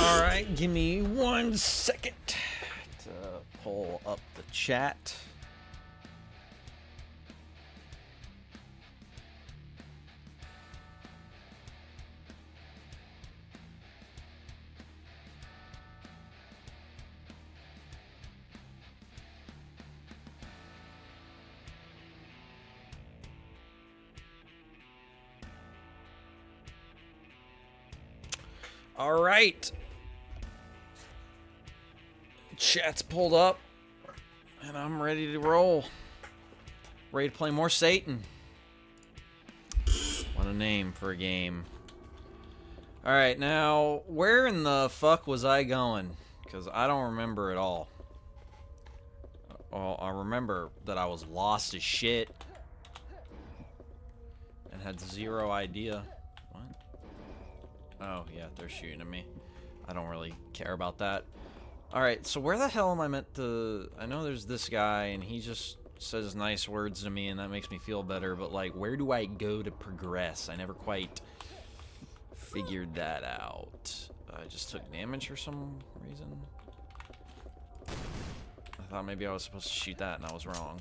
Alright, give me 1 second to pull up the chat. All right. Chat's pulled up, and I'm ready to roll. Ready to play more Satan. What a name for a game. All right, now, where in the fuck was I going? Because I don't remember at all. Well, I remember that I was lost as shit and had zero idea. What? Oh, yeah, they're shooting at me. I don't really care about that. Alright, so where the hell am I meant to... I know there's this guy, and he just says nice words to me, and that makes me feel better, but, like, where do I go to progress? I never quite figured that out. I just took damage for some reason. I thought maybe I was supposed to shoot that, and I was wrong.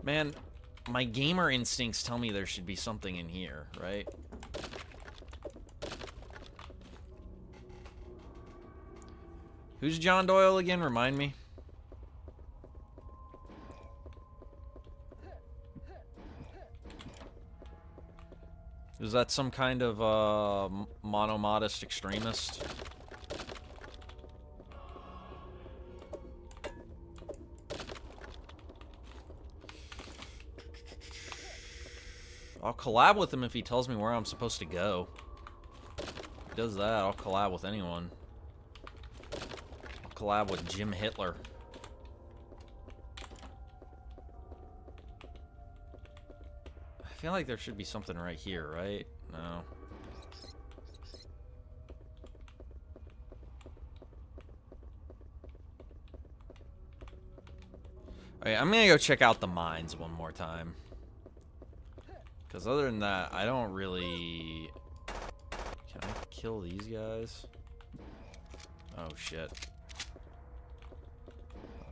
Man, my gamer instincts tell me there should be something in here, right? Who's John Doyle again? Remind me. Is that some kind of monomodist extremist? I'll collab with him if he tells me where I'm supposed to go. If he does that, I'll collab with anyone. I'll collab with Jim Hitler. I feel like there should be something right here, right? No. Alright, I'm gonna go check out the mines one more time. Because other than that, I don't really... Can I kill these guys? Oh, shit.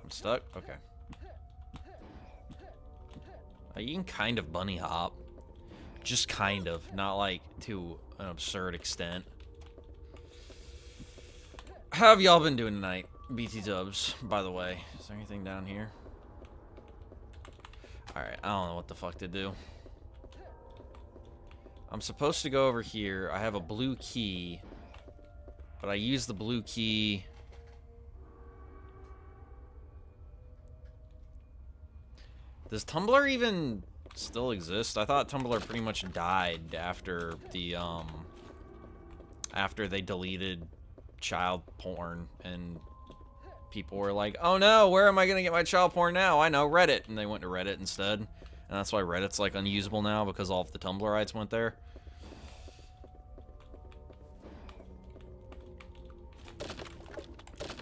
I'm stuck? Okay. You can kind of bunny hop. Just kind of. Not, like, to an absurd extent. How have y'all been doing tonight? BT dubs, by the way. Is there anything down here? Alright, I don't know what the fuck to do. I'm supposed to go over here. I have a blue key. But I use the blue key. Does Tumblr even still exist? I thought Tumblr pretty much died after the, after they deleted child porn. And people were like, oh no, where am I gonna get my child porn now? I know, Reddit. And they went to Reddit instead. And that's why Reddit's, like, unusable now, because all of the Tumblrites went there.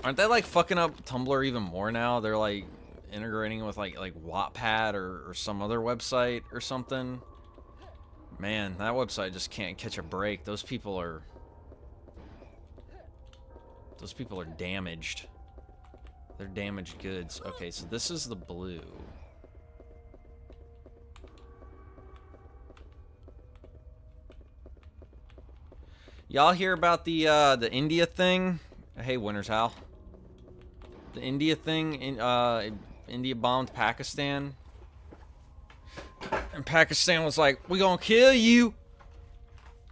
Aren't they, like, fucking up Tumblr even more now? They're, like, integrating with, like Wattpad or some other website or something. Man, that website just can't catch a break. Those people are damaged. They're damaged goods. Okay, so this is the blue. Y'all hear about the India thing? Hey, Winter's Hal. The India thing, India bombed Pakistan. And Pakistan was like, we gonna kill you.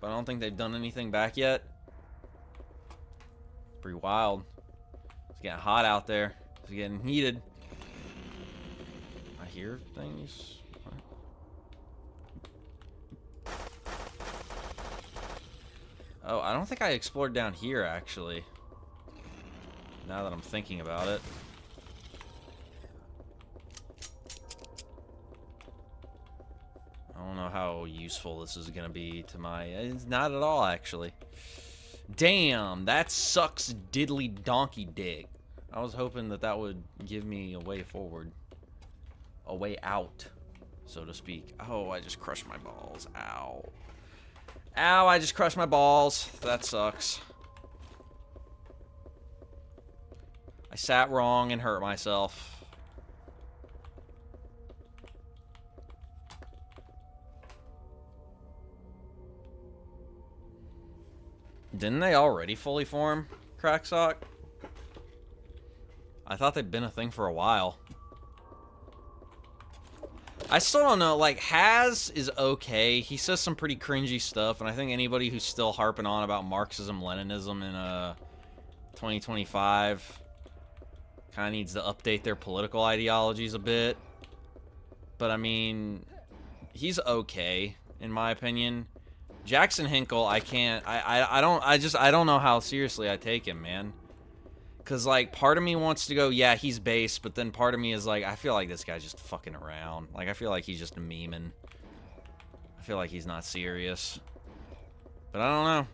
But I don't think they've done anything back yet. Pretty wild. It's getting hot out there. It's getting heated. I hear things. Oh, I don't think I explored down here, actually. Now that I'm thinking about it. I don't know how useful this is going to be to my... It's not at all, actually. Damn, that sucks diddly donkey dick. I was hoping that that would give me a way forward. A way out, so to speak. Oh, I just crushed my balls. Ow. Ow, I just crushed my balls. That sucks. I sat wrong and hurt myself. Didn't they already fully form, Cracksock? I thought they'd been a thing for a while. I still don't know, like, Haz is okay. He says some pretty cringy stuff, and I think anybody who's still harping on about Marxism-Leninism in 2025 kind of needs to update their political ideologies a bit. But, I mean, he's okay, in my opinion. Jackson Hinkle, I can't, I don't know how seriously I take him, man. Because, like, part of me wants to go, yeah, he's base, but then part of me is like, I feel like this guy's just fucking around. Like, I feel like he's just memeing. I feel like he's not serious. But I don't know.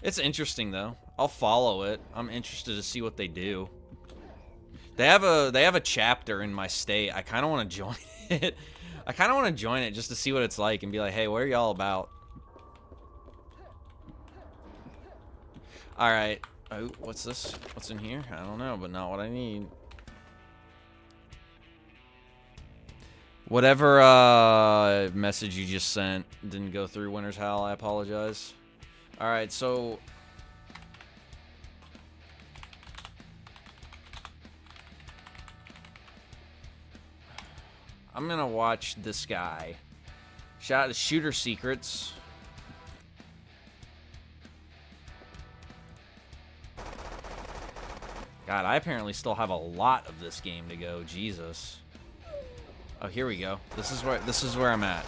It's interesting, though. I'll follow it. I'm interested to see what they do. They have a chapter in my state. I kind of want to join it. I kind of want to join it just to see what it's like and be like, hey, what are y'all about? Alright. Oh, what's this? What's in here? I don't know, but not what I need. Whatever message you just sent didn't go through, Winter's Howl. I apologize. Alright, so... I'm gonna watch this guy. Shout out to Shooter Secrets. God, I apparently still have a lot of this game to go. Jesus. Oh, here we go. This is where I'm at.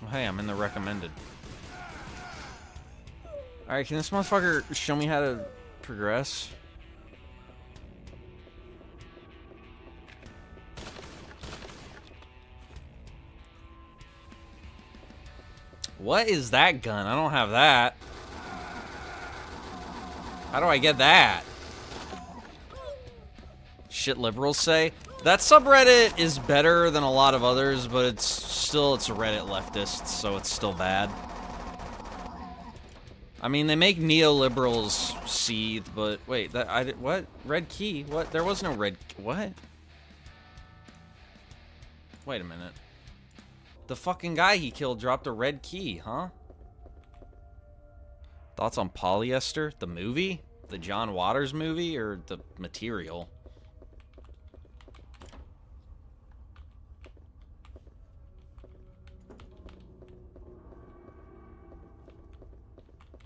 Oh, hey, I'm in the recommended. Alright, can this motherfucker show me how to progress? What is that gun? I don't have that. How do I get that? Shit liberals say. That subreddit is better than a lot of others, but it's a Reddit leftist, so it's still bad. I mean, they make neoliberals seethe, but wait, what? Red key? What? There was no red. What? Wait a minute. The fucking guy he killed dropped a red key, huh? Thoughts on Polyester? The movie? The John Waters movie or the material?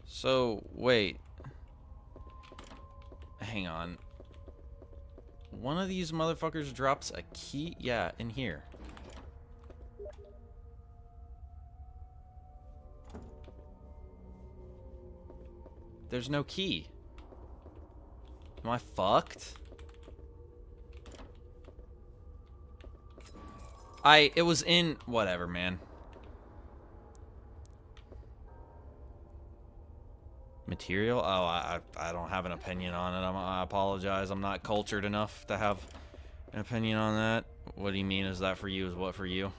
So, wait. Hang on. One of these motherfuckers drops a key? Yeah, in here. There's no key. Am I fucked? It was in... Whatever, man. Material? Oh, I don't have an opinion on it. I apologize. I'm not cultured enough to have an opinion on that. What do you mean? Is that for you? Is what for you?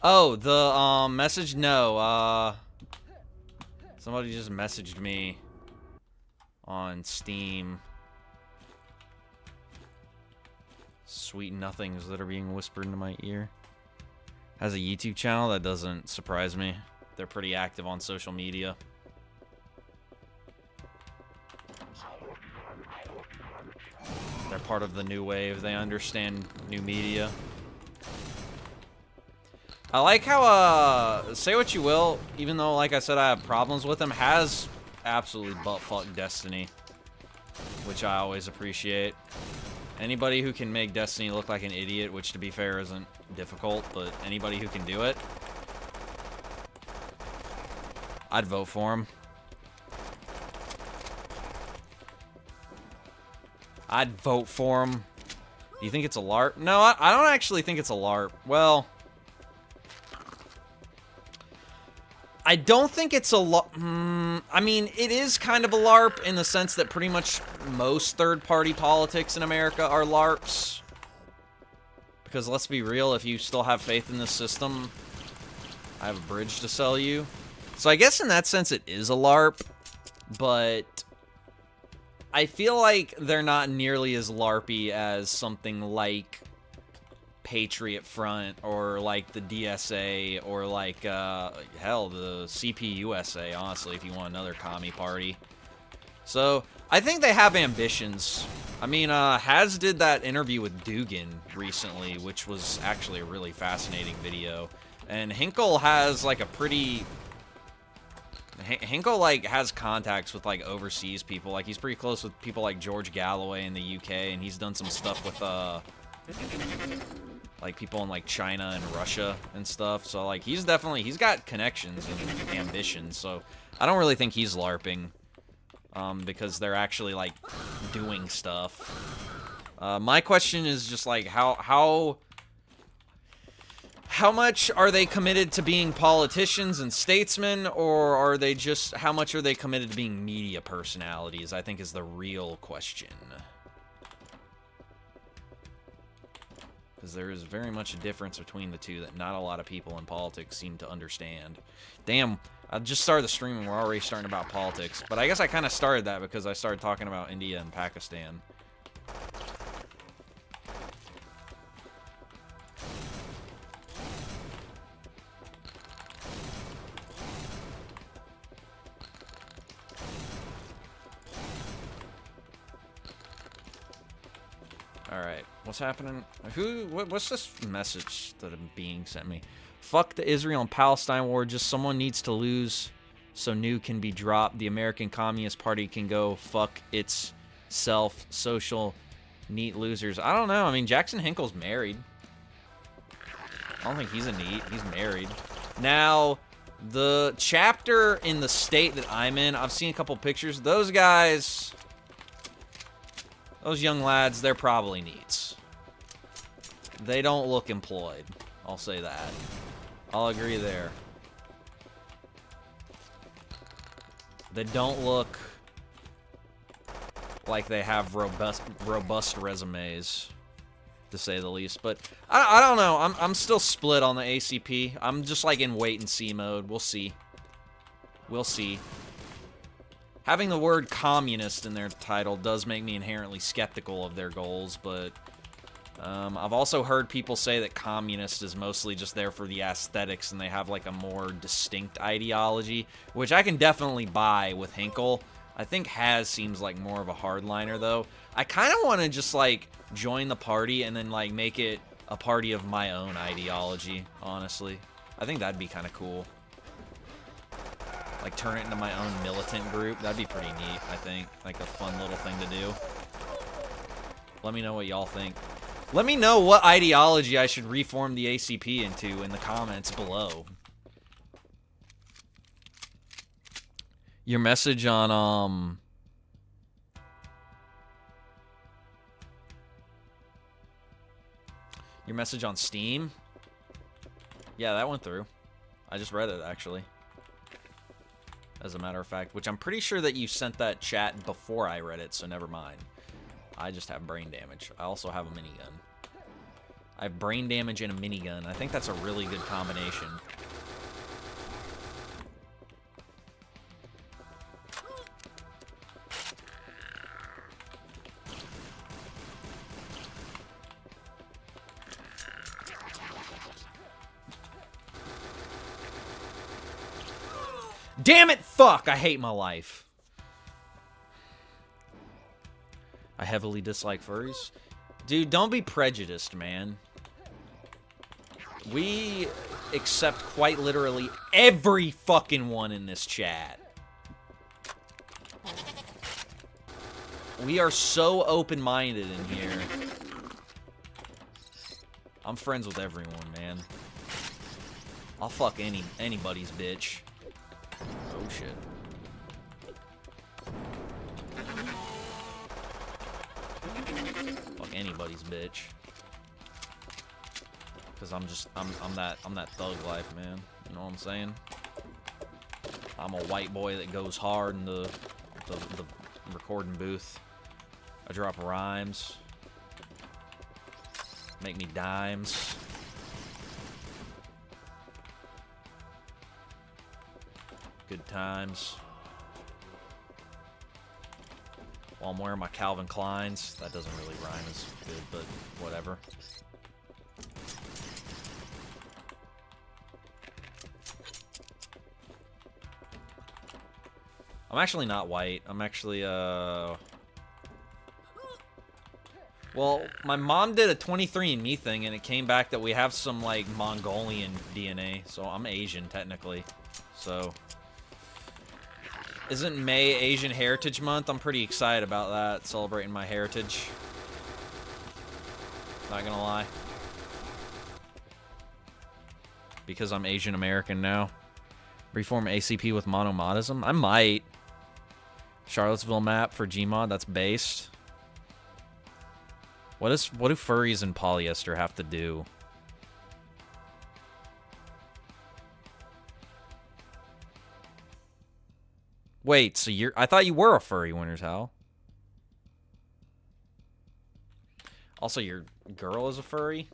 Oh, the message? No. Somebody just messaged me on Steam. Sweet nothings that are being whispered into my ear. Has a YouTube channel? That doesn't surprise me. They're pretty active on social media. They're part of the new wave. They understand new media. I like how, say what you will, even though, like I said, I have problems with him, has absolutely butt-fucked Destiny, which I always appreciate. Anybody who can make Destiny look like an idiot, which, to be fair, isn't difficult, but anybody who can do it, I'd vote for him. I'd vote for him. Do you think it's a LARP? No, I don't actually think it's a LARP. Well, I don't think it's a LARP. I mean, it is kind of a LARP in the sense that pretty much most third-party politics in America are LARPs. Because let's be real, if you still have faith in this system, I have a bridge to sell you. So I guess in that sense it is a LARP, but I feel like they're not nearly as LARPy as something like Patriot Front or like the DSA or like, hell, the CPUSA, honestly, if you want another commie party. So I think they have ambitions. I mean, Haz did that interview with Dugan recently, which was actually a really fascinating video. And Hinkle has, like, a pretty... Hinkle, like, has contacts with, like, overseas people. Like, he's pretty close with people like George Galloway in the UK, and he's done some stuff with, like, people in, like, China and Russia and stuff. So, like, he's got connections and ambitions. So, I don't really think he's LARPing. Because they're actually, like, doing stuff. My question is just, like, how much are they committed to being politicians and statesmen, or are they just, how much are they committed to being media personalities, I think is the real question. Because there is very much a difference between the two that not a lot of people in politics seem to understand. Damn. I just started the stream and we're already starting about politics. But I guess I kind of started that because I started talking about India and Pakistan. Alright, what's happening? What's this message that a being sent me? Fuck the Israel and Palestine war, just someone needs to lose so new can be dropped. The American Communist Party can go fuck itself. Social neat losers. I don't know. I mean, Jackson Hinkle's married. I don't think he's a neat. He's married. Now, the chapter in the state that I'm in, I've seen a couple pictures. Those guys, those young lads, they're probably neats. They don't look employed. I'll say that. I'll agree there. They don't look like they have robust resumes, to say the least. But I don't know. I'm still split on the ACP. I'm just like in wait and see mode. We'll see. We'll see. Having the word communist in their title does make me inherently skeptical of their goals, but I've also heard people say that communist is mostly just there for the aesthetics and they have like a more distinct ideology, which I can definitely buy with Hinkle. I think Haz seems like more of a hardliner though. I kind of want to just like join the party and then like make it a party of my own ideology, honestly. I think that'd be kind of cool. Like turn it into my own militant group. That'd be pretty neat, I think. Like a fun little thing to do. Let me know what y'all think. Let me know what ideology I should reform the ACP into in the comments below. Your message on, your message on Steam? Yeah, that went through. I just read it, actually. As a matter of fact, which I'm pretty sure that you sent that chat before I read it, so never mind. I just have brain damage. I also have a minigun. I have brain damage and a minigun. I think that's a really good combination. Damn it! Fuck! I hate my life. I heavily dislike furries. Dude, don't be prejudiced, man. We accept quite literally every fucking one in this chat. We are so open-minded in here. I'm friends with everyone, man. I'll fuck anybody's bitch. Oh, shit. Fuck anybody's bitch. Cause I'm that thug life, man. You know what I'm saying? I'm a white boy that goes hard in the recording booth. I drop rhymes. Make me dimes. Good times. While I'm wearing my Calvin Kleins. That doesn't really rhyme as good, but whatever. I'm actually not white. I'm actually, well, my mom did a 23andMe thing, and it came back that we have some, like, Mongolian DNA. So I'm Asian, technically. So, isn't May Asian Heritage Month? I'm pretty excited about that, celebrating my heritage. Not gonna lie. Because I'm Asian American now. Reform ACP with monomodism? I might. Charlottesville map for Gmod, that's based. What do furries and polyester have to do? Wait, so I thought you were a furry, Winter's Howl. Also, your girl is a furry?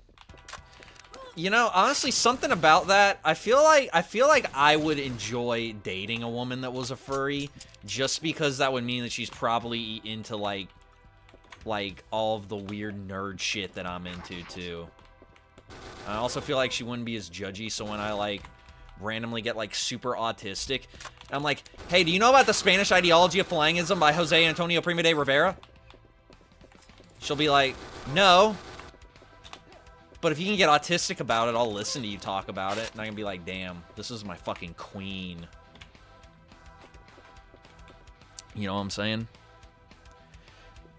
You know, honestly, something about that, I feel like I would enjoy dating a woman that was a furry, just because that would mean that she's probably into, like all of the weird nerd shit that I'm into, too. I also feel like she wouldn't be as judgy, so when I, like, randomly get, like, super autistic, I'm like, hey, do you know about the Spanish ideology of phalangism by Jose Antonio Primo de Rivera? She'll be like, no. But if you can get autistic about it, I'll listen to you talk about it, and I can be like, damn, this is my fucking queen. You know what I'm saying?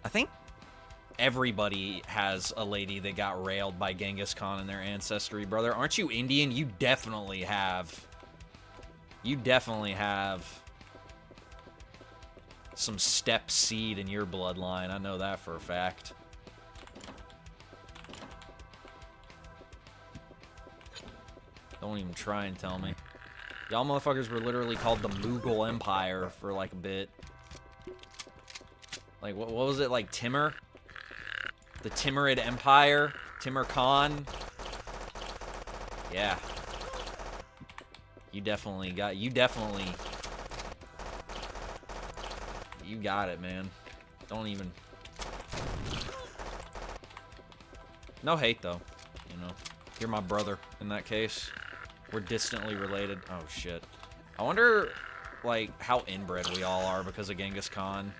I think everybody has a lady that got railed by Genghis Khan in their ancestry, brother. Aren't you Indian? You definitely have. You definitely have some steppe seed in your bloodline. I know that for a fact. Don't even try and tell me. Y'all motherfuckers were literally called the Mughal Empire for like a bit. Like, what was it? Like Timur? The Timurid Empire? Timur Khan? Yeah. You definitely got, you got it, man. Don't even. No hate, though. You know, you're my brother in that case. We're distantly related. Oh, shit. I wonder, like, how inbred we all are because of Genghis Khan.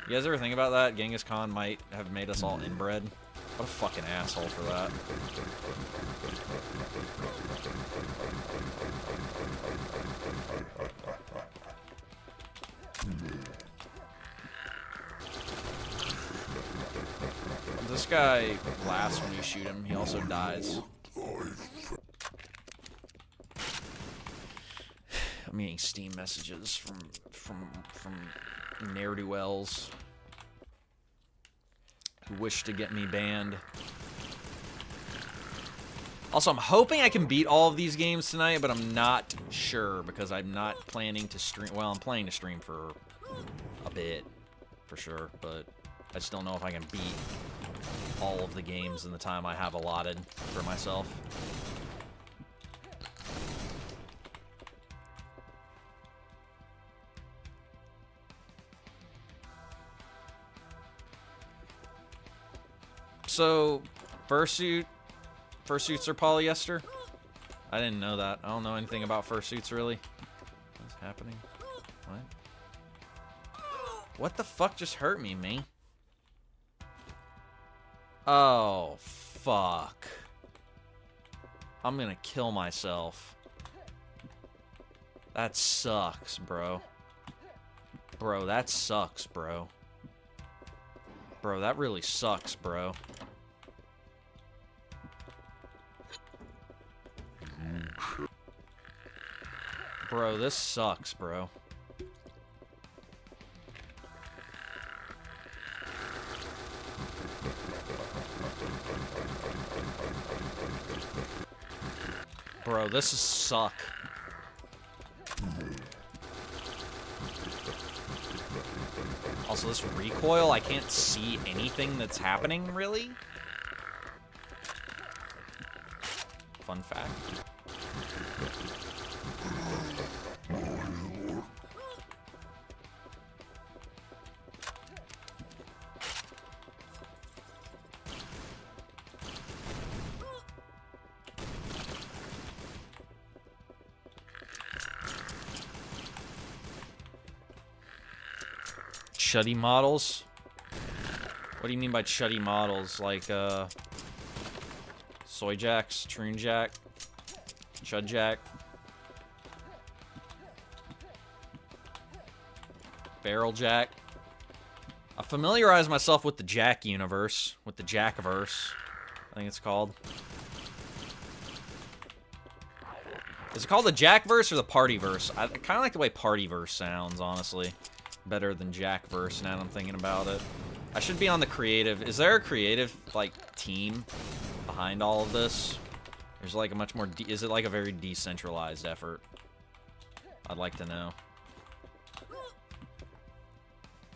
You guys ever think about that? Genghis Khan might have made us all inbred. What a fucking asshole for that. This guy laughs when you shoot him. He also dies. I'm getting Steam messages from ne'er-do-wells who wish to get me banned. Also, I'm hoping I can beat all of these games tonight, but I'm not sure because I'm not planning to stream. Well, I'm planning to stream for a bit, for sure, but I just don't know if I can beat all of the games in the time I have allotted for myself. So, fursuits are polyester? I didn't know that. I don't know anything about fursuits, really. What's happening? What? What the fuck just hurt me, man? Oh, fuck. I'm gonna kill myself. That sucks, bro. Bro, that sucks, bro. Bro, that really sucks, bro. Bro, this sucks, bro. Bro, this is suck. Also, this recoil, I can't see anything that's happening, really. Fun fact. Chuddy models? What do you mean by chuddy models? Like, Soy Jacks, Troon Jack, Chud Jack, Barrel Jack. I familiarized myself with the Jack universe, with the Jackiverse, I think it's called. Is it called the Jackverse or the Partyverse? I kind of like the way Partyverse sounds, honestly. Better than Jackverse, now that I'm thinking about it. I should be on the creative. Is there a creative, like, team behind all of this? There's like a much more, is it like a very decentralized effort? I'd like to know.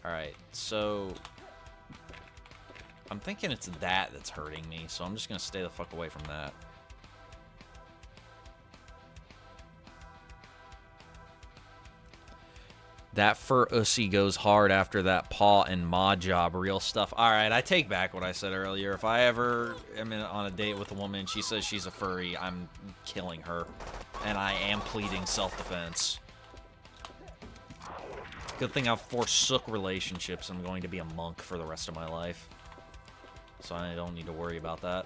Alright, so I'm thinking it's that that's hurting me, so I'm just gonna stay the fuck away from that. That fur ussy goes hard after that paw and maw job. Real stuff. Alright, I take back what I said earlier. If I ever am on a date with a woman and she says she's a furry, I'm killing her. And I am pleading self-defense. Good thing I've forsook relationships. I'm going to be a monk for the rest of my life. So I don't need to worry about that.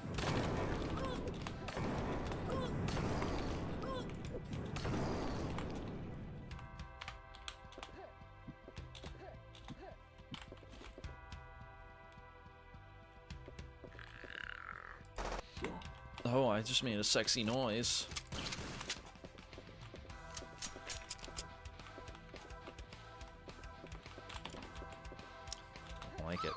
Oh, I just made a sexy noise. I like it.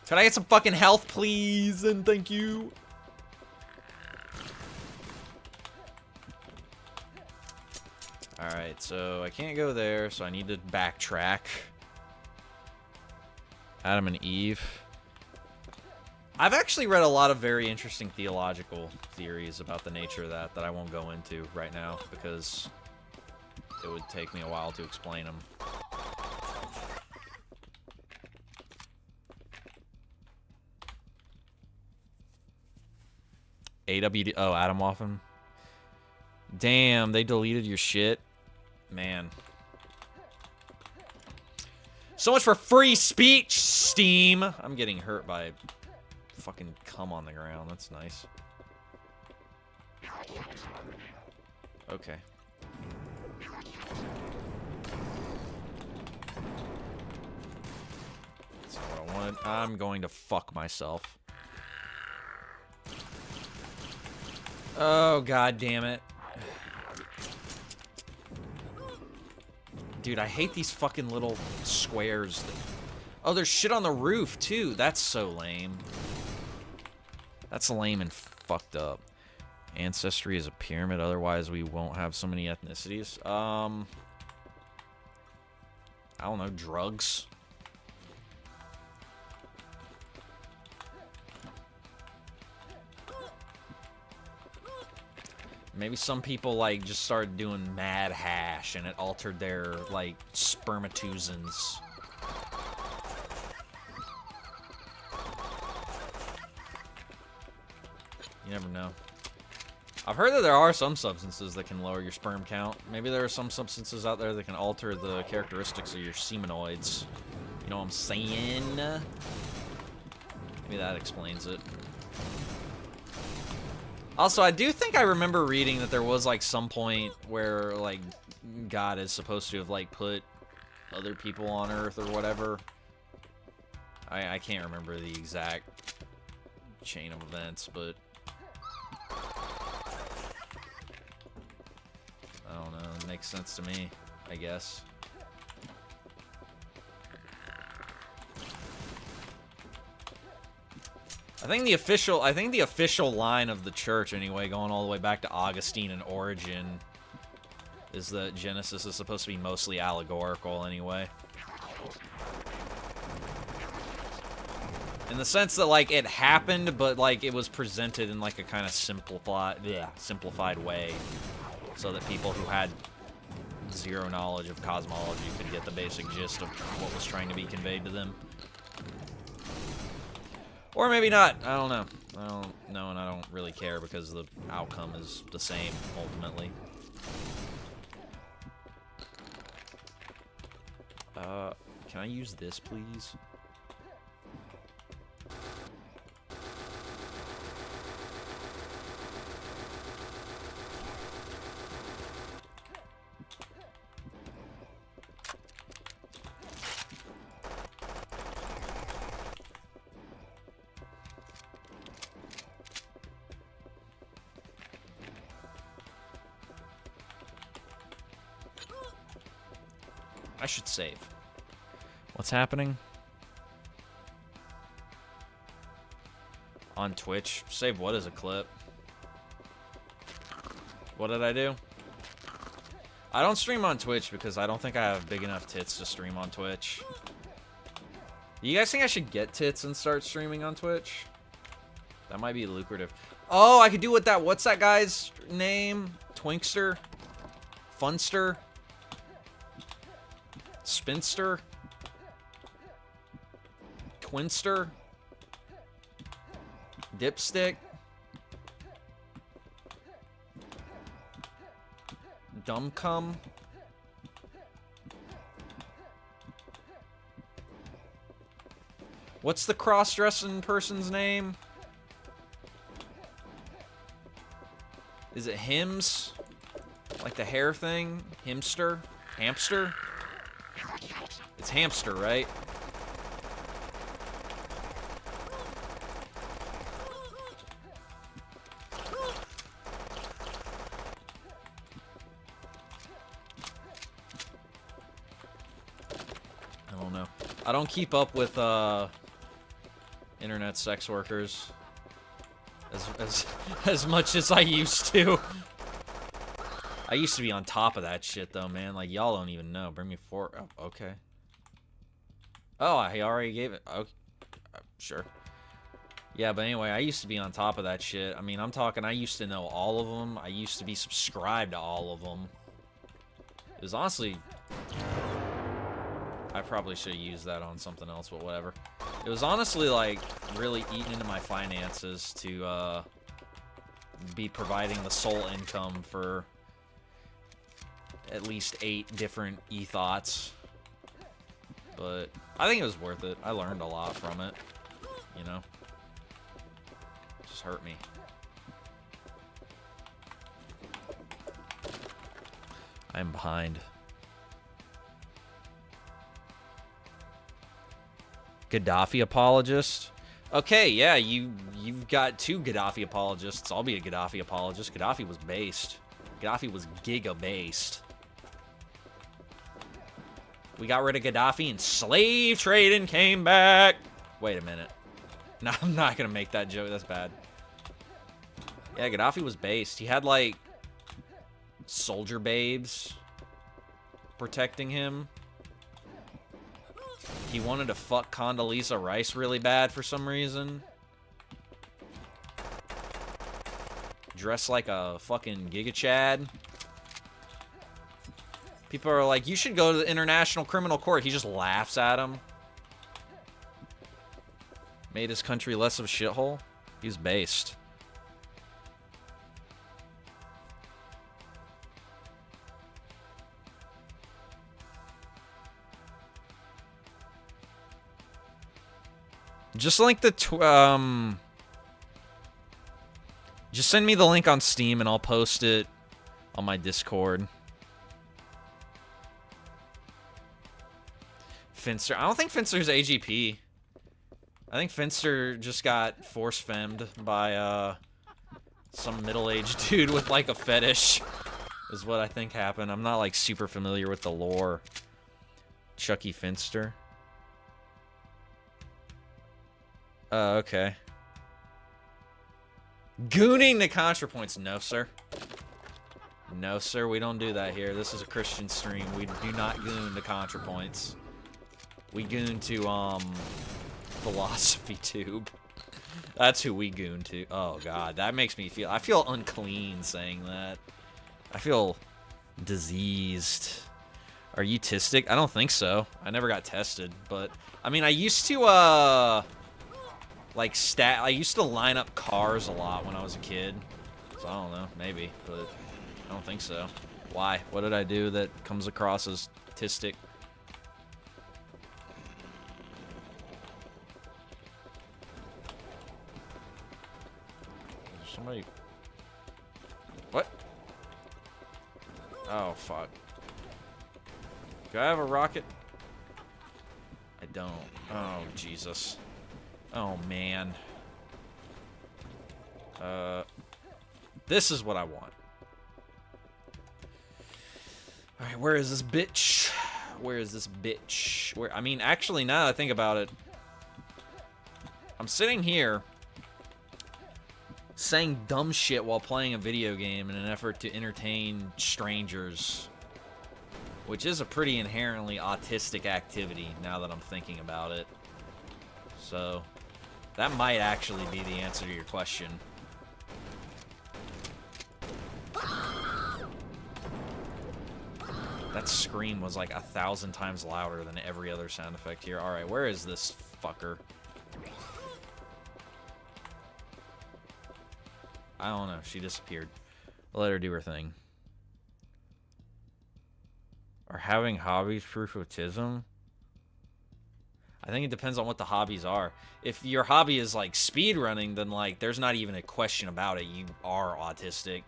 Could I get some fucking health, please? And thank you. Alright, so I can't go there, so I need to backtrack. Adam and Eve. I've actually read a lot of very interesting theological theories about the nature of that I won't go into right now because it would take me a while to explain them. AWD. Oh, Adam Waffen. Damn, they deleted your shit. Man. So much for free speech, Steam. I'm getting hurt by fucking cum on the ground. That's nice. Okay. That's not what I wanted. I'm going to fuck myself. Oh, god damn it. Dude, I hate these fucking little squares. Oh, there's shit on the roof, too. That's so lame. That's lame and fucked up. Ancestry is a pyramid, otherwise we won't have so many ethnicities. I don't know, drugs? Maybe some people, like, just started doing mad hash and it altered their, like, spermatozoons. You never know. I've heard that there are some substances that can lower your sperm count. Maybe there are some substances out there that can alter the characteristics of your seminoids. You know what I'm saying? Maybe that explains it. Also, I do think I remember reading that there was, like, some point where, like, God is supposed to have, like, put other people on Earth or whatever. I can't remember the exact chain of events, but I don't know. It makes sense to me, I guess. I think the official line of the church, anyway, going all the way back to Augustine and Origen, is that Genesis is supposed to be mostly allegorical, anyway. In the sense that, like, it happened, but, like, it was presented in, like, a kind of simplified way, so that people who had zero knowledge of cosmology could get the basic gist of what was trying to be conveyed to them. Or maybe not. I don't know. I don't know, and I don't really care because the outcome is the same, ultimately. Can I use this, please? I should save. What's happening? On Twitch? Save what as a clip? What did I do? I don't stream on Twitch because I don't think I have big enough tits to stream on Twitch. You guys think I should get tits and start streaming on Twitch? That might be lucrative. Oh, I could do what that... What's that guy's name? Twinkster? Funster? Spinster? Twinster? Dipstick? Dumbcum? What's the cross-dressing person's name? Is it Hims? Like the hair thing? Himster? Hamster? It's hamster, right? I don't know. I don't keep up with internet sex workers as much as I used to. I used to be on top of that shit though, man. Like y'all don't even know. Bring me four. Oh, okay. Oh, I already gave it. Okay. Sure. Yeah, but anyway, I used to be on top of that shit. I mean, I'm talking, I used to know all of them. I used to be subscribed to all of them. It was honestly... I probably should have used that on something else, but whatever. It was honestly, like, really eating into my finances to, be providing the sole income for at least 8 different e-thoughts. But I think it was worth it. I learned a lot from it, you know? It just hurt me. I'm behind. Gaddafi apologist? Okay, yeah, you've got 2 Gaddafi apologists. I'll be a Gaddafi apologist. Gaddafi was based. Gaddafi was giga-based. We got rid of Gaddafi and slave trading came back. Wait a minute. No, I'm not gonna make that joke. That's bad. Yeah, Gaddafi was based. He had, like, soldier babes protecting him. He wanted to fuck Condoleezza Rice really bad for some reason. Dressed like a fucking Giga Chad. People are like, you should go to the International Criminal Court. He just laughs at him. Made his country less of a shithole. He's based. Just link the just send me the link on Steam and I'll post it on my Discord. Finster. I don't think Finster's AGP. I think Finster just got force-femmed by some middle-aged dude with like a fetish. Is what I think happened. I'm not like super familiar with the lore. Chucky Finster. Okay. Gooning the contra points. No, sir. No, sir. We don't do that here. This is a Christian stream. We do not goon the contra points. We goon to, Philosophy Tube. That's who we goon to. Oh, God. That makes me feel... I feel unclean saying that. I feel diseased. Are you tistic? I don't think so. I never got tested, but... I mean, I used to, like, I used to line up cars a lot when I was a kid. So, I don't know. Maybe, but I don't think so. Why? What did I do that comes across as tistic? Somebody... What? Oh, fuck. Do I have a rocket? I don't. Oh, Jesus. Oh, man. This is what I want. Alright, where is this bitch? Where is this bitch? Where? I mean, actually, now that I think about it, I'm sitting here saying dumb shit while playing a video game in an effort to entertain strangers, which is a pretty inherently autistic activity now that I'm thinking about it. So, that might actually be the answer to your question. That scream was like 1,000 times louder than every other sound effect here. Alright, where is this fucker? I don't know. She disappeared. Let her do her thing. Are having hobbies proof of autism? I think it depends on what the hobbies are. If your hobby is like speedrunning, then like there's not even a question about it. You are autistic.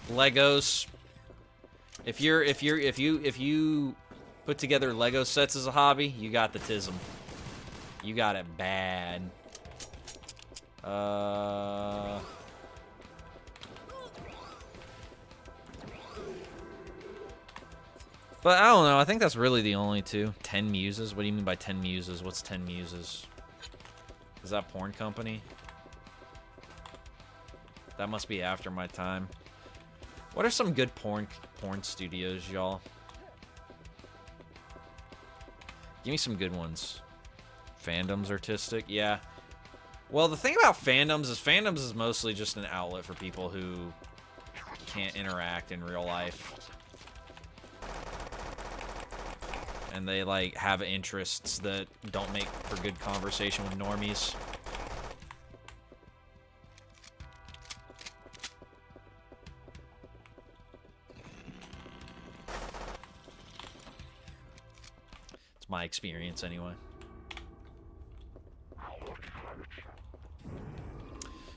Legos. If you put together Lego sets as a hobby, you got the tism. You got it bad. But I don't know. I think that's really the only two. 10 Muses? What do you mean by 10 Muses? What's 10 Muses? Is that porn company? That must be after my time. What are some good porn studios, y'all? Give me some good ones. Fandom's artistic? Yeah. Well, the thing about fandoms is mostly just an outlet for people who can't interact in real life. And they, like, have interests that don't make for good conversation with normies. It's my experience, anyway.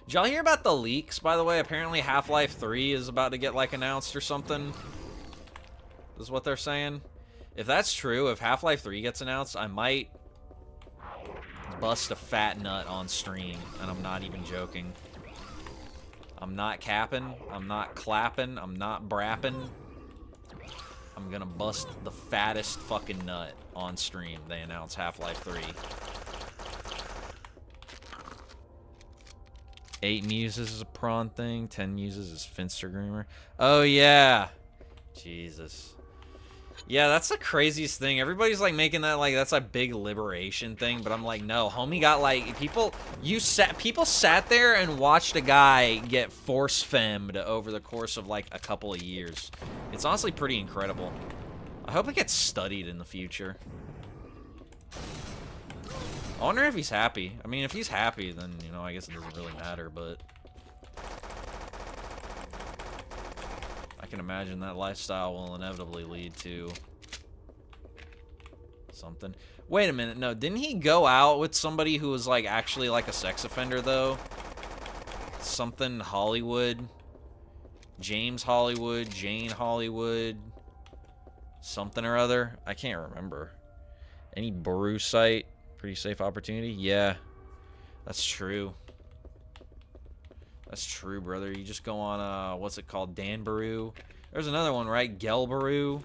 Did y'all hear about the leaks, by the way? Apparently Half-Life 3 is about to get, like, announced or something. Is what they're saying. If that's true, if Half-Life 3 gets announced, I might bust a fat nut on stream, and I'm not even joking. I'm not capping, I'm not clapping, I'm not brapping. I'm gonna bust the fattest fucking nut on stream. They announce Half-Life 3. 8 Muses is a prawn thing, 10 Muses is Finstergreamer. Oh yeah! Jesus. Yeah, that's the craziest thing. Everybody's like making that like that's a big liberation thing, but I'm like, no, homie got like people sat there and watched a guy get force femmed over the course of like a couple of years. It's honestly pretty incredible. I hope it gets studied in the future. I wonder if he's happy. I mean, if he's happy, then, you know, I guess it doesn't really matter, but I can imagine that lifestyle will inevitably lead to something. Wait a minute, no, didn't he go out with somebody who was, like, actually, like, a sex offender, though? Something Hollywood. James Hollywood, Jane Hollywood, something or other. I can't remember. Any Baru site? Pretty safe opportunity? Yeah. That's true. That's true, brother. You just go on, what's it called? Dan Baru. There's another one, right? Gel Baru.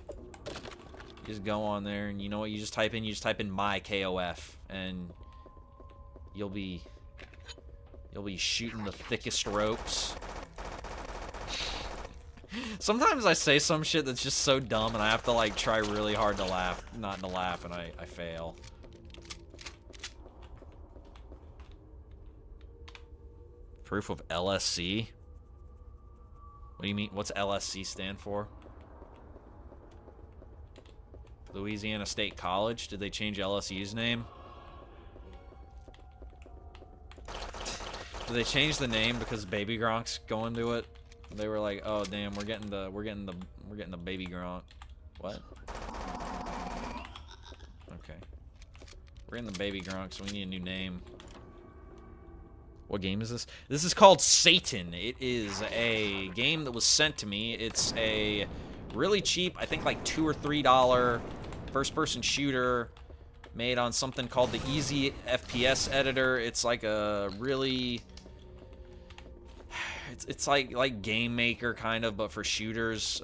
just go on there, and you know what? You just type in my KOF, and you'll be shooting the thickest ropes. Sometimes I say some shit that's just so dumb, and I have to like try really hard to laugh, not to laugh, and I fail. Proof of LSC? What do you mean? What's LSC stand for? Louisiana State College? Did they change LSU's name? Did they change the name because Baby Gronk's going to it? They were like, "Oh damn, we're getting the Baby Gronk." What? Okay. We're getting the Baby Gronk, so we need a new name. What game is this? This is called Satan. It is a game that was sent to me. It's a really cheap, I think like $2 or $3 first-person shooter made on something called the Easy FPS editor. It's like a really... It's like Game Maker kind of, but for shooters.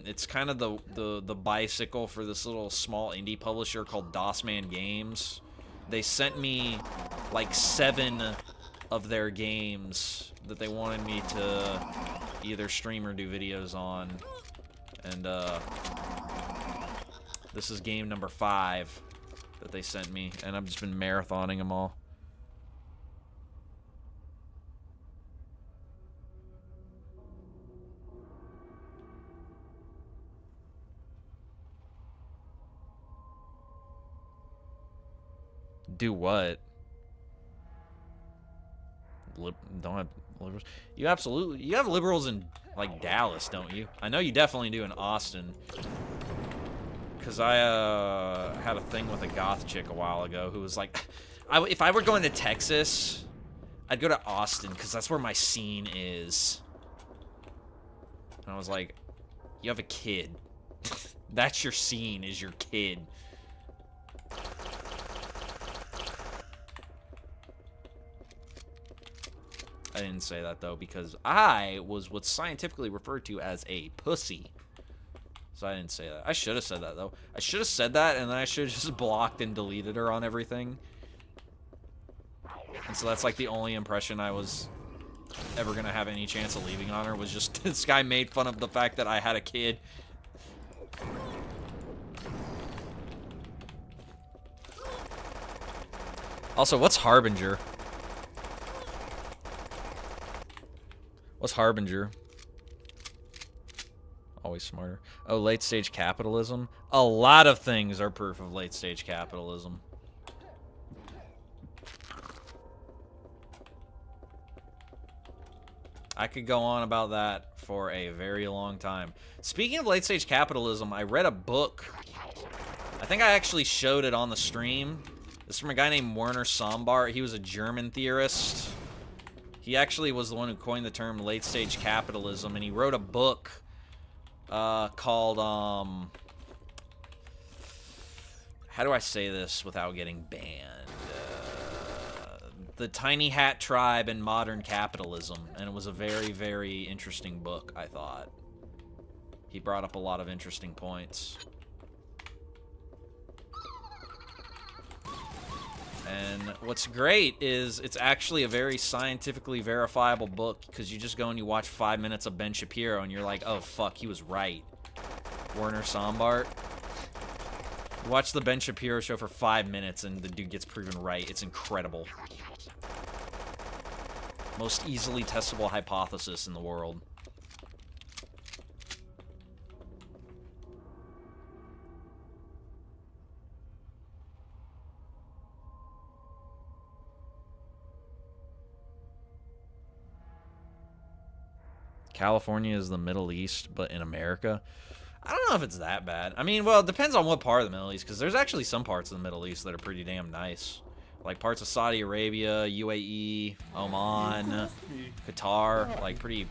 It's kind of the bicycle for this little small indie publisher called DOSMan Games. They sent me like 7 of their games that they wanted me to either stream or do videos on. And this is game number 5 that they sent me, and I've just been marathoning them all. Do what? Don't have liberals. You have liberals in like Dallas, don't you? I know you definitely do in Austin. Cause I had a thing with a goth chick a while ago who was like, if I were going to Texas, I'd go to Austin because that's where my scene is. And I was like, you have a kid. That's your scene, is your kid. I didn't say that, though, because I was what's scientifically referred to as a pussy. So I didn't say that. I should have said that, though. I should have said that, and then I should have just blocked and deleted her on everything. And so that's, like, the only impression I was ever going to have any chance of leaving on her, was just this guy made fun of the fact that I had a kid. Also, what's Harbinger? What's Harbinger? Always smarter. Oh, late-stage capitalism? A lot of things are proof of late-stage capitalism. I could go on about that for a very long time. Speaking of late-stage capitalism, I read a book. I think I actually showed it on the stream. This is from a guy named Werner Sombart. He was a German theorist. He actually was the one who coined the term late-stage capitalism, and he wrote a book called, how do I say this without getting banned? The Tiny Hat Tribe and Modern Capitalism, and it was a very, very interesting book, I thought. He brought up a lot of interesting points. And what's great is it's actually a very scientifically verifiable book, because you just go and you watch 5 minutes of Ben Shapiro and you're like, oh fuck, he was right. Werner Sombart. You watch the Ben Shapiro show for 5 minutes and the dude gets proven right. It's incredible. Most easily testable hypothesis in the world. California is the Middle East, but in America? I don't know if it's that bad. I mean, well, it depends on what part of the Middle East, because there's actually some parts of the Middle East that are pretty damn nice. Like parts of Saudi Arabia, UAE, Oman, Qatar, like pretty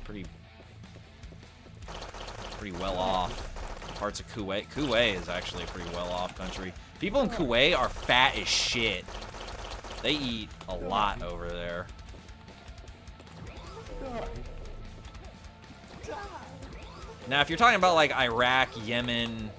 well off. Parts of Kuwait. Kuwait is actually a pretty well off country. People in Kuwait are fat as shit. They eat a lot over there. Now, if you're talking about, like, Iraq, Yemen,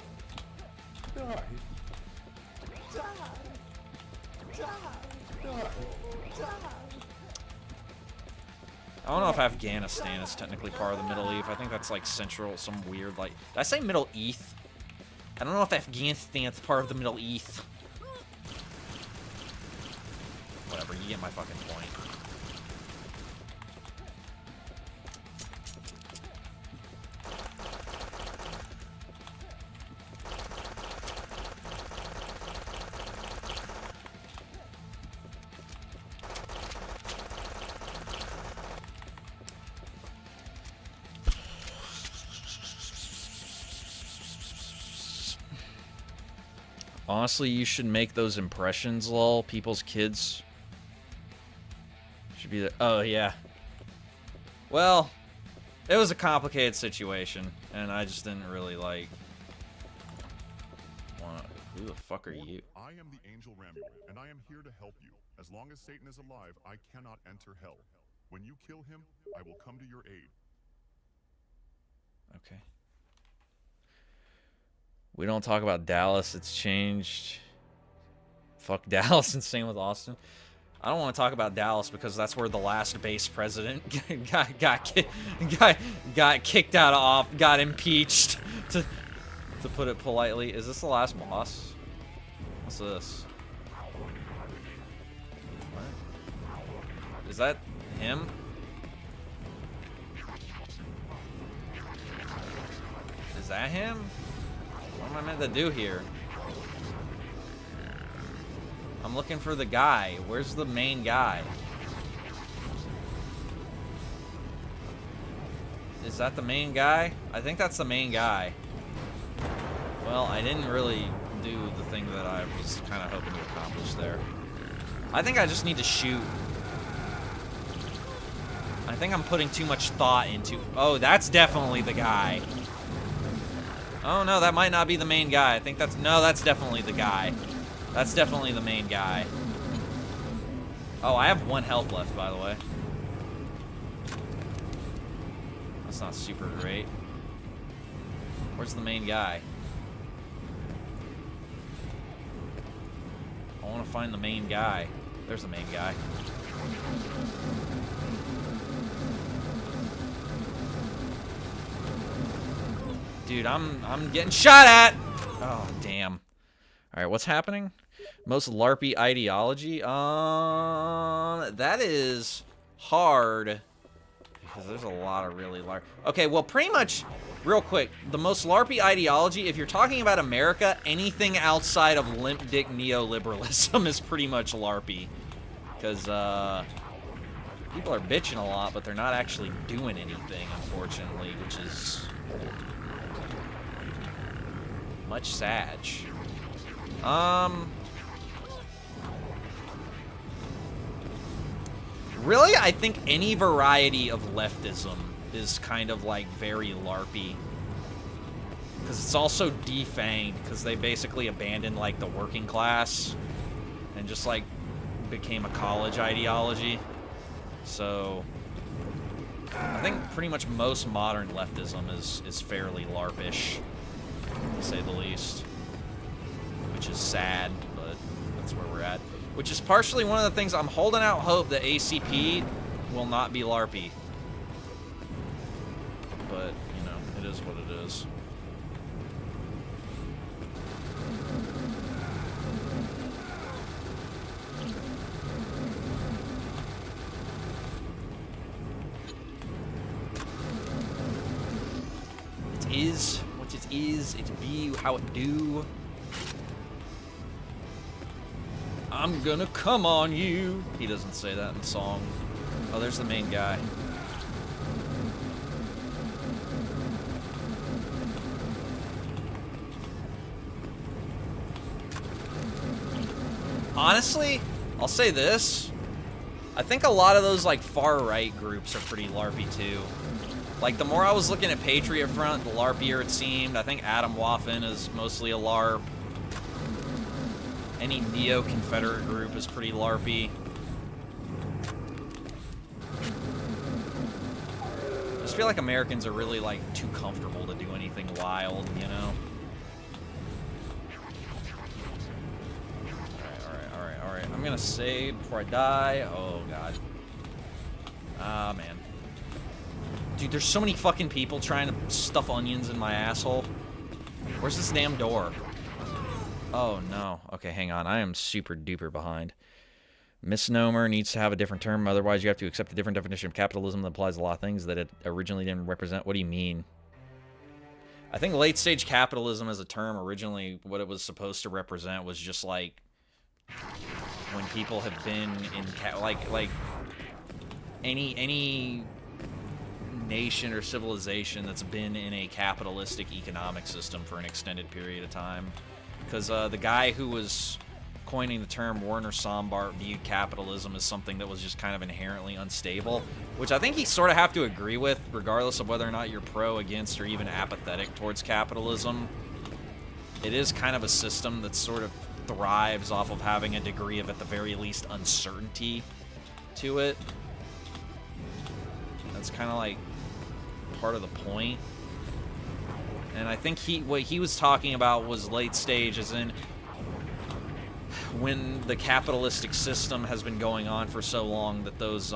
I don't know if Afghanistan is technically part of the Middle East. I think that's like central, some weird like. Did I say Middle East? I don't know if Afghanistan's part of the Middle East. Whatever, you get my fucking point. Honestly, you should make those impressions, lol. People's kids should be there. Oh, yeah. Well, it was a complicated situation, and I just didn't really, like, wanna... Who the fuck are you? I am the Angel Ramuel, and I am here to help you. As long as Satan is alive, I cannot enter hell. When you kill him, I will come to your aid. Okay. We don't talk about Dallas. It's changed. Fuck Dallas. Insane with Austin. I don't want to talk about Dallas because that's where the last base president got kicked out of office, got impeached. To put it politely, is this the last boss? What's this? What? Is that him? Is that him? What am I meant to do here? I'm looking for the guy. Where's the main guy? Is that the main guy? I think that's the main guy. Well, I didn't really do the thing that I was kind of hoping to accomplish there. I think I just need to shoot. I think I'm putting too much thought into... Oh, that's definitely the guy. Oh, no, that might not be the main guy. I think that's... No, that's definitely the guy. That's definitely the main guy. Oh, I have 1 health left, by the way. That's not super great. Where's the main guy? I want to find the main guy. There's the main guy. Dude, I'm getting shot at! Oh, damn. Alright, what's happening? Most LARPy ideology? That is hard. Because there's a lot of really LARP. Okay, well, pretty much, real quick, the most LARPy ideology, if you're talking about America, anything outside of limp dick neoliberalism is pretty much LARPy. Because, people are bitching a lot, but they're not actually doing anything, unfortunately, which is... much sad. Really, I think any variety of leftism is kind of like very LARPy. Because it's also defanged, because they basically abandoned like the working class and just like became a college ideology. So I think pretty much most modern leftism is fairly LARPish, to say the least. Which is sad, but that's where we're at. Which is partially one of the things I'm holding out hope that ACP will not be LARPy. But, you know, it is what it is. It is what it is, it be how it do. I'm gonna come on you. He doesn't say that in the song. Oh, there's the main guy. Honestly, I'll say this. I think a lot of those like far-right groups are pretty LARPy too. Like, the more I was looking at Patriot Front, the LARPier it seemed. I think Adam Waffen is mostly a LARP. Any neo-Confederate group is pretty LARPy. I just feel like Americans are really, like, too comfortable to do anything wild, you know? Alright, I'm gonna save before I die. Oh, God. Ah, man. Dude, there's so many fucking people trying to stuff onions in my asshole. Where's this damn door? Oh, no. Okay, hang on. I am super duper behind. Misnomer needs to have a different term. Otherwise, you have to accept a different definition of capitalism that applies to a lot of things that it originally didn't represent. What do you mean? I think late-stage capitalism as a term, originally, what it was supposed to represent was just, like, when people have been in, like any nation or civilization that's been in a capitalistic economic system for an extended period of time. Because the guy who was coining the term, Werner Sombart, viewed capitalism as something that was just kind of inherently unstable, which I think you sort of have to agree with, regardless of whether or not you're pro, against, or even apathetic towards capitalism. It is kind of a system that sort of thrives off of having a degree of, at the very least, uncertainty to it. That's kind of like part of the point. And I think what he was talking about was late stage, as in when the capitalistic system has been going on for so long that those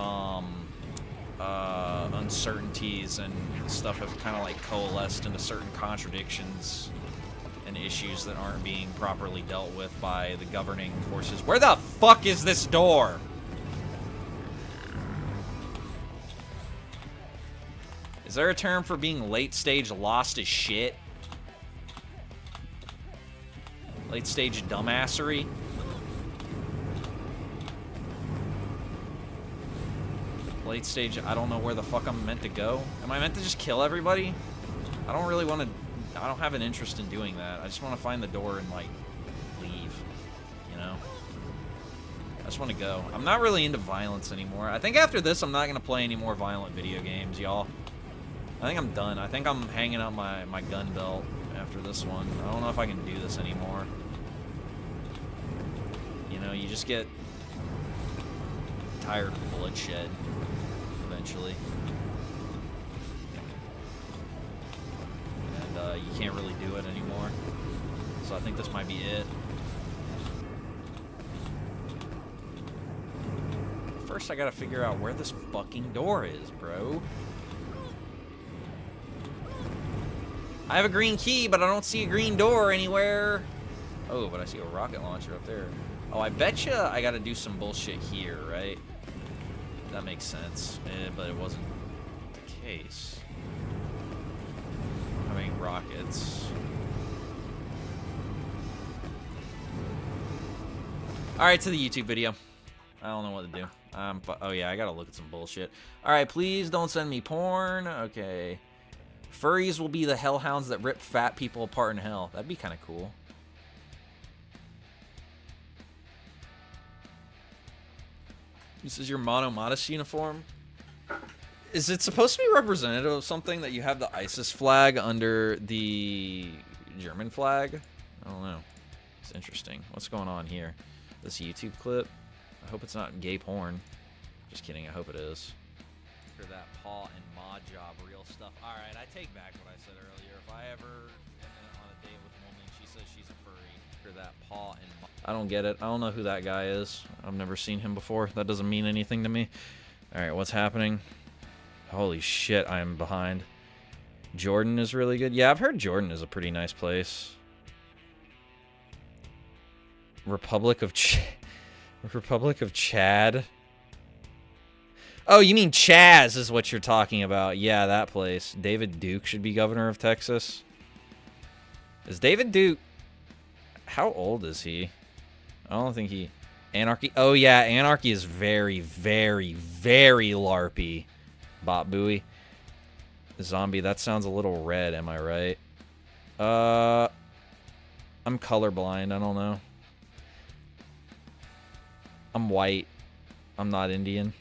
uncertainties and stuff have kind of like coalesced into certain contradictions and issues that aren't being properly dealt with by the governing forces. Where the fuck is this door? Is there a term for being late stage lost as shit? Late stage dumbassery? Late stage, I don't know where the fuck I'm meant to go. Am I meant to just kill everybody? I don't really want to, I don't have an interest in doing that. I just want to find the door and, like, leave, you know? I just want to go. I'm not really into violence anymore. I think after this, I'm not going to play any more violent video games, y'all. I think I'm done. I think I'm hanging up my gun belt after this one. I don't know if I can do this anymore. You know, you just get tired of bloodshed eventually. And you can't really do it anymore. So I think this might be it. First, I gotta figure out where this fucking door is, bro. I have a green key, but I don't see a green door anywhere. Oh, but I see a rocket launcher up there. Oh, I betcha I gotta do some bullshit here, right? That makes sense. But it wasn't the case. I mean, rockets. Alright, to the YouTube video. I don't know what to do. Oh yeah, I gotta look at some bullshit. Alright, please don't send me porn. Okay. Furries will be the hellhounds that rip fat people apart in hell. That'd be kind of cool. This is your Mono Modest uniform. Is it supposed to be representative of something that you have the ISIS flag under the German flag? I don't know. It's interesting. What's going on here? This YouTube clip? I hope it's not gay porn. Just kidding. I hope it is. For that Paw and Mod job, real stuff. Alright, I take back what I said earlier. If I ever am on a date with a woman and she says she's a furry, for that Paw and Mod. I don't get it. I don't know who that guy is. I've never seen him before. That doesn't mean anything to me. Alright, what's happening? Holy shit, I am behind. Jordan is really good. Yeah, I've heard Jordan is a pretty nice place. Republic of Chad. Oh, you mean Chaz is what you're talking about. Yeah, that place. David Duke should be governor of Texas. Is David Duke... How old is he? I don't think he... Anarchy? Oh, yeah, Anarchy is very, very, very LARPy. Bot buoy. Zombie, that sounds a little red, am I right? I'm colorblind, I don't know. I'm white. I'm not Indian.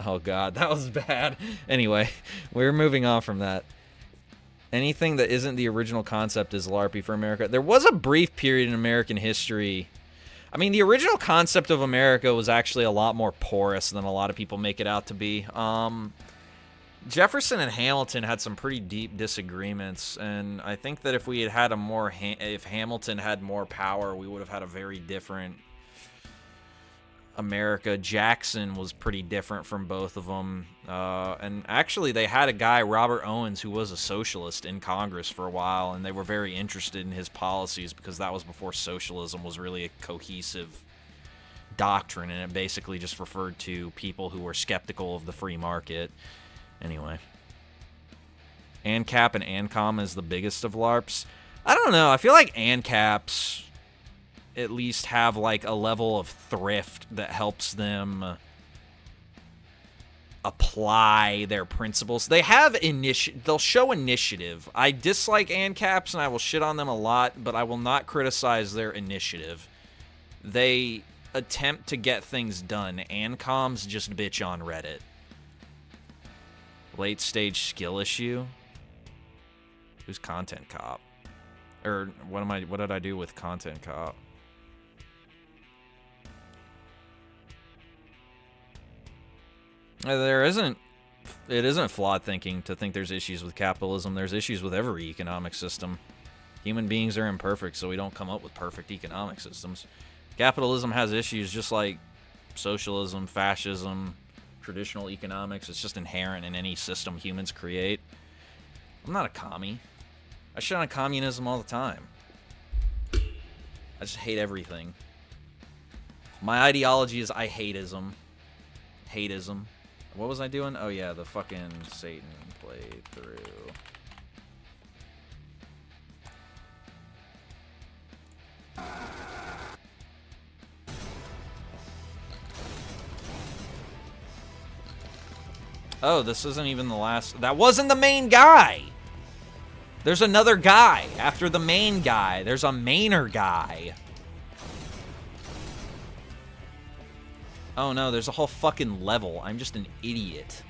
Oh god, that was bad. Anyway, we're moving on from that. Anything that isn't the original concept is LARPy for America. There was a brief period in American history. I mean, the original concept of America was actually a lot more porous than a lot of people make it out to be. Jefferson and Hamilton had some pretty deep disagreements, and I think that if we had had if Hamilton had more power, we would have had a very different America. Jackson was pretty different from both of them. And actually, they had a guy, Robert Owens, who was a socialist in Congress for a while, and they were very interested in his policies because that was before socialism was really a cohesive doctrine, and it basically just referred to people who were skeptical of the free market. Anyway. ANCAP and ANCOM is the biggest of LARPs. I don't know. I feel like ANCAPs at least have like a level of thrift that helps them apply their principles. They have they'll show initiative. I dislike ANCAPs and I will shit on them a lot, but I will not criticize their initiative. They attempt to get things done. ANCOMs just bitch on Reddit. Late stage skill issue. Who's Content Cop? Or what did I do with Content Cop? It isn't flawed thinking to think there's issues with capitalism. There's issues with every economic system. Human beings are imperfect, so we don't come up with perfect economic systems. Capitalism has issues just like socialism, fascism, traditional economics. It's just inherent in any system humans create. I'm not a commie. I shit on communism all the time. I just hate everything. My ideology is I hateism. Hateism. What was I doing? Oh yeah, the fucking Satan playthrough. Oh, this isn't even the last... That wasn't the main guy! There's another guy after the main guy. There's a mainer guy. Oh no, there's a whole fucking level. I'm just an idiot.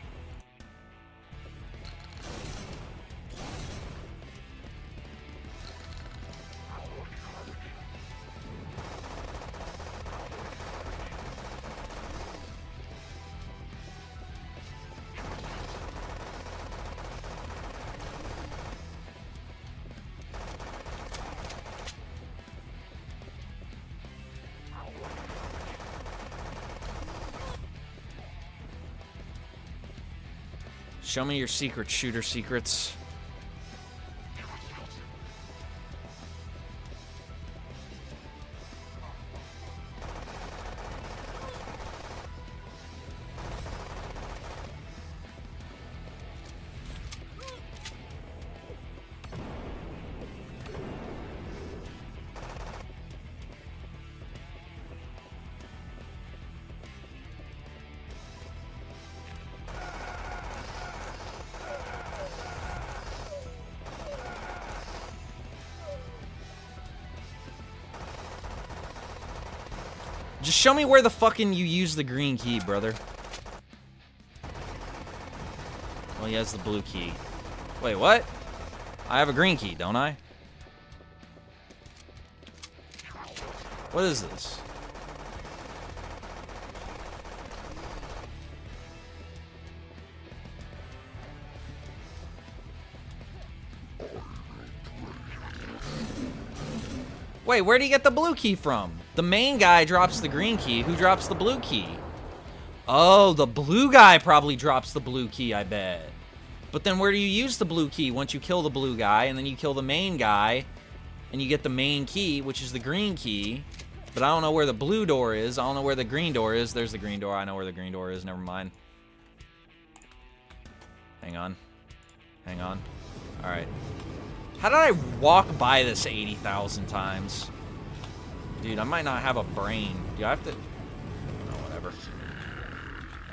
Show me your secret shooter secrets. Just show me where the fucking you use the green key, brother. Well, he has the blue key. Wait, what? I have a green key, don't I? What is this? Wait, where do you get the blue key from? The main guy drops the green key. Who drops the blue key? Oh, the blue guy probably drops the blue key, I bet. But then where do you use the blue key once you kill the blue guy, and then you kill the main guy, and you get the main key, which is the green key. But I don't know where the blue door is. I don't know where the green door is. There's the green door. I know where the green door is. Never mind. Hang on. Hang on. All right. How did I walk by this 80,000 times? Dude, I might not have a brain. Do I have to... Oh, whatever.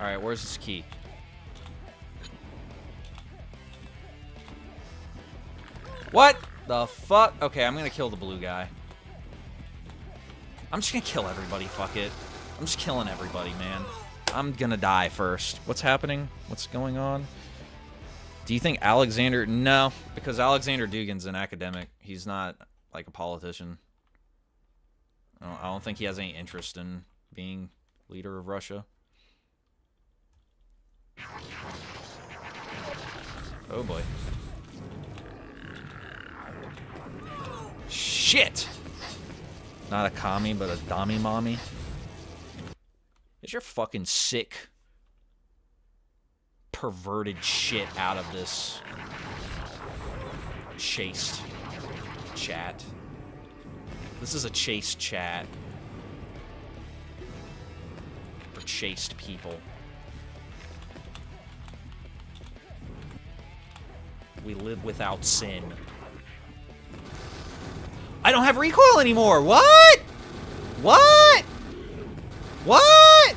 Alright, where's this key? What the fuck? Okay, I'm gonna kill the blue guy. I'm just gonna kill everybody, fuck it. I'm just killing everybody, man. I'm gonna die first. What's happening? What's going on? Do you think Alexander... No, because Alexander Dugin's an academic. He's not, like, a politician. I don't think he has any interest in being leader of Russia. Oh, boy. Shit! Not a commie, but a dummy mommy. Get your fucking sick, perverted shit out of this chaste chat. This is a chaste chat for chaste people. We live without sin. I don't have recoil anymore. What? What? What?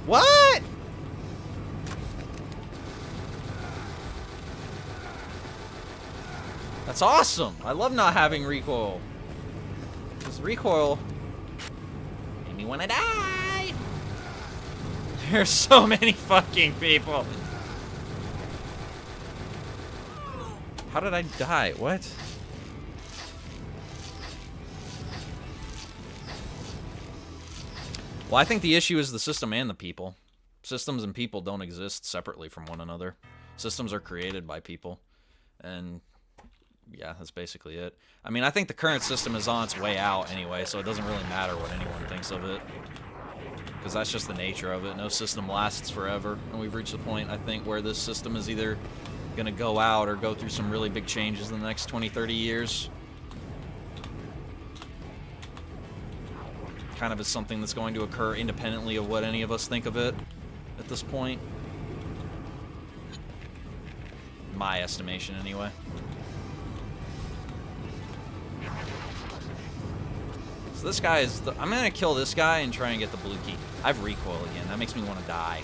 What? That's awesome. I love not having recoil. Because recoil made me want to die. There's so many fucking people. How did I die? What? Well, I think the issue is the system and the people. Systems and people don't exist separately from one another. Systems are created by people. And yeah, that's basically it. I mean, I think the current system is on its way out anyway, so it doesn't really matter what anyone thinks of it. Because that's just the nature of it. No system lasts forever. And we've reached the point, I think, where this system is either going to go out or go through some really big changes in the next 20, 30 years. Kind of as something that's going to occur independently of what any of us think of it at this point. My estimation, anyway. So this guy is... I'm going to kill this guy and try and get the blue key. I have recoil again. That makes me want to die.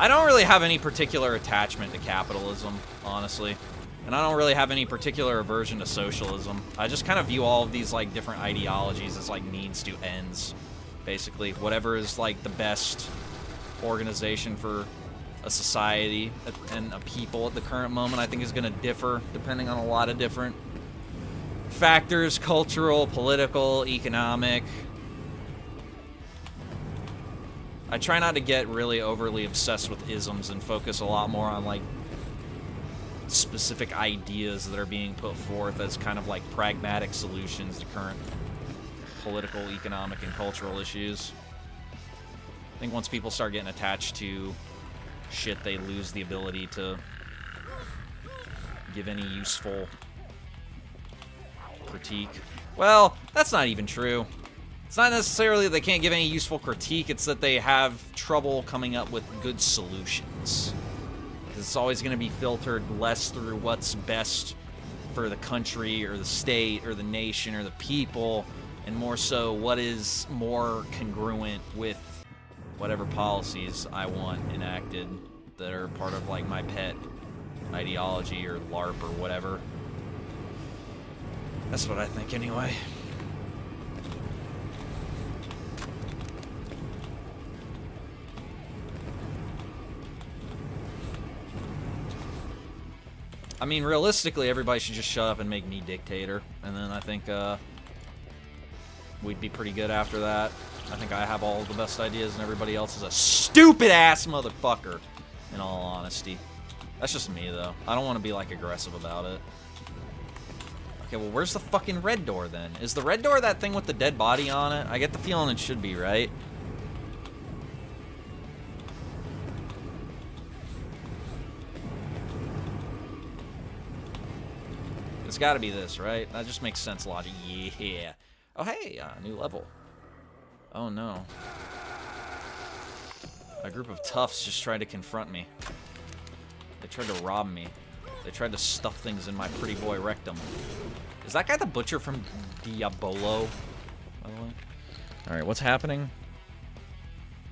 I don't really have any particular attachment to capitalism, honestly. And I don't really have any particular aversion to socialism. I just kind of view all of these, like, different ideologies as, like, means to ends, basically. Whatever is, like, the best organization for a society and a people at the current moment, I think is going to differ depending on a lot of different factors: cultural, political, economic. I try not to get really overly obsessed with isms and focus a lot more on, like, specific ideas that are being put forth as kind of like pragmatic solutions to current political, economic, and cultural issues. I think once people start getting attached to shit, they lose the ability to give any useful critique. Well, that's not even true. It's not necessarily that they can't give any useful critique, it's that they have trouble coming up with good solutions. It's always going to be filtered less through what's best for the country or the state or the nation or the people, and more so what is more congruent with whatever policies I want enacted that are part of, like, my pet ideology or LARP or whatever. That's what I think anyway. I mean, realistically, everybody should just shut up and make me dictator, and then I think we'd be pretty good after that. I think I have all the best ideas, and everybody else is a stupid-ass motherfucker, in all honesty. That's just me, though. I don't want to be, like, aggressive about it. Okay, well, where's the fucking red door, then? Is the red door that thing with the dead body on it? I get the feeling it should be, right? It's gotta be this, right? That just makes sense logic. Yeah. Oh, hey, new level. Oh, no. A group of toughs just tried to confront me. They tried to rob me. They tried to stuff things in my pretty boy rectum. Is that guy the butcher from Diabolo, by the way? Alright, what's happening?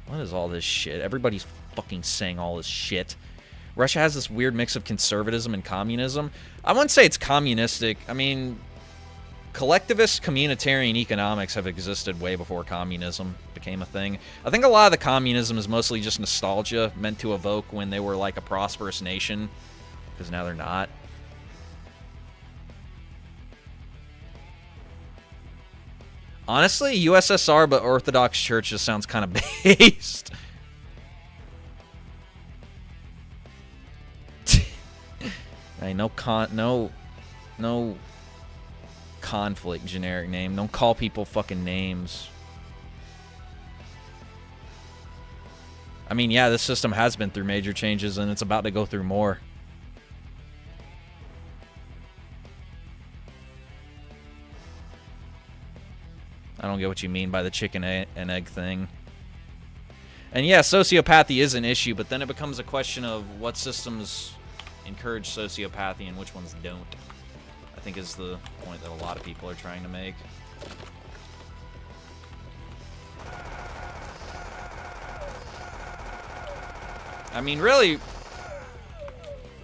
What is all this shit? Everybody's fucking saying all this shit. Russia has this weird mix of conservatism and communism. I wouldn't say it's communistic. I mean, collectivist communitarian economics have existed way before communism became a thing. I think a lot of the communism is mostly just nostalgia, meant to evoke when they were like a prosperous nation, because now they're not. Honestly, USSR but Orthodox Church just sounds kind of based. Hey, no conflict generic name. Don't call people fucking names. I mean, yeah, this system has been through major changes, and it's about to go through more. I don't get what you mean by the chicken and egg thing. And yeah, sociopathy is an issue, but then it becomes a question of what systems encourage sociopathy and which ones don't. I think is the point that a lot of people are trying to make. I mean, really,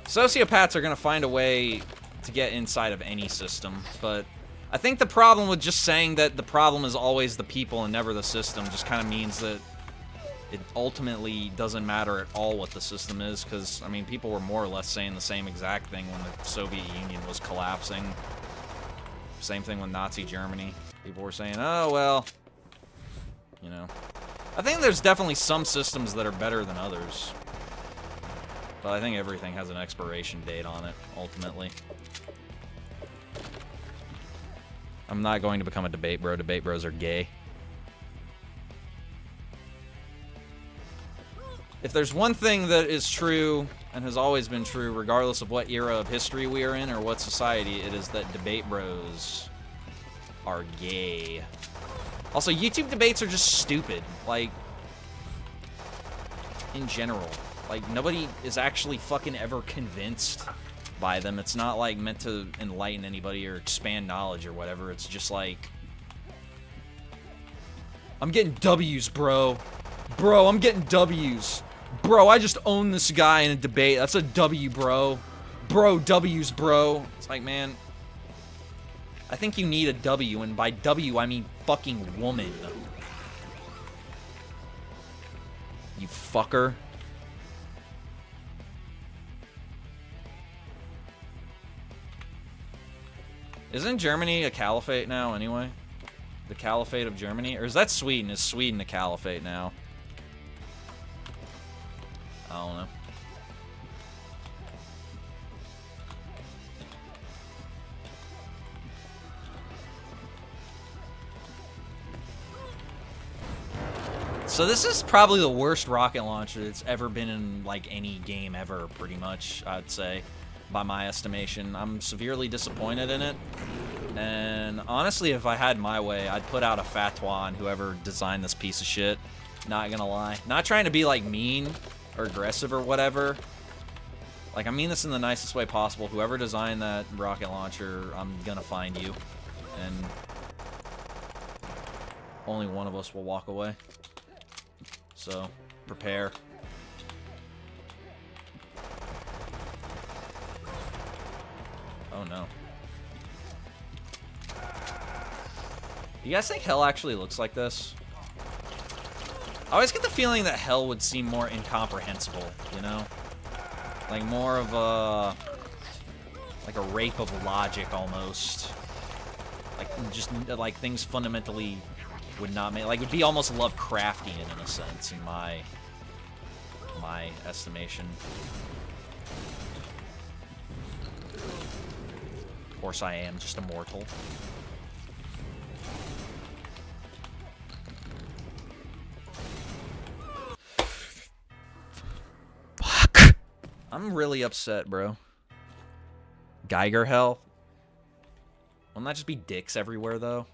sociopaths are going to find a way to get inside of any system, but I think the problem with just saying that the problem is always the people and never the system just kind of means that it ultimately doesn't matter at all what the system is, because, I mean, people were more or less saying the same exact thing when the Soviet Union was collapsing. Same thing with Nazi Germany. People were saying, oh, well, you know. I think there's definitely some systems that are better than others. But I think everything has an expiration date on it, ultimately. I'm not going to become a debate bro. Debate bros are gay. If there's one thing that is true, and has always been true, regardless of what era of history we are in or what society, it is that debate bros are gay. Also, YouTube debates are just stupid. Like, in general. Like, nobody is actually fucking ever convinced by them. It's not, like, meant to enlighten anybody or expand knowledge or whatever. It's just like, I'm getting W's, bro. Bro, I'm getting W's. Bro, I just own this guy in a debate. That's a W, bro. Bro, W's, bro. It's like, man, I think you need a W, and by W, I mean fucking woman. You fucker. Isn't Germany a caliphate now, anyway? The Caliphate of Germany? Or is that Sweden? Is Sweden a caliphate now? I don't know. So this is probably the worst rocket launcher that's ever been in, like, any game ever, pretty much, I'd say, by my estimation. I'm severely disappointed in it. And honestly, if I had my way, I'd put out a fatwa on whoever designed this piece of shit. Not gonna lie. Not trying to be, like, mean or aggressive or whatever. Like, I mean this in the nicest way possible. Whoever designed that rocket launcher, I'm gonna find you. And only one of us will walk away. So, prepare. Oh no. You guys think hell actually looks like this? I always get the feeling that hell would seem more incomprehensible, you know? Like more of a... like a rape of logic, almost. Like, just, like, things fundamentally would not make... like, it would be almost Lovecraftian, in a sense, in my estimation. Of course I am just a mortal. I'm really upset, bro. Geiger hell? Wouldn't that just be dicks everywhere, though?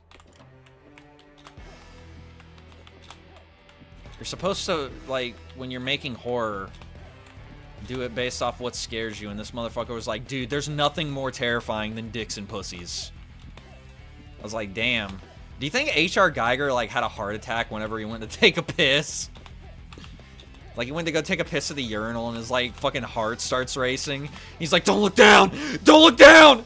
You're supposed to, like, when you're making horror, do it based off what scares you, and this motherfucker was like, dude, there's nothing more terrifying than dicks and pussies. I was like, damn. Do you think H.R. Geiger, like, had a heart attack whenever he went to take a piss? Like, he went to go take a piss at the urinal, and his, like, fucking heart starts racing. He's like, don't look down! Don't look down!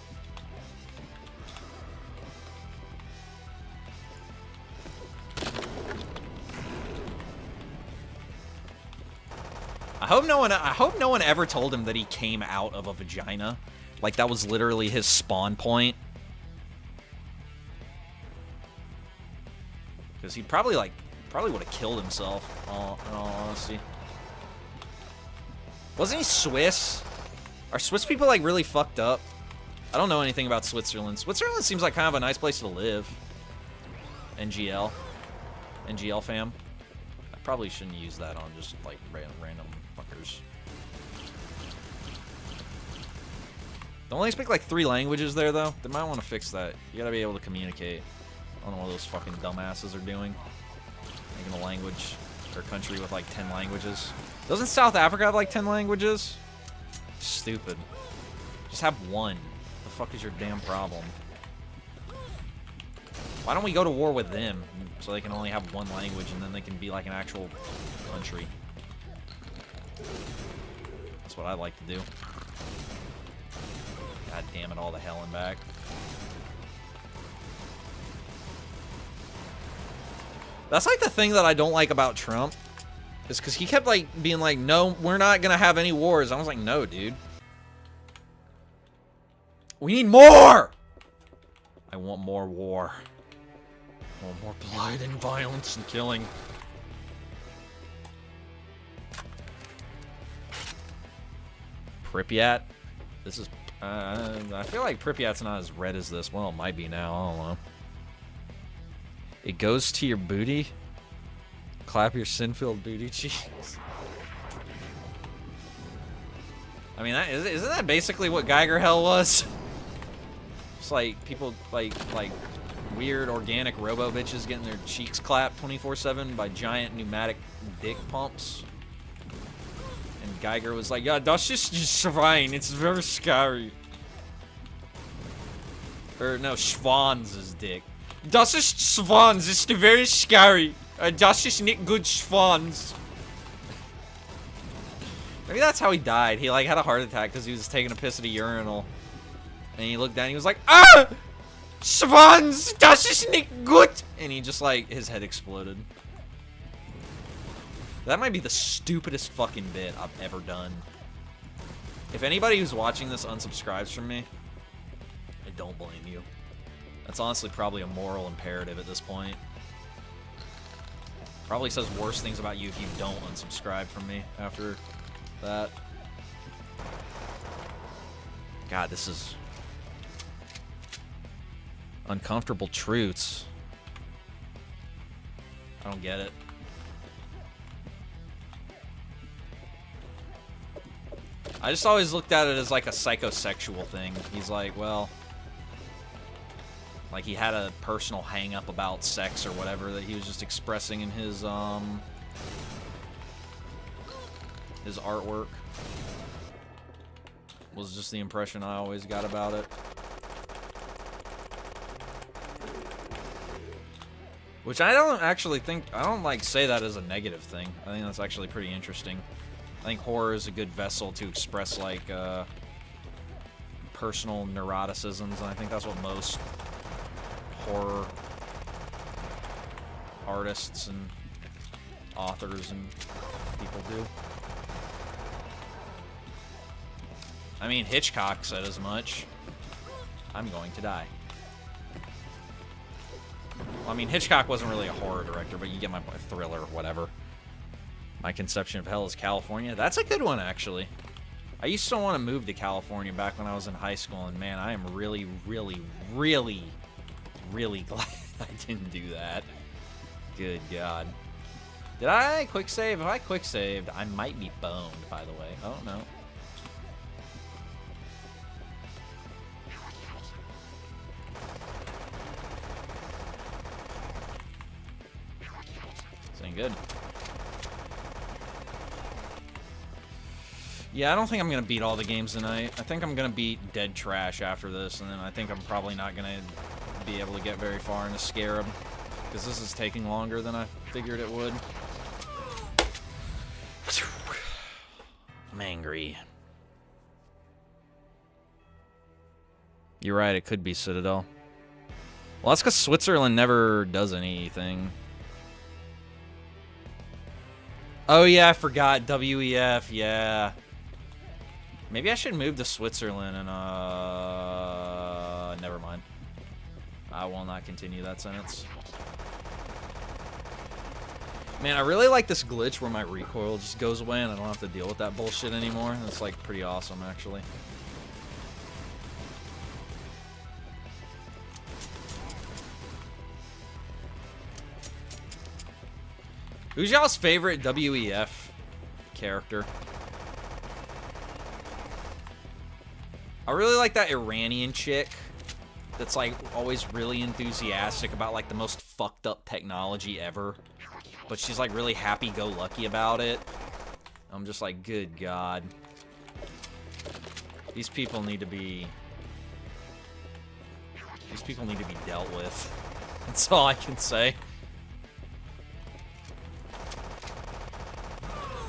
I hope no one ever told him that he came out of a vagina. Like, that was literally his spawn point. Because he probably would have killed himself, in all honesty. Wasn't he Swiss? Are Swiss people, like, really fucked up? I don't know anything about Switzerland. Switzerland seems like kind of a nice place to live. NGL. NGL fam. I probably shouldn't use that on just, like, random fuckers. Don't they speak, like, 3 languages there, though? They might want to fix that. You gotta be able to communicate. I don't know what those fucking dumbasses are doing. Making a language or country with, like, 10 languages. Doesn't South Africa have, like, 10 languages? Stupid. Just have one. What the fuck is your damn problem? Why don't we go to war with them so they can only have one language and then they can be like an actual country? That's what I'd like to do. God damn it, all the hell and back. That's like the thing that I don't like about Trump. Is because he kept like being like, no, we're not gonna have any wars. I was like, no, dude. We need more! I want more war. I want more blood and violence and killing. Pripyat? This is... I feel like Pripyat's not as red as this. Well, it might be now. I don't know. It goes to your booty? Clap your sin-filled booty cheeks. I mean, isn't that basically what Geiger Hell was? It's like people like weird organic robo bitches getting their cheeks clapped 24/7 by giant pneumatic dick pumps. And Geiger was like, yeah, that's just fine. It's very scary. Or no, Schwan's dick. Das ist Schwan's. It's very scary. Das ist nicht good Schwan's. Maybe that's how he died. He like had a heart attack because he was taking a piss at a urinal. And he looked down and he was like, ah! Schwanz! Das ist nicht gut! And he just like, his head exploded. That might be the stupidest fucking bit I've ever done. If anybody who's watching this unsubscribes from me, I don't blame you. That's honestly probably a moral imperative at this point. Probably says worse things about you if you don't unsubscribe from me after that. God, this is... uncomfortable truths. I don't get it. I just always looked at it as like a psychosexual thing. He's like, well... like he had a personal hang-up about sex or whatever that he was just expressing in his artwork. Was just the impression I always got about it. Which I don't actually think, I don't like say that as a negative thing. I think that's actually pretty interesting. I think horror is a good vessel to express like personal neuroticisms, and I think that's what most horror artists and authors and people do. I mean, Hitchcock said as much. I'm going to die. Well, I mean, Hitchcock wasn't really a horror director, but you get my point. Thriller, whatever. My conception of hell is California. That's a good one, actually. I used to want to move to California back when I was in high school, and man, I am really, really, really, really glad I didn't do that. Good God. Did I quick save? If I quick saved, I might be boned, by the way. Oh, no. This ain't good. Yeah, I don't think I'm going to beat all the games tonight. I think I'm going to beat Dead Trash after this, and then I think I'm probably not going to be able to get very far into Scarab, because this is taking longer than I figured it would. I'm angry. You're right, it could be Citadel. Well, that's because Switzerland never does anything. Oh yeah, I forgot. WEF, yeah. Maybe I should move to Switzerland and, never mind. I will not continue that sentence. Man, I really like this glitch where my recoil just goes away and I don't have to deal with that bullshit anymore. That's like pretty awesome, actually. Who's y'all's favorite WEF character? I really like that Iranian chick that's like always really enthusiastic about like the most fucked up technology ever. But she's like really happy-go-lucky about it. I'm just like, good God. These people need to be dealt with. That's all I can say.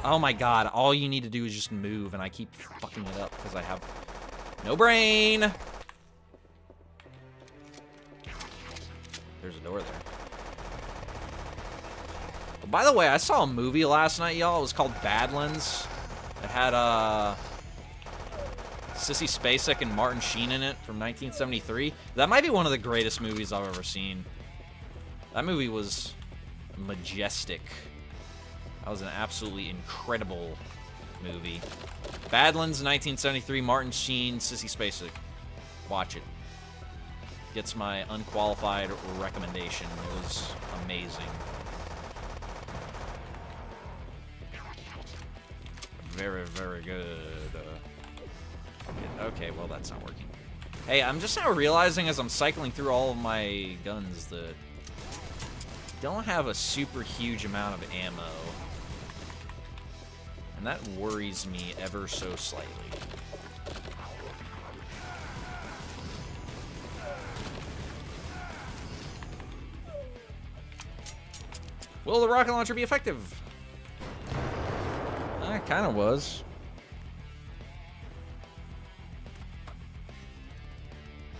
Oh my God, all you need to do is just move, and I keep fucking it up because I have no brain. There's a door there. But by the way, I saw a movie last night, y'all. It was called Badlands. It had Sissy Spacek and Martin Sheen in it from 1973. That might be one of the greatest movies I've ever seen. That movie was majestic. That was an absolutely incredible movie. Badlands, 1973, Martin Sheen, Sissy Spacek. Watch it. Gets my unqualified recommendation. It was amazing. Very, very good. Okay, well, that's not working. Hey, I'm just now realizing as I'm cycling through all of my guns that I don't have a super huge amount of ammo. And that worries me ever so slightly. Will the rocket launcher be effective? It kind of was.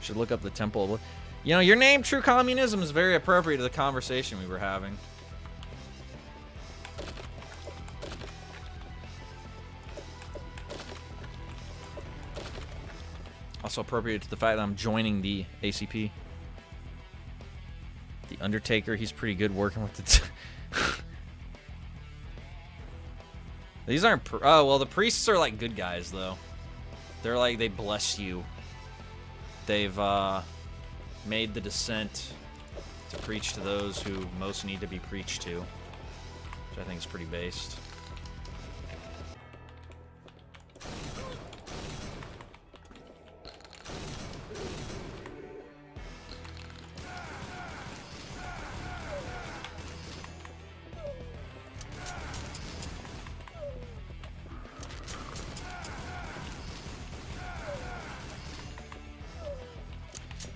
Should look up the temple. You know, your name, True Communism, is very appropriate to the conversation we were having. Also appropriate to the fact that I'm joining the ACP. The Undertaker, he's pretty good working with the... These aren't... Oh, well, the priests are, like, good guys, though. They're, like, they bless you. They've, made the descent to preach to those who most need to be preached to. Which I think is pretty based.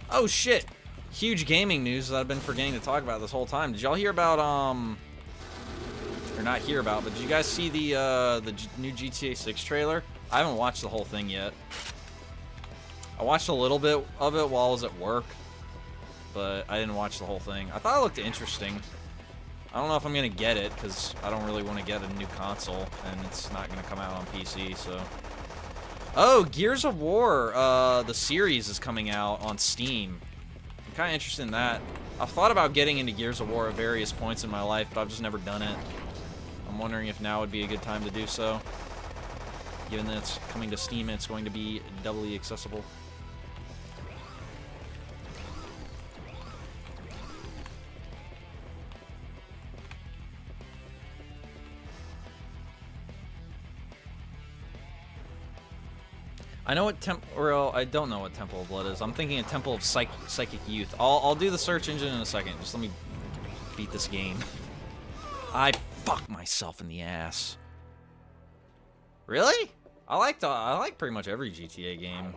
Oh shit! Huge gaming news that I've been forgetting to talk about this whole time. Did y'all hear about, or not hear about, but did you guys see the new GTA 6 trailer? I haven't watched the whole thing yet. I watched a little bit of it while I was at work, but I didn't watch the whole thing. I thought it looked interesting. I don't know if I'm gonna get it, because I don't really want to get a new console, and it's not gonna come out on PC, so... Oh, Gears of War, the series is coming out on Steam. I'm kind of interested in that. I've thought about getting into Gears of War at various points in my life, but I've just never done it. I'm wondering if now would be a good time to do so. Given that it's coming to Steam and it's going to be doubly accessible. I know what I don't know what Temple of Blood is. I'm thinking a Temple of Psychic Youth. I'll do the search engine in a second. Just let me beat this game. I fuck myself in the ass. Really? I like pretty much every GTA game.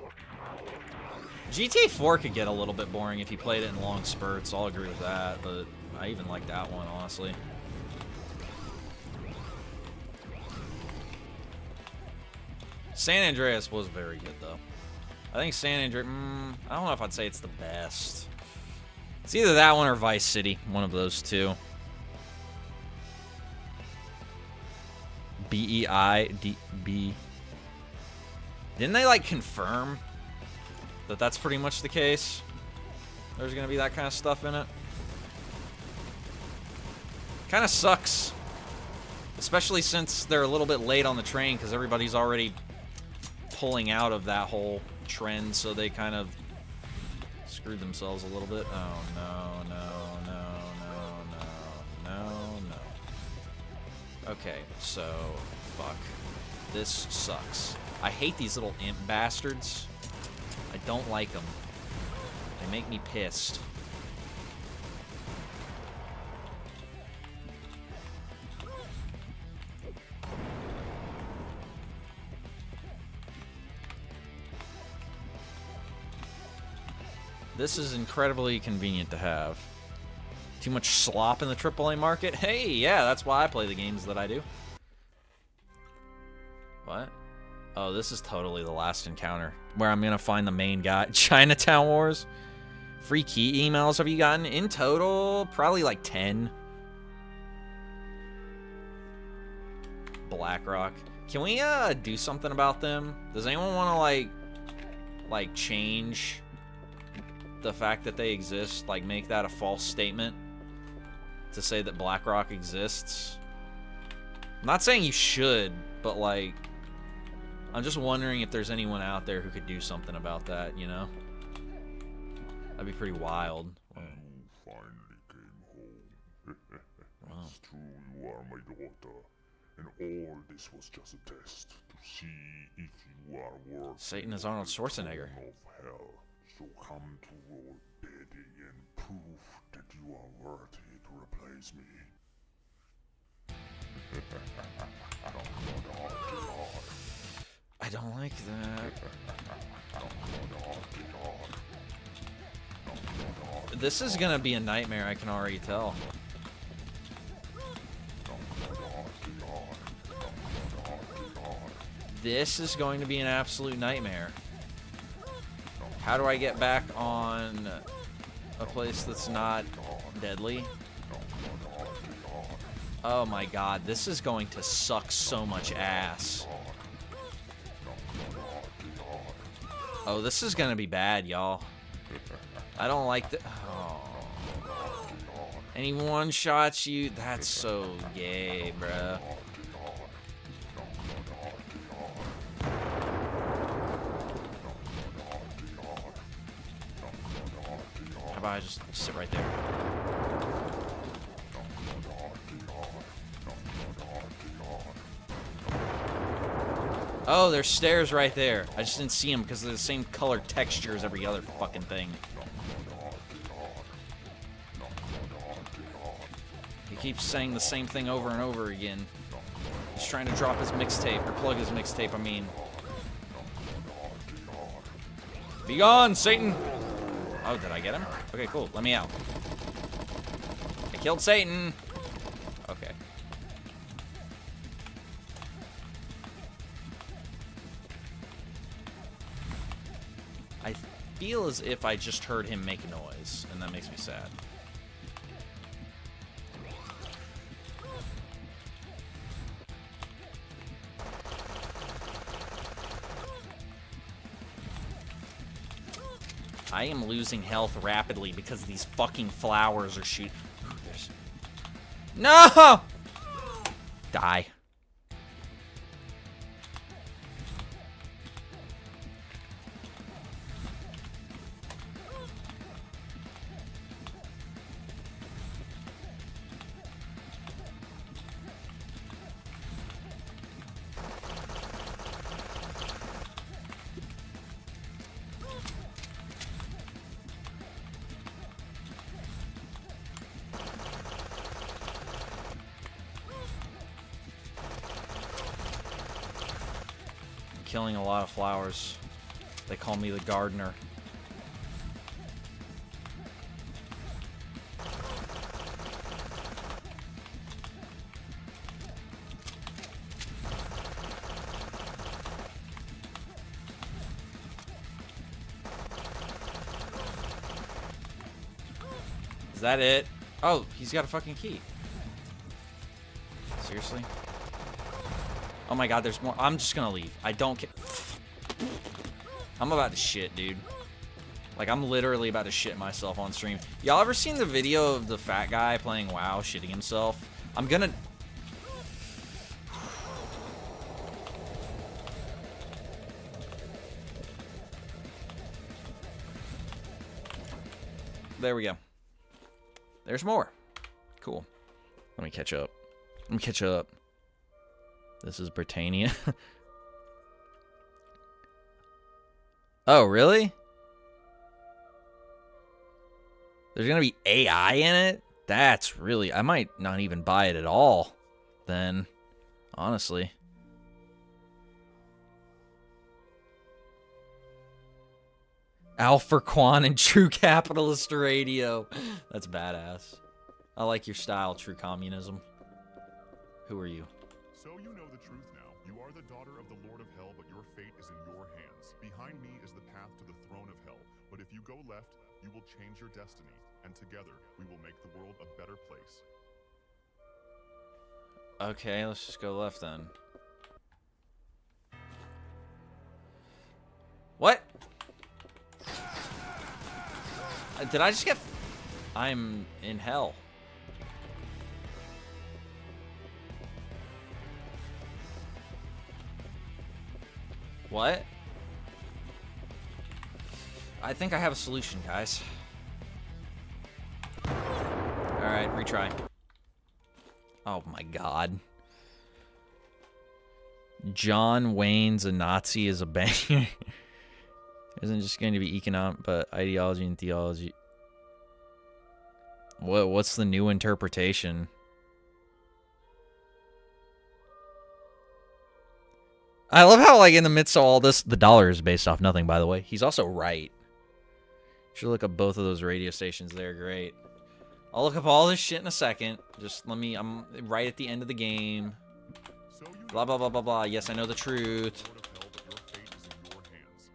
GTA 4 could get a little bit boring if you played it in long spurts. I'll agree with that, but I even like that one, honestly. San Andreas was very good, though. I think San Andreas... I don't know if I'd say it's the best. It's either that one or Vice City. One of those two. B-E-I-D-B. Didn't they, like, confirm that that's pretty much the case? There's gonna be that kind of stuff in it? Kind of sucks Especially since they're a little bit late on the train because everybody's already pulling out of that whole trend, so they kind of screwed themselves a little bit. Oh, no, no, no, no, no, no, no. Okay, so, fuck. This sucks. I hate these little imp bastards. I don't like them. They make me pissed. This is incredibly convenient to have. Too much slop in the AAA market? Hey, yeah, that's why I play the games that I do. What? Oh, this is totally the last encounter. Where I'm gonna find the main guy. Chinatown Wars? Free key emails have you gotten? In total, probably like 10. BlackRock. Can we, do something about them? Does anyone want to, like, change the fact that they exist? Like, make that a false statement? To say that BlackRock exists? I'm not saying you should, but, like, I'm just wondering if there's anyone out there who could do something about that, you know? That'd be pretty wild. You finally came home. Wow. It's true, you are my daughter. And all this was just a test to see if you are worth Satan is Arnold Schwarzenegger. of hell. So come to roll Daddy and prove that you are worthy to replace me. I don't like that. This is gonna be a nightmare, I can already tell. This is going to be an absolute nightmare. How do I get back on a place that's not deadly? Oh my god, this is going to suck so much ass. Oh, this is gonna be bad, y'all. I don't like the... Oh. And he one-shots you? That's so gay, bruh. How about I just sit right there? Oh, there's stairs right there. I just didn't see them because they're the same color texture as every other fucking thing. He keeps saying the same thing over and over again. He's trying to drop his mixtape, or plug his mixtape, I mean. Be gone, Satan! Oh, did I get him? Okay, cool. Let me out. I killed Satan! Okay. I feel as if I just heard him make a noise, and that makes me sad. I am losing health rapidly because these fucking flowers are shooting. No! Die. Killing a lot of flowers. They call me the gardener. Is that it? Oh, he's got a fucking key. Seriously? Oh my god, there's more. I'm just gonna leave. I don't care. I'm about to shit, dude. Like, I'm literally about to shit myself on stream. Y'all ever seen the video of the fat guy playing WoW shitting himself? I'm gonna... There we go. There's more. Cool. Let me catch up. Let me catch up. This is Britannia. Oh, really? There's gonna be AI in it? That's really... I might not even buy it at all, then. Honestly. Alpha Quan and True Capitalist Radio. That's badass. I like your style, True Communism. Who are you? So you know the truth now. You are the daughter of the Lord of Hell, but your fate is in your hands. Behind me is the path to the throne of Hell. But if you go left, you will change your destiny. And together, we will make the world a better place. Okay, let's just go left then. What? Did I just get... I'm in hell. What? I think I have a solution, guys. Alright, retry. Oh my god. John Wayne's a Nazi is a banger. Isn't just going to be economic, but ideology and theology. What's the new interpretation? I love how, like, in the midst of all this, the dollar is based off nothing, by the way. He's also right. Should look up both of those radio stations. They're great. I'll look up all this shit in a second. Just let me... I'm right at the end of the game. Blah, blah, blah, blah, blah. Yes, I know the truth.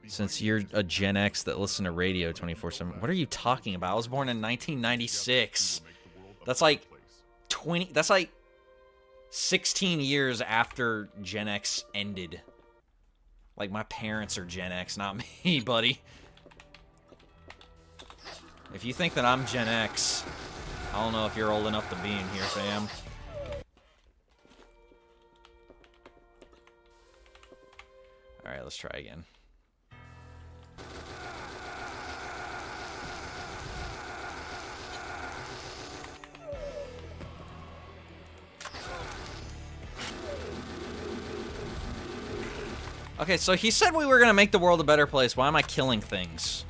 Since you're a Gen X that listen to radio 24/7. What are you talking about? I was born in 1996. That's like 20... That's like 16 years after Gen X ended. Like, my parents are Gen X, not me, buddy. If you think that I'm Gen X, I don't know if you're old enough to be in here, fam. Alright, let's try again. Okay, so he said we were gonna make the world a better place. Why am I killing things?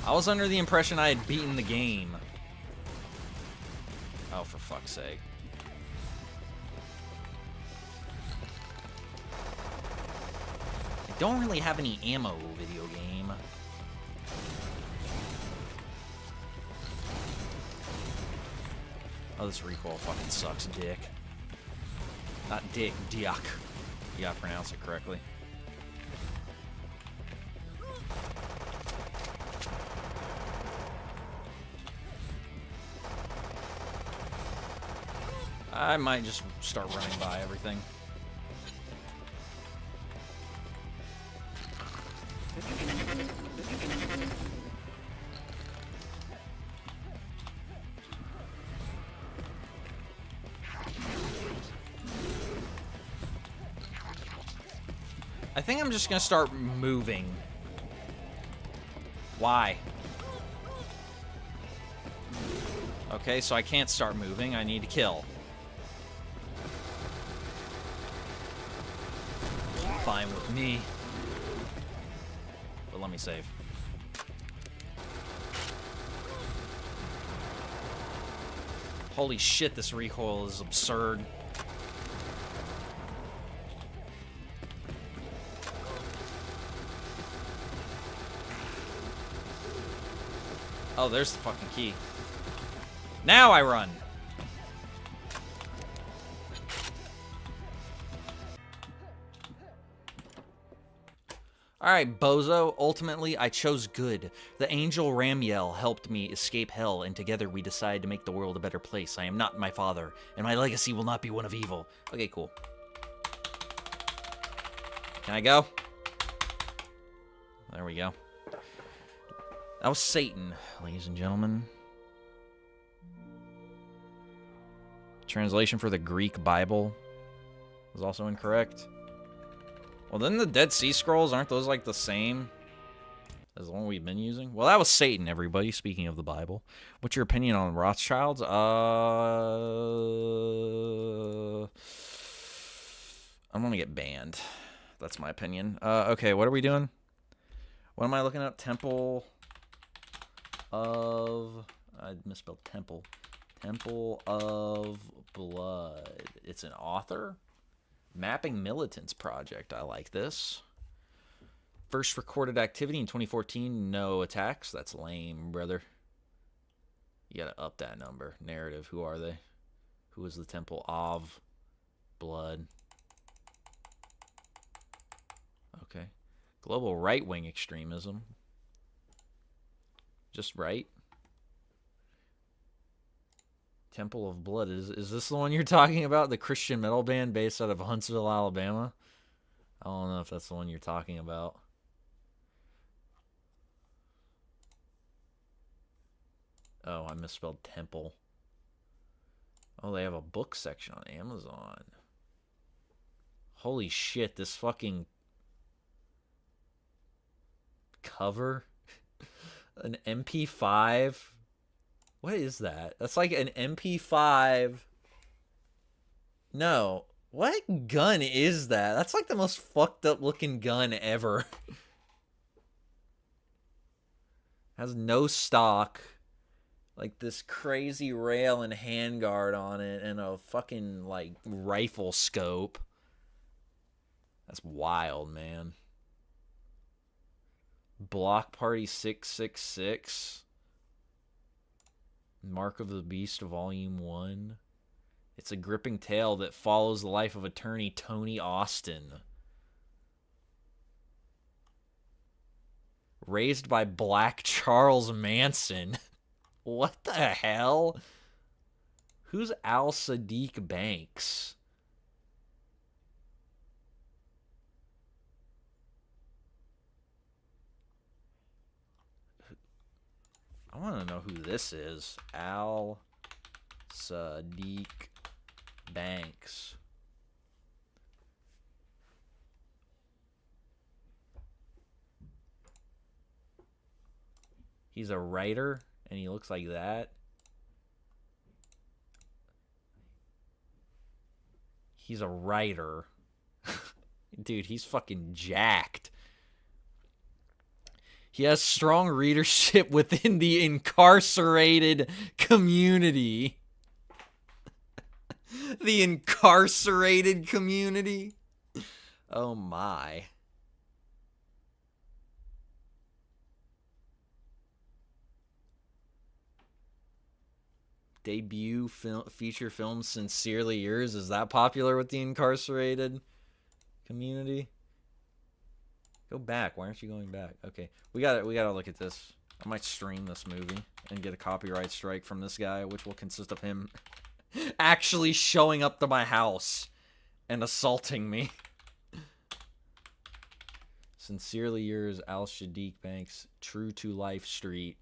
I was under the impression I had beaten the game. Oh, for fuck's sake. I don't really have any ammo, video game. Oh, this recoil fucking sucks, dick. Not dick, diak. You gotta pronounce it correctly. I might just start running by everything. I think I'm just gonna start moving. Why? Okay, so I can't start moving. I need to kill. Fine with me. But let me save. Holy shit, this recoil is absurd. Oh, there's the fucking key. Now I run. Alright, bozo. Ultimately, I chose good. The angel Ramiel helped me escape hell, and together we decided to make the world a better place. I am not my father, and my legacy will not be one of evil. Okay, cool. Can I go? There we go. That was Satan, ladies and gentlemen. Translation for the Greek Bible was also incorrect. Well, then the Dead Sea Scrolls, aren't those like the same Is the one we've been using? Well, that was Satan, everybody. Speaking of the Bible. What's your opinion on Rothschilds? I'm gonna get banned. That's my opinion. Okay, what are we doing? What am I looking up? Temple of... I misspelled temple. Temple of Blood. It's an author? Mapping Militants Project. I like this. First recorded activity in 2014. No attacks. That's lame, brother. You gotta up that number. Narrative. Who are they? Who is the Temple of Blood? Okay. Global right-wing extremism. Just right. Temple of Blood. Is this the one you're talking about? The Christian metal band based out of Huntsville, Alabama? I don't know if that's the one you're talking about. Oh, I misspelled temple. Oh, they have a book section on Amazon. Holy shit, this fucking cover. An MP5. What is that? That's like an MP5. No. What gun is that? That's like the most fucked up looking gun ever. Has no stock. Like this crazy rail and handguard on it and a fucking like rifle scope. That's wild, man. Block Party 666. Mark of the Beast Volume 1. It's a gripping tale that follows the life of attorney Tony Austin. Raised by Black Charles Manson. What the hell? Who's Al Sadiq Banks? I want to know who this is. Al Sadiq Banks. He's a writer, and he looks like that. He's a writer. Dude, he's fucking jacked. He has strong readership within the incarcerated community. The incarcerated community? Oh my. Debut feature film Sincerely Yours. Is that popular with the incarcerated community? Go back. Why aren't you going back? Okay. We gotta look at this. I might stream this movie and get a copyright strike from this guy, which will consist of him actually showing up to my house and assaulting me. Sincerely Yours, Al Sadiq Banks, True to Life Street.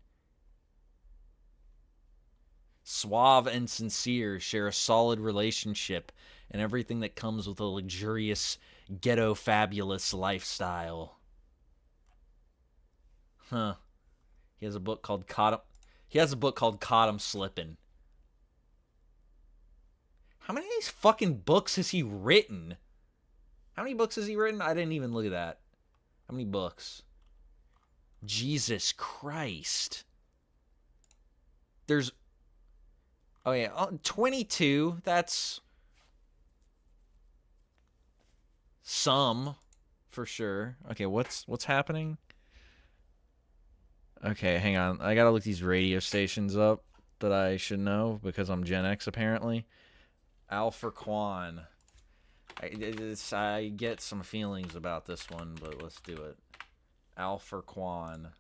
Suave and sincere, share a solid relationship and everything that comes with a luxurious, ghetto fabulous lifestyle. Huh. He has a book called Caught 'Em Slippin'. How many of these fucking books has he written? How many books has he written? I didn't even look at that. How many books? Jesus Christ. There's... Oh, yeah. 22. That's... some, for sure. Okay, what's happening? Okay, hang on. I gotta look these radio stations up that I should know because I'm Gen X, apparently. Alpha Quan. I get some feelings about this one, but let's do it. Alpha Quan.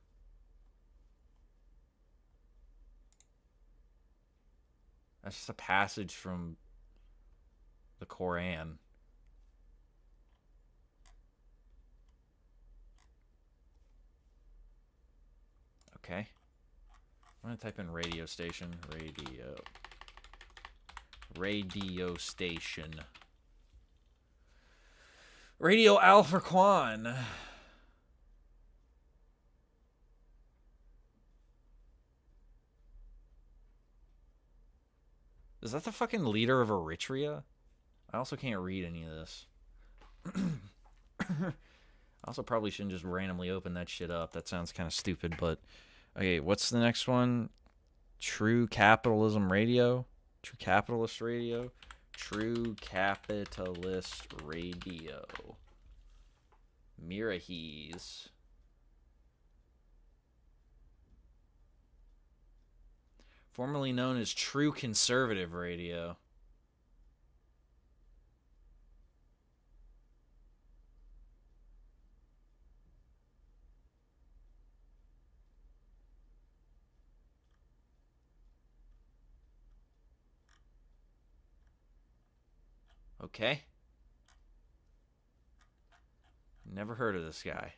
That's just a passage from the Quran. Okay. I'm going to type in radio station. Radio station. Radio Alpha Quan. Is that the fucking leader of Eritrea? I also can't read any of this. I also probably shouldn't just randomly open that shit up. That sounds kind of stupid, but... Okay, what's the next one? True Capitalism Radio? True Capitalist Radio? True Capitalist Radio. Mirahis. Formerly known as True Conservative Radio. Okay. Never heard of this guy.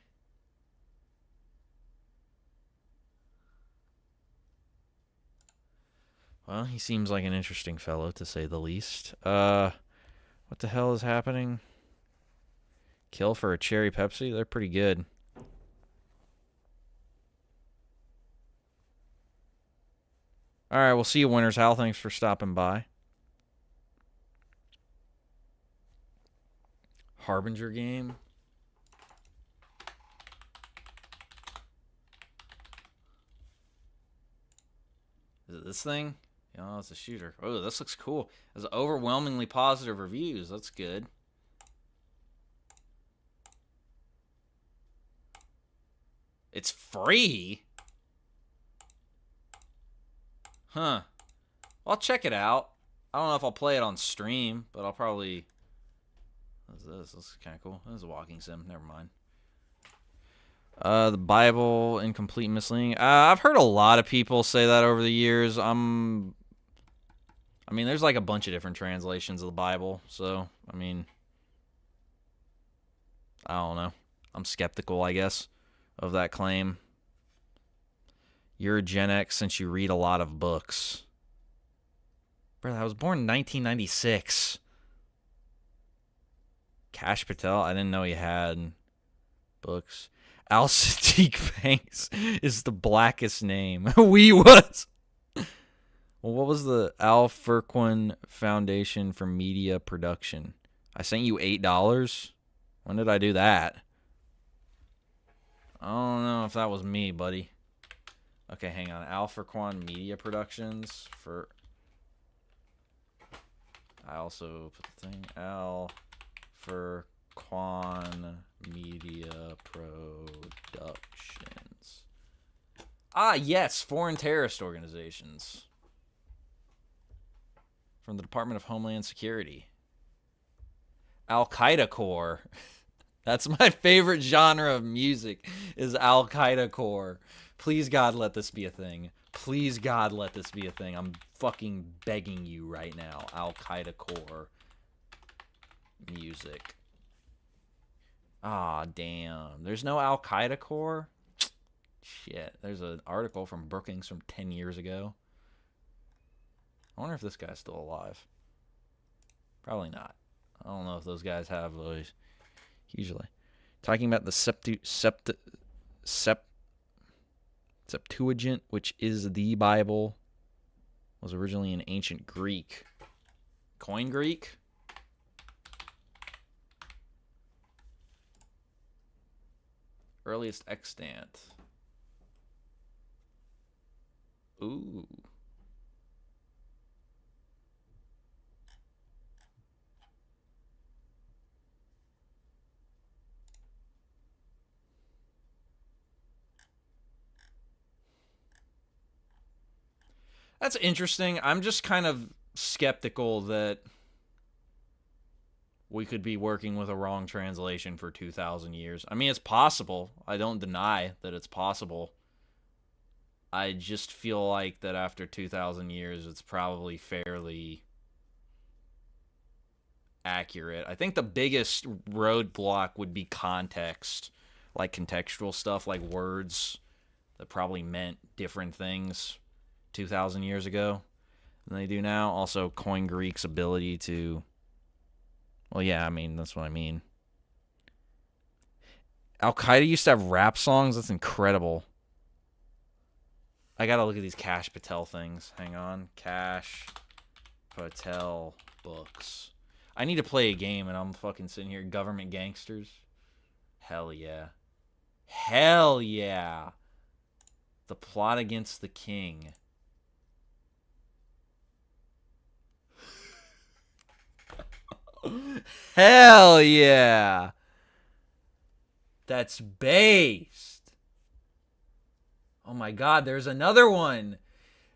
Well, he seems like an interesting fellow, to say the least. What the hell is happening? Kill for a cherry Pepsi? They're pretty good. Alright, we'll see you, Winners Hal. Thanks for stopping by. Harbinger game. Is it this thing? Oh, it's a shooter. Oh, this looks cool. It's overwhelmingly positive reviews. That's good. It's free? Huh. I'll check it out. I don't know if I'll play it on stream, but I'll probably... What's this? This is kind of cool. This is a walking sim. Never mind. The Bible, incomplete, misleading. I've heard a lot of people say that over the years. I mean, there's like a bunch of different translations of the Bible, so, I mean, I don't know. I'm skeptical, I guess, of that claim. You're a Gen X since you read a lot of books. Brother, I was born in 1996. Cash Patel, I didn't know he had books. Al Sadiq Banks is the blackest name. We was. Well, what was the Al Furquan Foundation for Media Production? I sent you $8? When did I do that? I don't know if that was me, buddy. Okay, hang on. Al Furquan Media Productions for... I also put the thing... Al Furquan Media Productions. Ah, yes, foreign terrorist organizations. From the Department of Homeland Security. Al-Qaeda Corps. That's my favorite genre of music, is Al-Qaeda Corps. Please, God, let this be a thing. Please, God, let this be a thing. I'm fucking begging you right now. Al-Qaeda Corps music. Ah, damn. There's no Al-Qaeda Corps? Shit. There's an article from Brookings from 10 years ago. I wonder if this guy's still alive. Probably not. I don't know if those guys have those. Usually. Talking about the Septuagint, which is the Bible, was originally in ancient Greek. Koine Greek? Earliest extant. Ooh. That's interesting. I'm just kind of skeptical that we could be working with a wrong translation for 2,000 years. I mean, it's possible. I don't deny that it's possible. I just feel like that after 2,000 years, it's probably fairly accurate. I think the biggest roadblock would be context, like contextual stuff, like words that probably meant different things 2,000 years ago than they do now. Also, Koine Greek's ability to... Well, yeah, I mean, that's what I mean. Al-Qaeda used to have rap songs. That's incredible. I gotta look at these Cash Patel things. Hang on. Cash Hotel books. I need to play a game and I'm fucking sitting here. Government gangsters. Hell yeah. Hell yeah. The plot against the king. Hell yeah. That's based. Oh my god, there's another one.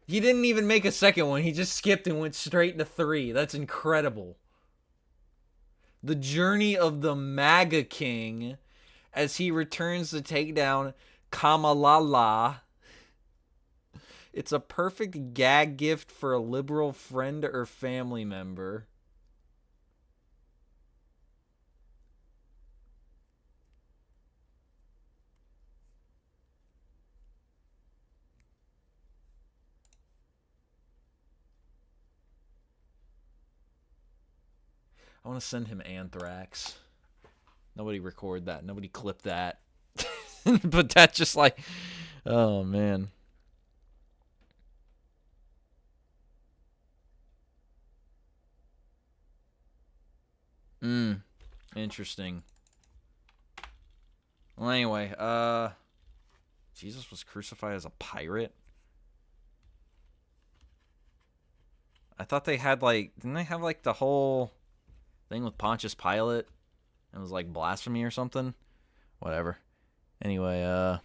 He didn't even make a second one. He just skipped and went straight into 3. That's incredible. The journey of the MAGA King as he returns to take down Kamalala. It's a perfect gag gift for a liberal friend or family member. I want to send him anthrax. Nobody record that. Nobody clip that. But that's just like, oh man. Interesting. Well, anyway, Jesus was crucified as a pirate? I thought they had, like, didn't they have, like, the whole thing with Pontius Pilate? It was, like, blasphemy or something? Whatever. Anyway,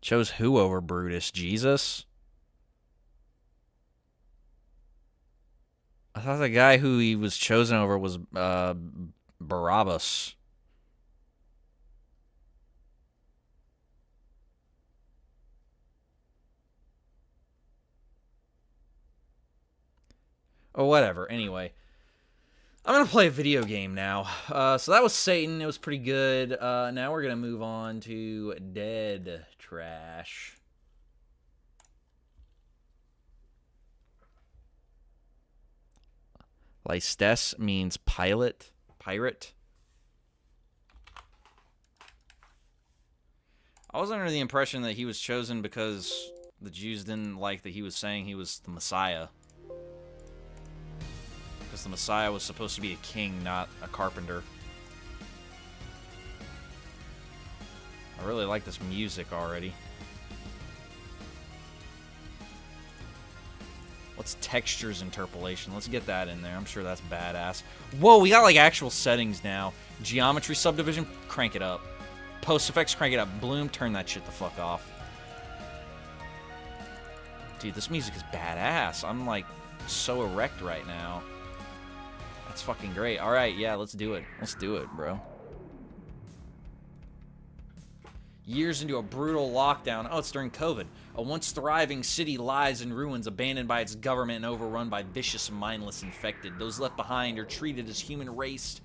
chose who over Brutus? Jesus? I thought the guy who he was chosen over was Barabbas. Oh, whatever. Anyway, I'm going to play a video game now. So that was Satan. It was pretty good. Now we're going to move on to Dead Trash. Leistes means pirate. I was under the impression that he was chosen because the Jews didn't like that he was saying he was the Messiah. Because the Messiah was supposed to be a king, not a carpenter. I really like this music already. What's textures interpolation? Let's get that in there. I'm sure that's badass. Whoa, we got like actual settings now. Geometry subdivision, crank it up. Post effects, crank it up. Bloom, turn that shit the fuck off. Dude, this music is badass. I'm like so erect right now. That's fucking great. Alright, yeah, let's do it. Let's do it, bro. Years into a brutal lockdown. Oh, it's during COVID. A once thriving city lies in ruins, abandoned by its government and overrun by vicious, mindless infected. Those left behind are treated as human waste,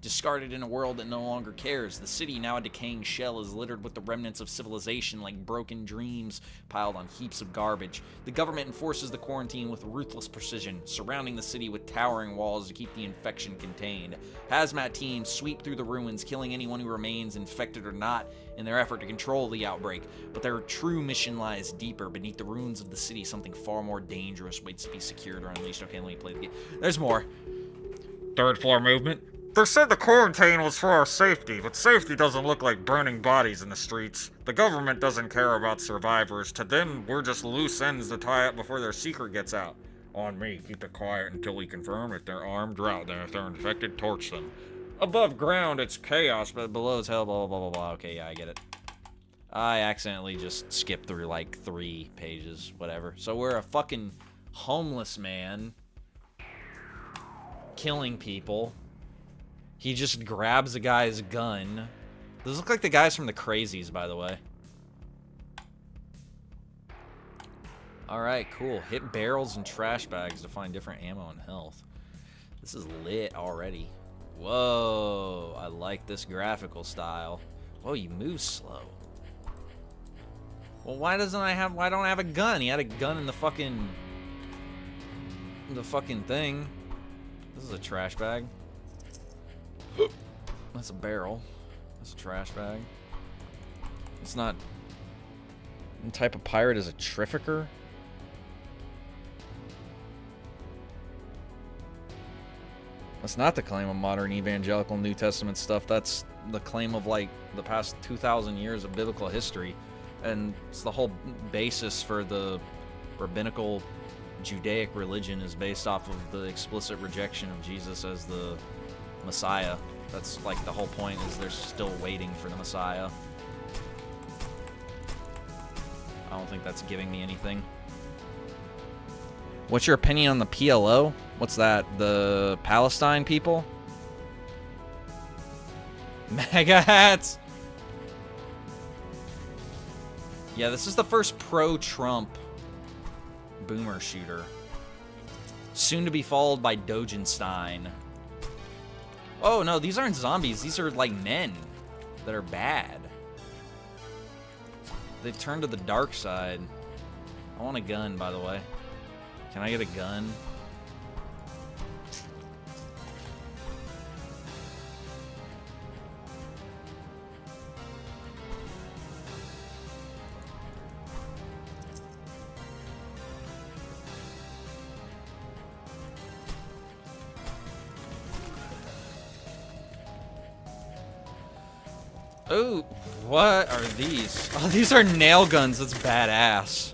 discarded in a world that no longer cares. The city, now a decaying shell, is littered with the remnants of civilization like broken dreams piled on heaps of garbage. The government enforces the quarantine with ruthless precision, surrounding the city with towering walls to keep the infection contained. Hazmat teams sweep through the ruins, killing anyone who remains, infected or not, in their effort to control the outbreak. But their true mission lies deeper. Beneath the ruins of the city, something far more dangerous waits to be secured or unleashed. Okay, let me play the game. There's more. Third floor movement. They said the quarantine was for our safety, but safety doesn't look like burning bodies in the streets. The government doesn't care about survivors. To them, we're just loose ends to tie up before their secret gets out. On me, keep it quiet until we confirm. If they're armed, drown them. If they're infected, torch them. Above ground, it's chaos, but below is hell, blah, blah, blah, blah, blah. Okay, yeah, I get it. I accidentally just skipped through, like, 3 pages, whatever. So we're a fucking homeless man killing people. He just grabs a guy's gun. Those look like the guys from the Crazies, by the way. Alright, cool. Hit barrels and trash bags to find different ammo and health. This is lit already. Whoa, I like this graphical style. Whoa, you move slow. Well, why don't I have a gun? He had a gun in the fucking thing. This is a trash bag. That's a barrel. That's a trash bag. It's not... What type of pirate is a trafficker? That's not the claim of modern evangelical New Testament stuff. That's the claim of, like, the past 2,000 years of biblical history. And it's the whole basis for the rabbinical Judaic religion is based off of the explicit rejection of Jesus as the Messiah. That's, like, the whole point is they're still waiting for the Messiah. I don't think that's giving me anything. What's your opinion on the PLO? What's that? The Palestine people? Mega hats! Yeah, this is the first pro-Trump boomer shooter. Soon to be followed by Dogenstein. Oh, no, these aren't zombies. These are, like, men that are bad. They've turned to the dark side. I want a gun, by the way. Can I get a gun? Oh, what are these? Oh, these are nail guns. That's badass.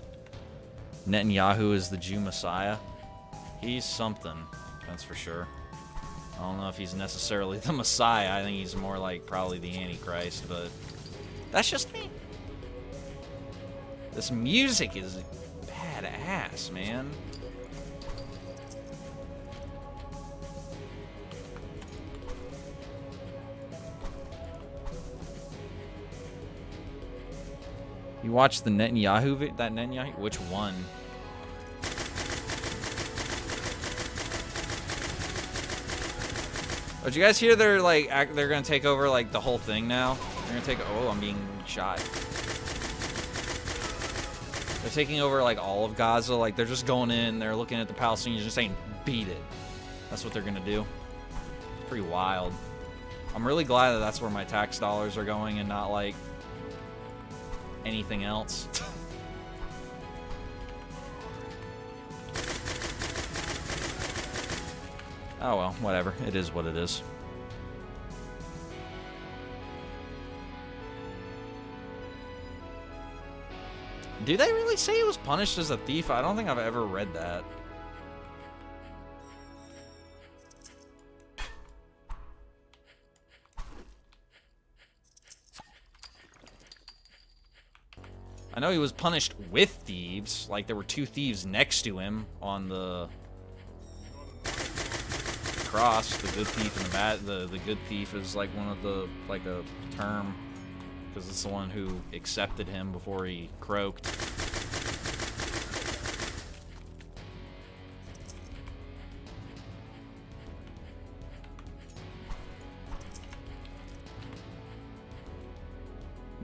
Netanyahu is the Jew Messiah. He's something, that's for sure. I don't know if he's necessarily the Messiah. I think he's more like probably the Antichrist, but that's just me. This music is badass, man. You watched the Netanyahu that Netanyahu? Which one? Oh, did you guys hear they're like they're gonna take over like the whole thing now? They're gonna take. Oh, I'm being shot. They're taking over like all of Gaza. Like they're just going in. They're looking at the Palestinians, just saying, "Beat it." That's what they're gonna do. It's pretty wild. I'm really glad that that's where my tax dollars are going and not like anything else. Oh well, whatever. It is what it is. Do they really say he was punished as a thief? I don't think I've ever read that. I know he was punished with thieves. Like, there were two thieves next to him on the cross. The good thief and the bad. The good thief is like one of the, like a term, because it's the one who accepted him before he croaked.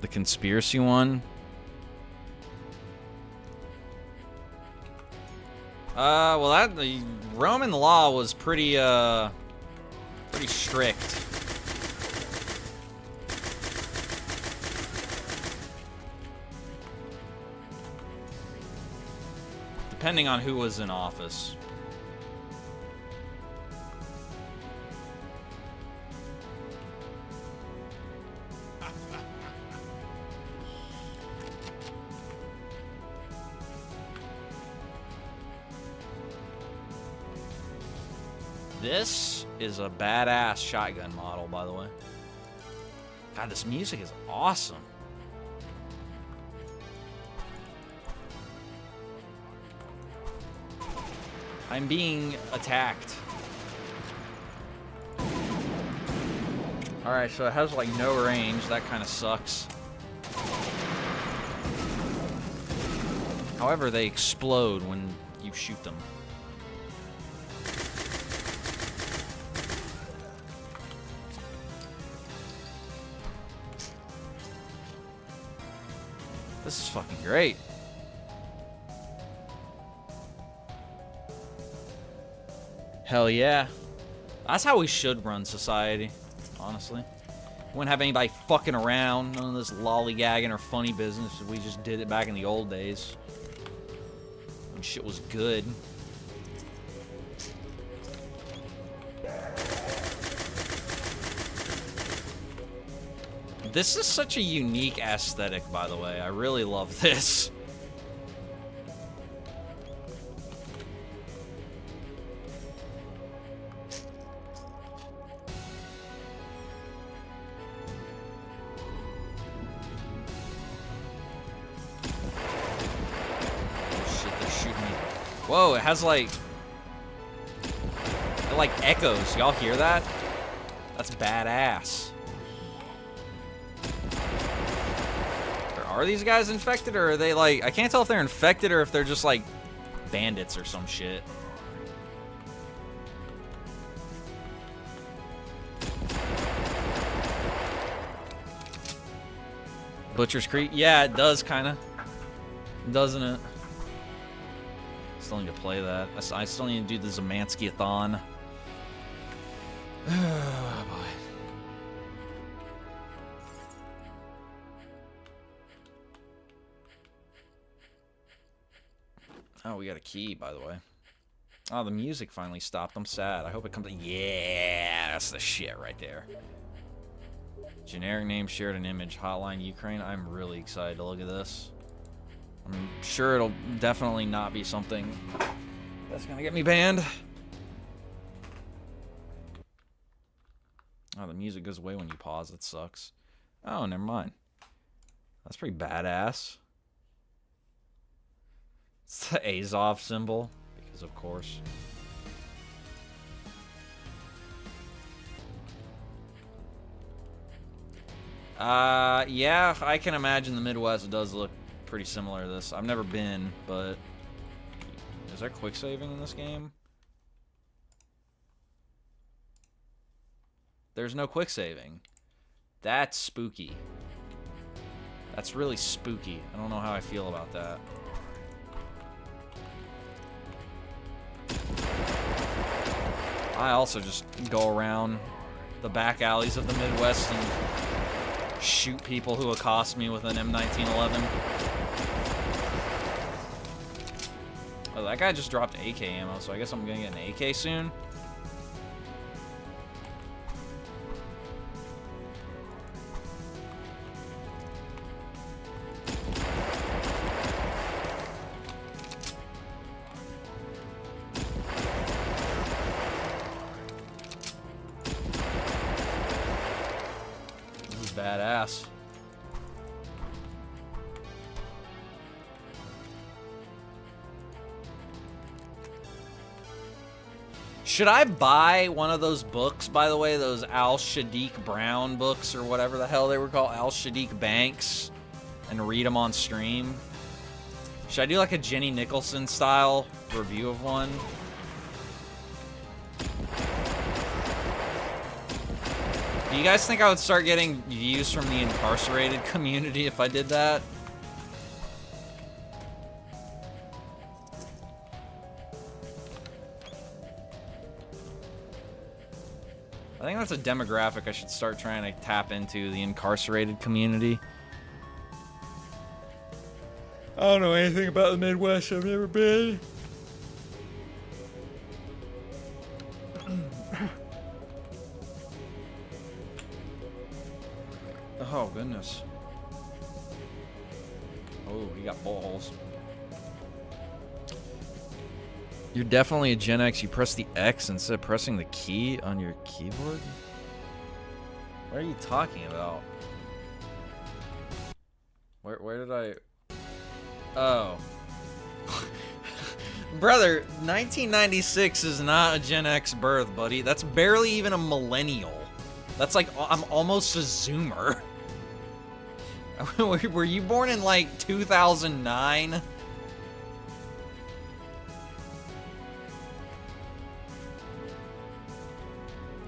The conspiracy one. Well, that the Roman law was pretty strict. Depending on who was in office. This is a badass shotgun model, by the way. God, this music is awesome. I'm being attacked. Alright, so it has like no range. That kind of sucks. However, they explode when you shoot them. This is fucking great. Hell yeah. That's how we should run society, honestly. Wouldn't have anybody fucking around. None of this lollygagging or funny business. We just did it back in the old days. When shit was good. This is such a unique aesthetic, by the way. I really love this. Whoa, it has like... It like echoes. Y'all hear that? That's badass. Are these guys infected, or are they like... I can't tell if they're infected or if they're just like bandits or some shit. Butcher's Creek? Yeah, it does, kind of. Doesn't it? Still need to play that. I still need to do the Zemansky-a-thon. Oh, boy. Oh, we got a key, by the way. Oh, the music finally stopped. I'm sad. I hope it comes... Yeah, that's the shit right there. Generic name, shared an image, Hotline Ukraine. I'm really excited to look at this. I'm sure it'll definitely not be something that's gonna get me banned. Oh, the music goes away when you pause. That sucks. Oh, never mind. That's pretty badass. It's the Azov symbol, because of course. Yeah, I can imagine the Midwest does look pretty similar to this. I've never been, but... Is there quick saving in this game? There's no quick saving. That's spooky. That's really spooky. I don't know how I feel about that. I also just go around the back alleys of the Midwest and shoot people who accost me with an M1911. Oh, that guy just dropped AK ammo, so I guess I'm gonna get an AK soon. Badass. Should I buy one of those books, by the way, those Al-Shadiq Brown books or whatever the hell they were called, Al-Shadiq Banks, and read them on stream? Should I do like a Jenny Nicholson style review of one? Do you guys think I would start getting views from the incarcerated community if I did that? I think that's a demographic I should start trying to tap into, the incarcerated community. I don't know anything about the Midwest. I've never been. Oh, goodness. Oh, you got bullet holes. You're definitely a Gen X. You press the X instead of pressing the key on your keyboard? What are you talking about? Where did I... Oh. Brother, 1996 is not a Gen X birth, buddy. That's barely even a millennial. That's like, I'm almost a Zoomer. Were you born in, like, 2009?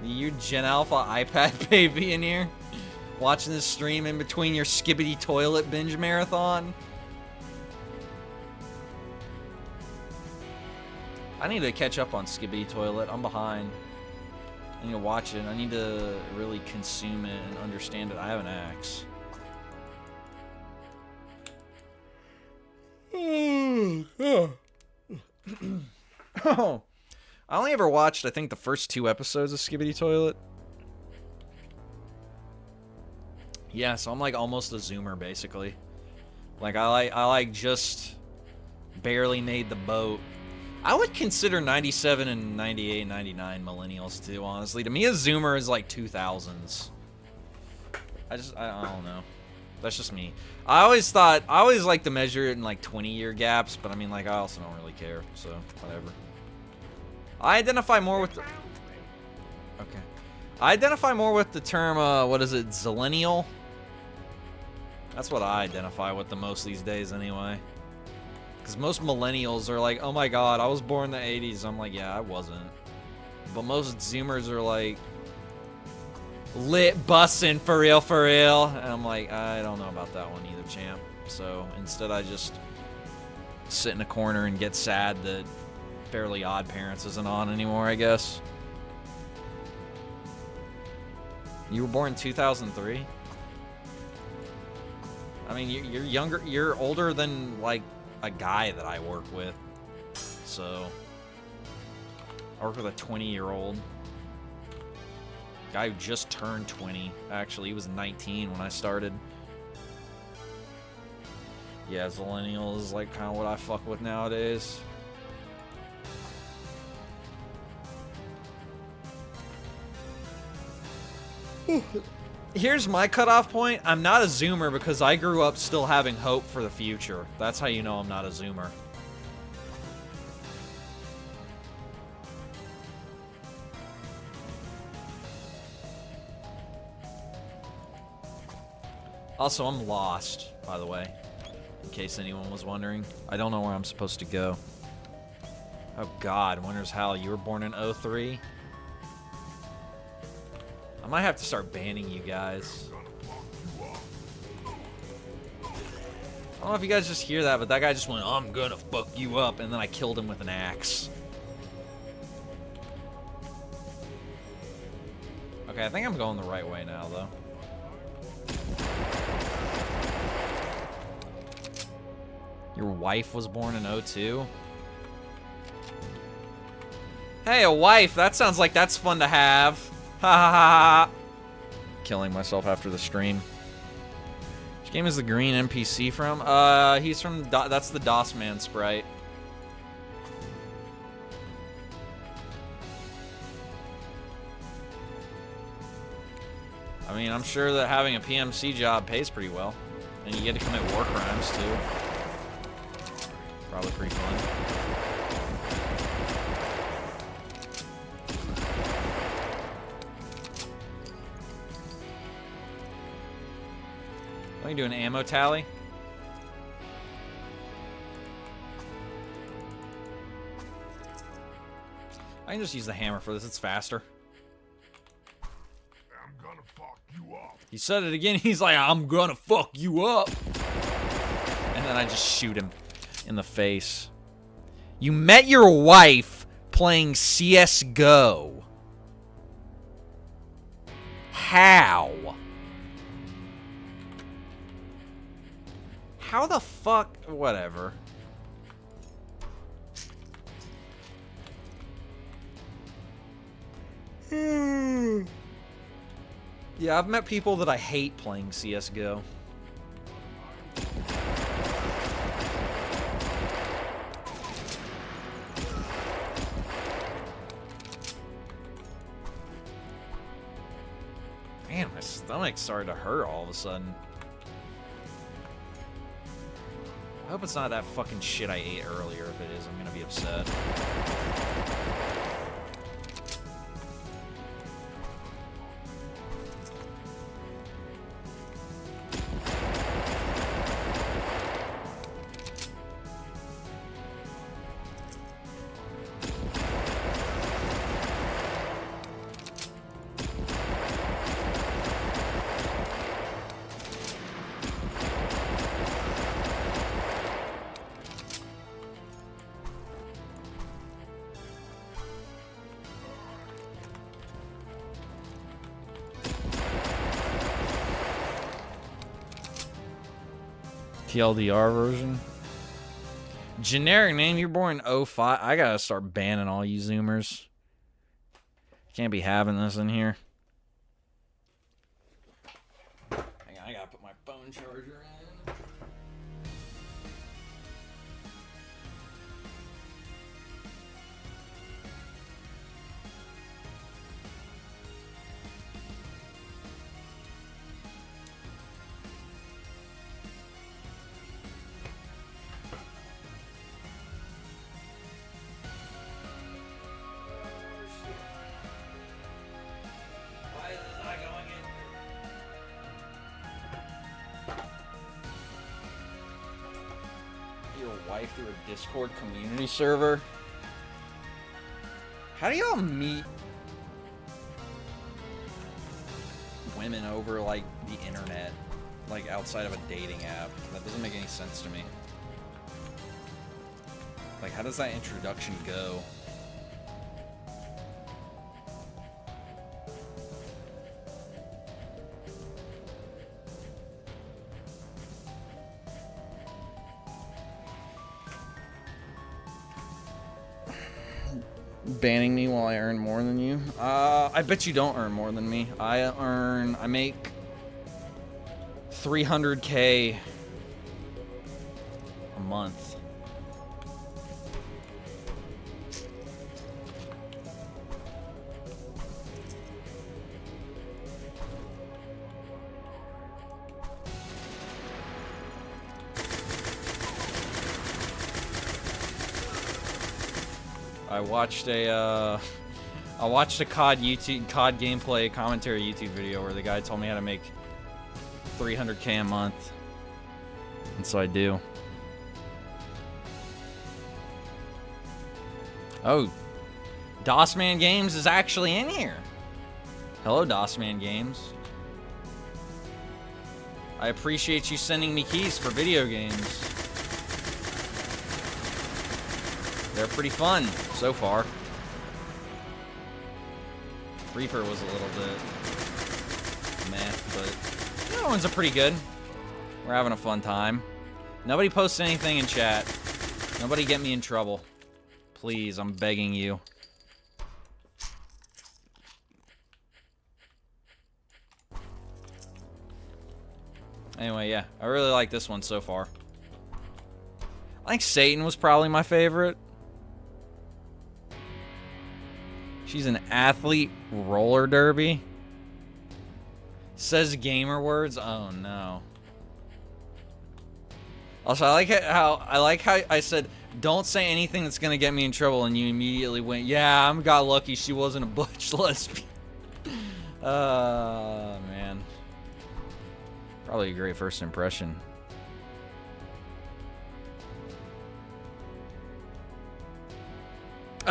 You Gen Alpha iPad baby in here? Watching this stream in between your Skibbity Toilet binge marathon? I need to catch up on Skibbity Toilet. I'm behind. I need to watch it. I need to really consume it and understand it. I have an axe. Oh, I only ever watched, I think, the first 2 episodes of Skibidi Toilet. Yeah, so I'm like almost a zoomer, basically. Like I like just barely made the boat. I would consider 97 and 98, 99 millennials too, honestly. To me, a zoomer is like 2000s. I don't know. That's just me. I always like to measure it in like 20-year gaps, but I mean, like, I also don't really care, so whatever. I identify more with the... Okay. I identify more with the term, what is it, zillennial? That's what I identify with the most these days, anyway. Because most millennials are like, oh my god, I was born in the 80s. I'm like, yeah, I wasn't. But most zoomers are like, lit bussin' for real, for real. And I'm like, I don't know about that one either, champ. So instead I just sit in a corner and get sad that Fairly Odd Parents isn't on anymore, I guess. You were born in 2003? I mean, you're younger, you're older than, like, a guy that I work with. So, I work with a 20-year-old. Guy who just turned 20. Actually, he was 19 when I started. Yeah, Zillennial is, like, kind of what I fuck with nowadays. Here's my cutoff point. I'm not a zoomer because I grew up still having hope for the future. That's how you know I'm not a zoomer. Also, I'm lost, by the way, in case anyone was wondering. I don't know where I'm supposed to go. Oh god, Winter's Hal, you were born in 03? I might have to start banning you guys. I don't know if you guys just hear that, but that guy just went, I'm gonna fuck you up, and then I killed him with an axe. Okay, I think I'm going the right way now, though. Your wife was born in 02? Hey, a wife! That sounds like that's fun to have. Ha ha ha ha! Killing myself after the stream. Which game is the green NPC from? He's from... that's the DOSMan sprite. I mean, I'm sure that having a PMC job pays pretty well. And you get to commit war crimes, too. Probably pretty fun. Let me do an ammo tally. I can just use the hammer for this, it's faster. I'm gonna fuck you up. He said it again, he's like, I'm gonna fuck you up. And then I just shoot him in the face. You met your wife playing CSGO. How? How the fuck? Whatever. Yeah, I've met people that I hate playing CSGO. Man, my stomach started to hurt all of a sudden. I hope it's not that fucking shit I ate earlier. If it is, I'm gonna be upset. TLDR version. Generic name, you're born in 05. I gotta start banning all you Zoomers. Can't be having this in here. Hang on, I gotta put my phone charger in. Wife through a Discord community server. How do y'all meet women over like the internet, like outside of a dating app? That doesn't make any sense to me. Like, how does that introduction go? Banning me while I earn more than you? I bet you don't earn more than me. I make 300K a month. I watched a COD gameplay commentary YouTube video where the guy told me how to make 300K a month, and so I do. Oh, DOSMan Games is actually in here. Hello, DOSMan Games. I appreciate you sending me keys for video games. They're pretty fun so far. Reaper was a little bit meh, but the other ones are pretty good. We're having a fun time. Nobody post anything in chat. Nobody get me in trouble. Please, I'm begging you. Anyway, yeah, I really like this one so far. I think Satan was probably my favorite. She's an athlete roller derby. Says gamer words. Oh no. Also, I like how I said don't say anything that's gonna get me in trouble, and you immediately went, yeah, I got lucky she wasn't a butch lesbian. Man. Probably a great first impression.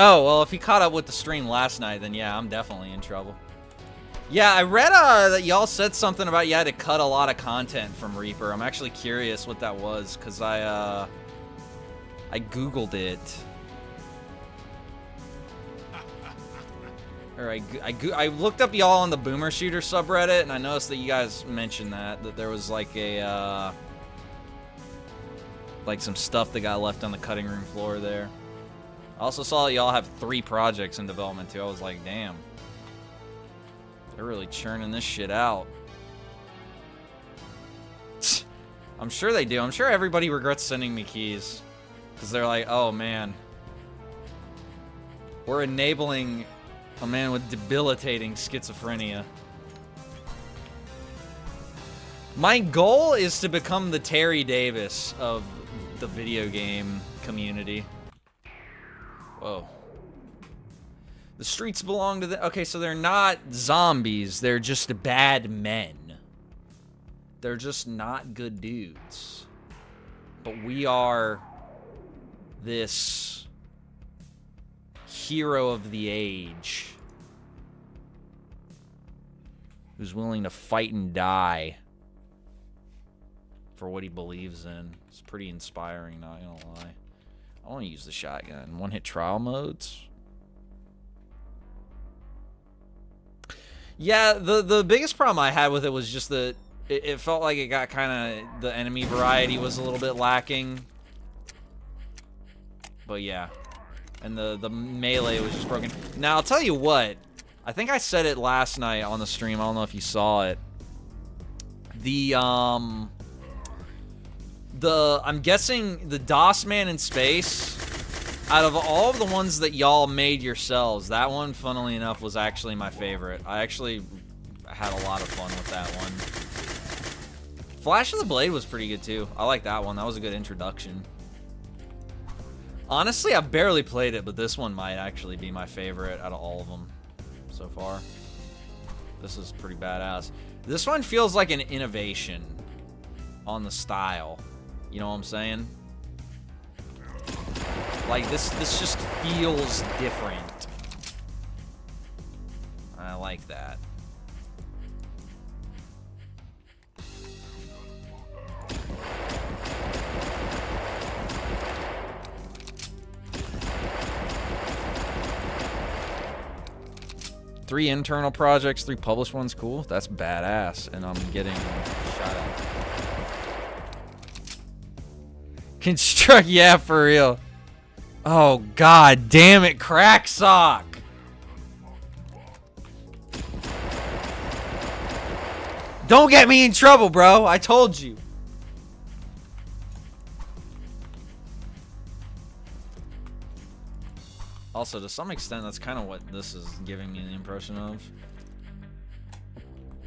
Oh, well, if he caught up with the stream last night, then yeah, I'm definitely in trouble. Yeah, I read that y'all said something about you had to cut a lot of content from Reaper. I'm actually curious what that was, because I Googled it. Or I looked up y'all on the Boomer Shooter subreddit, and I noticed that you guys mentioned that there was like a, like some stuff that got left on the cutting room floor there. I also saw that y'all have 3 projects in development too. I was like, damn. They're really churning this shit out. I'm sure they do. I'm sure everybody regrets sending me keys. Because they're like, oh man. We're enabling a man with debilitating schizophrenia. My goal is to become the Terry Davis of the video game community. Whoa. The streets belong to the... Okay, so they're not zombies. They're just bad men. They're just not good dudes. But we are this hero of the age who's willing to fight and die for what he believes in. It's pretty inspiring, not gonna lie. I want to use the shotgun. One-hit trial modes. Yeah, the biggest problem I had with it was just that It felt like it got kind of, the enemy variety was a little bit lacking. But yeah. And the melee was just broken. Now, I'll tell you what. I think I said it last night on the stream. I don't know if you saw it. I'm guessing the DOSMan in space, out of all of the ones that y'all made yourselves, that one, funnily enough, was actually my favorite. I actually had a lot of fun with that one. Flash of the Blade was pretty good, too. I like that one. That was a good introduction. Honestly, I barely played it, but this one might actually be my favorite out of all of them so far. This is pretty badass. This one feels like an innovation on the style. You know what I'm saying? Like, this just feels different. I like that. Three internal projects, 3 published ones. Cool. That's badass. And I'm getting shot at. Construct, yeah, for real. Oh, god damn it, crack sock. Don't get me in trouble, bro. I told you. Also, to some extent, that's kind of what this is giving me the impression of.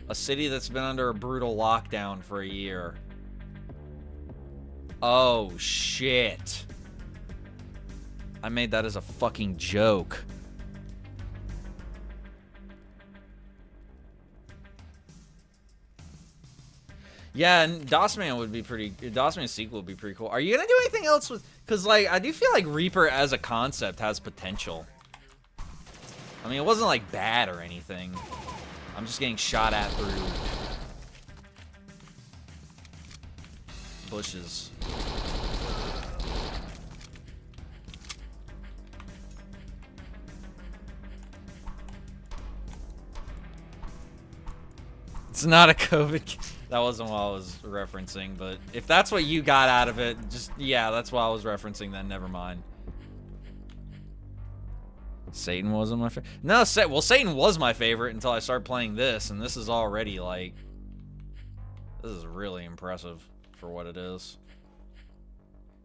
A city that's been under a brutal lockdown for a year. Oh, shit. I made that as a fucking joke. Yeah, and DOSMan would be pretty... DOSMan's sequel would be pretty cool. Are you gonna do anything else with... Because, like, I do feel like Reaper as a concept has potential. I mean, it wasn't, like, bad or anything. I'm just getting shot at through... bushes. It's not a COVID... That wasn't what I was referencing, but if that's what you got out of it, just, yeah, that's what I was referencing then, never mind. Satan wasn't my favorite. No, well, Satan was my favorite until I started playing this, and this is already, like, this is really impressive for what it is.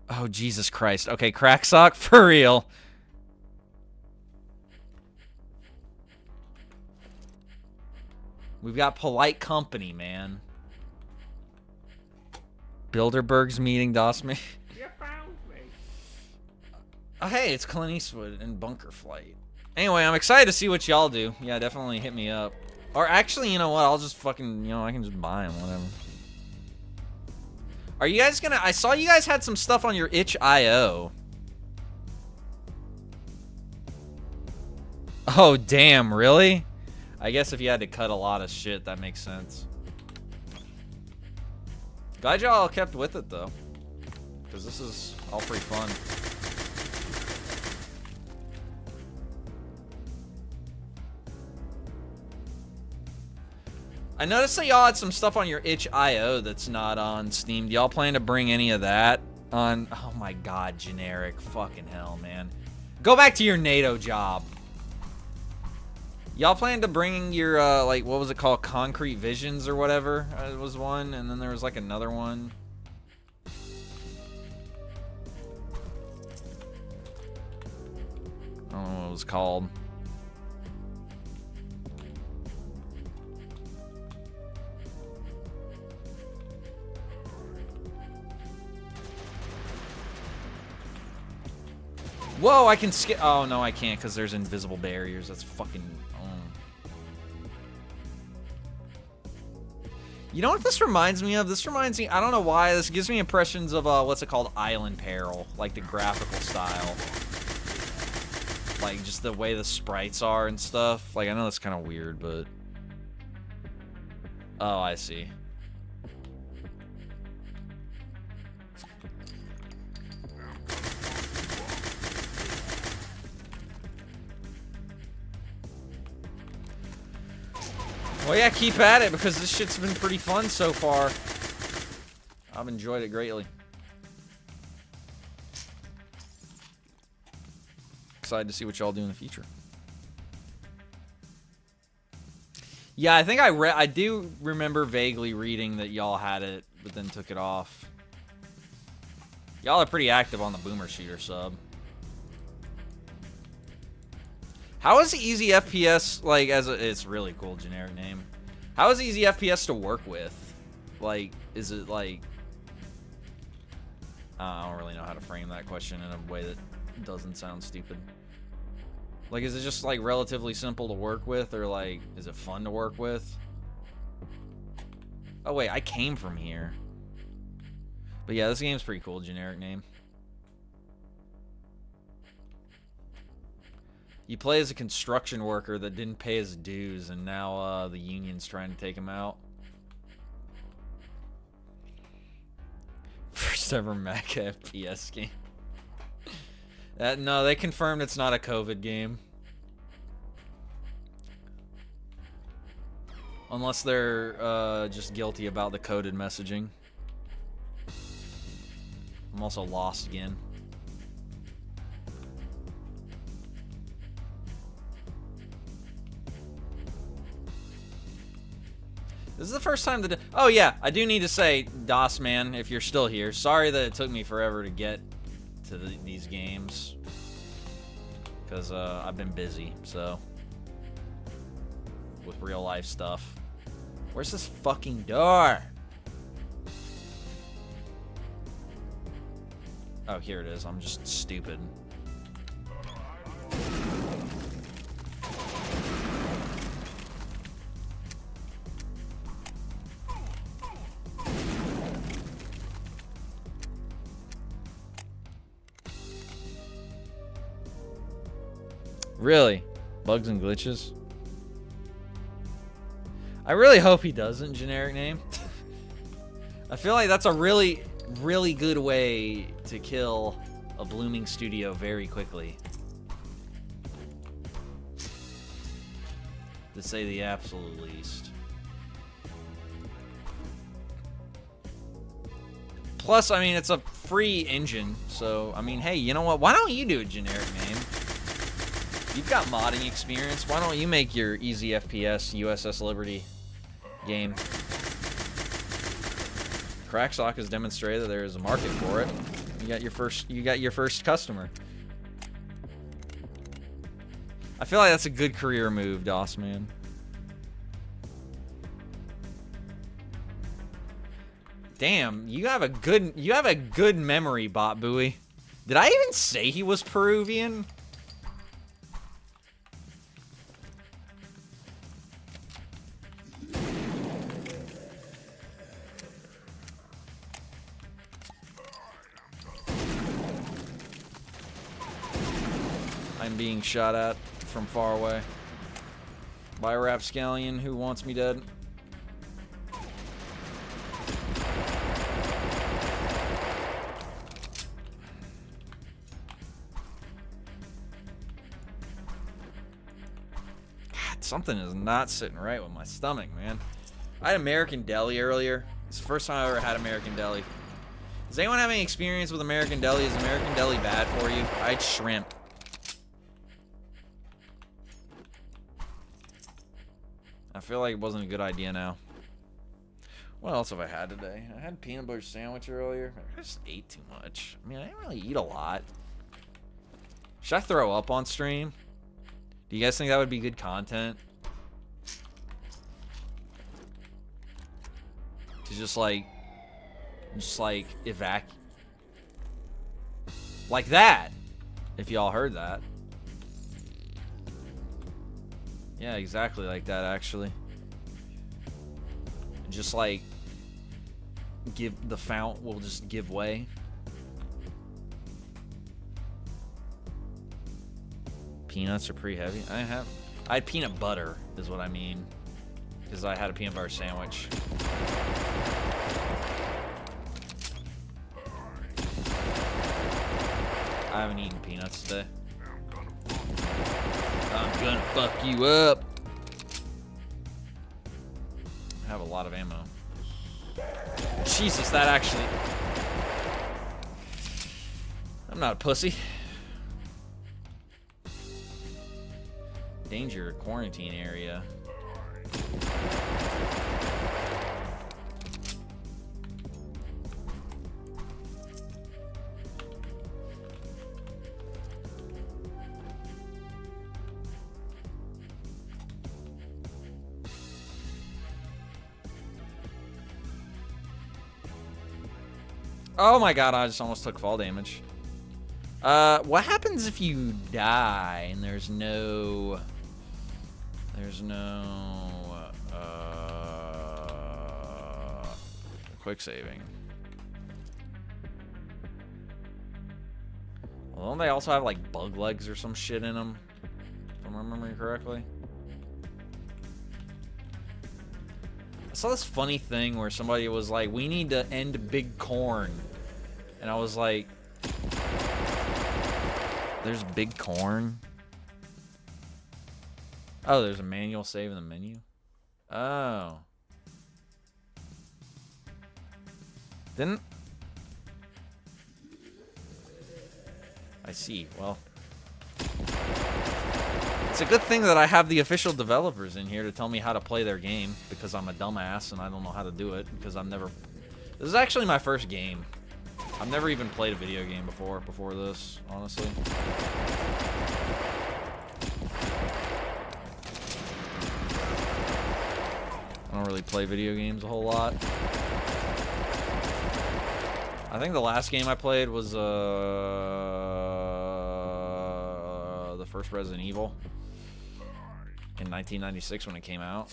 Oh, Jesus Christ. Okay, crack sock, for real. We've got polite company, man. Bilderberg's meeting DOSMan. You found me. Oh, hey, it's Clint Eastwood in Bunker Flight. Anyway, I'm excited to see what y'all do. Yeah, definitely hit me up. Or actually, you know what? I'll just fucking, you know, I can just buy them, whatever. Are you guys gonna... I saw you guys had some stuff on your itch.io. Oh, damn, really? I guess if you had to cut a lot of shit, that makes sense. Glad y'all kept with it, though. Because this is all pretty fun. I noticed that y'all had some stuff on your itch.io that's not on Steam. Do y'all plan to bring any of that on... Oh my god, generic. Fucking hell, man. Go back to your NATO job. Y'all plan to bring your, like, what was it called? Concrete Visions or whatever? It was one, and then there was, like, another one. I don't know what it was called. Whoa, I can skip. Oh, no, I can't because there's invisible barriers. That's fucking... You know what this reminds me of? This reminds me... I don't know why. This gives me impressions of, what's it called? Island Peril. Like, the graphical style. Like, just the way the sprites are and stuff. Like, I know that's kind of weird, but... Oh, I see. Well, yeah, keep at it, because this shit's been pretty fun so far. I've enjoyed it greatly. Excited to see what y'all do in the future. Yeah, I think I do remember vaguely reading that y'all had it, but then took it off. Y'all are pretty active on the Boomer Shooter sub. How is Easy FPS, like, it's really cool generic name. How is Easy FPS to work with? Like, is it like... I don't really know how to frame that question in a way that doesn't sound stupid. Like, is it just, like, relatively simple to work with, or, like, is it fun to work with? Oh, wait, I came from here. But yeah, this game's pretty cool, generic name. You play as a construction worker that didn't pay his dues, and now the union's trying to take him out. First ever Mac FPS game. No, they confirmed it's not a COVID game. Unless they're just guilty about the coded messaging. I'm also lost again. This is the first time that... Oh, yeah, I do need to say, DOSMan, if you're still here, sorry that it took me forever to get to these games. Because I've been busy, so... with real life stuff. Where's this fucking door? Oh, here it is. I'm just stupid. Really? Bugs and glitches? I really hope he doesn't, generic name. I feel like that's a really, really good way to kill a blooming studio very quickly. To say the absolute least. Plus, I mean, it's a free engine, so, I mean, hey, you know what? Why don't you do a generic name? You've got modding experience. Why don't you make your Easy FPS USS Liberty game? Cracksock has demonstrated that there is a market for it. You got your first customer. I feel like that's a good career move, DOSMan. Damn, you have a good memory, Bot Buoy. Did I even say he was Peruvian? I'm being shot at from far away by a rapscallion who wants me dead. God, something is not sitting right with my stomach, man. I had American Deli earlier. It's the first time I ever had American Deli. Does anyone have any experience with American Deli? Is American Deli bad for you? I had shrimp. I feel like it wasn't a good idea now. What else have I had today? I had a peanut butter sandwich earlier. I just ate too much. I mean, I didn't really eat a lot. Should I throw up on stream? Do you guys think that would be good content? To just like evac... like that! If y'all heard that. Yeah, exactly like that, actually. Just like give the fount will just give way. Peanuts are pretty heavy. I had peanut butter is what I mean, because I had a peanut butter sandwich. I haven't eaten peanuts today. I'm gonna fuck you up. I have a lot of ammo. Jesus, that actually... I'm not a pussy. Danger quarantine area. Oh my god, I just almost took fall damage. What happens if you die and there's no quick saving? Well, don't they also have like bug legs or some shit in them, if I'm remembering correctly? I saw this funny thing where somebody was like, we need to end big corn. And I was like, there's big corn? Oh, there's a manual save in the menu? Oh. Didn't... I see. Well... It's a good thing that I have the official developers in here to tell me how to play their game, because I'm a dumbass and I don't know how to do it, because I've never... This is actually my first game. I've never even played a video game before this, honestly. I don't really play video games a whole lot. I think the last game I played was the first Resident Evil in 1996 when it came out.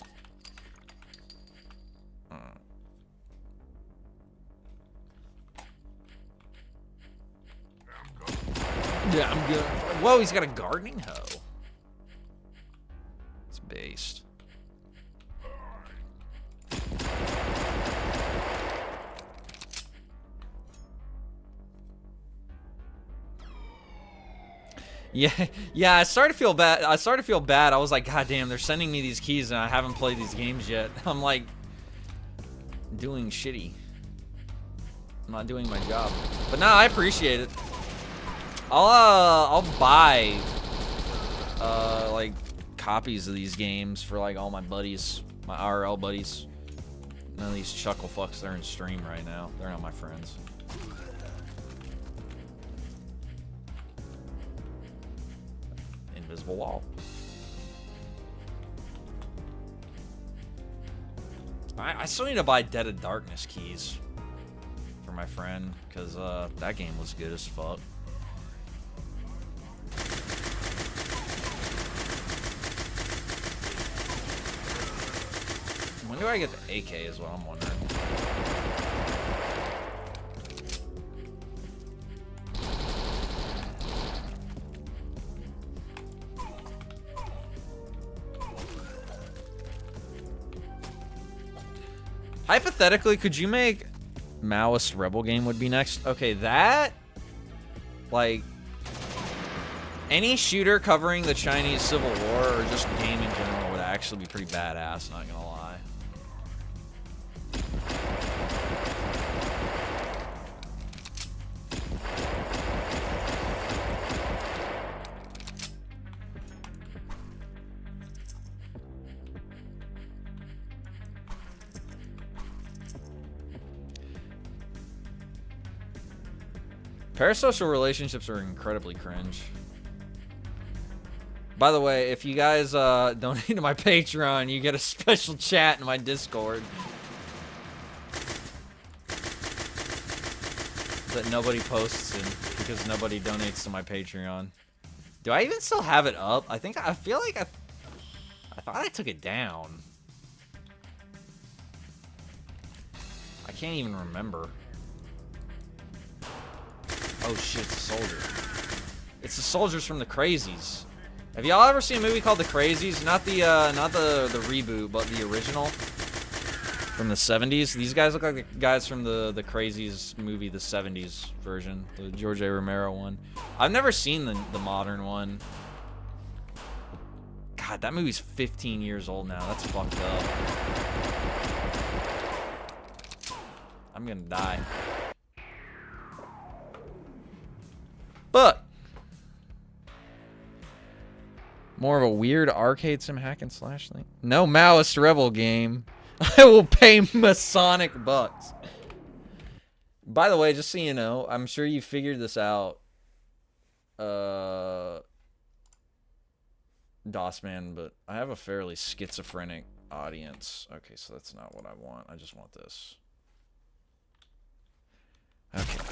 Yeah, I'm good. Whoa, he's got a gardening hoe. It's based. Yeah, I started to feel bad. I was like, God damn, they're sending me these keys and I haven't played these games yet. I'm like doing shitty. I'm not doing my job. But no, I appreciate it. I'll buy like copies of these games for like all my buddies, my IRL buddies. None of these chuckle fucks that are in stream right now. They're not my friends. Invisible wall. I still need to buy Dead of Darkness keys for my friend, because that game was good as fuck. When do I get the AK is what I'm wondering. Hypothetically, could you make Maoist Rebel game would be next? Okay, that, like, any shooter covering the Chinese Civil War or just game in general would actually be pretty badass, not gonna lie. Parasocial relationships are incredibly cringe. By the way, if you guys donate to my Patreon, you get a special chat in my Discord that nobody posts in because nobody donates to my Patreon. Do I even still have it up? I feel like I thought I took it down. I can't even remember. Oh shit, it's a soldier. It's the soldiers from the Crazies. Have y'all ever seen a movie called The Crazies? Not the reboot, but the original from the 70s. These guys look like the guys from the Crazies movie, the 70s version, the George A. Romero one. I've never seen the modern one. God God, that movie's 15 years old now. That's fucked up. I'm gonna die. But more of a weird arcade sim hack and slash thing. No Maoist Rebel game. I will pay Masonic bucks. By the way, just so you know, I'm sure you figured this out. DOSMan, but I have a fairly schizophrenic audience. Okay, so that's not what I want. I just want this. Okay.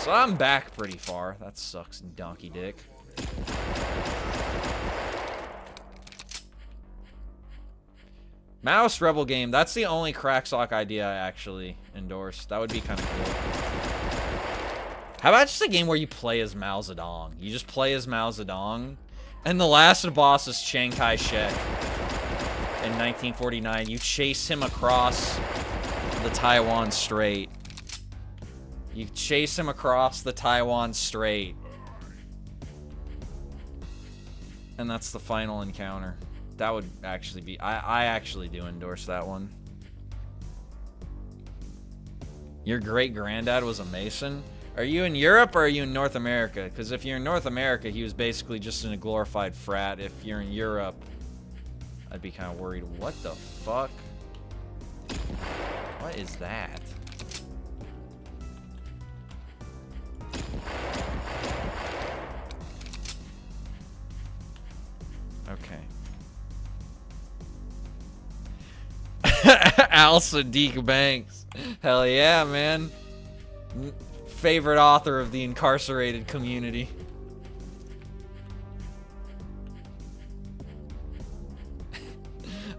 So I'm back pretty far. That sucks, donkey dick. Maoist Rebel game. That's the only cracksock idea I actually endorse. That would be kind of cool. How about just a game where you play as Mao Zedong? You just play as Mao Zedong, and the last boss is Chiang Kai-shek in 1949. You chase him across the Taiwan Strait. You chase him across the Taiwan Strait. And that's the final encounter. That would actually be... I actually do endorse that one. Your great-granddad was a Mason? Are you in Europe or are you in North America? Because if you're in North America, he was basically just in a glorified frat. If you're in Europe, I'd be kind of worried. What the fuck? What is that? Okay. Al Sadiq Banks. Hell yeah, man. Favorite author of the incarcerated community.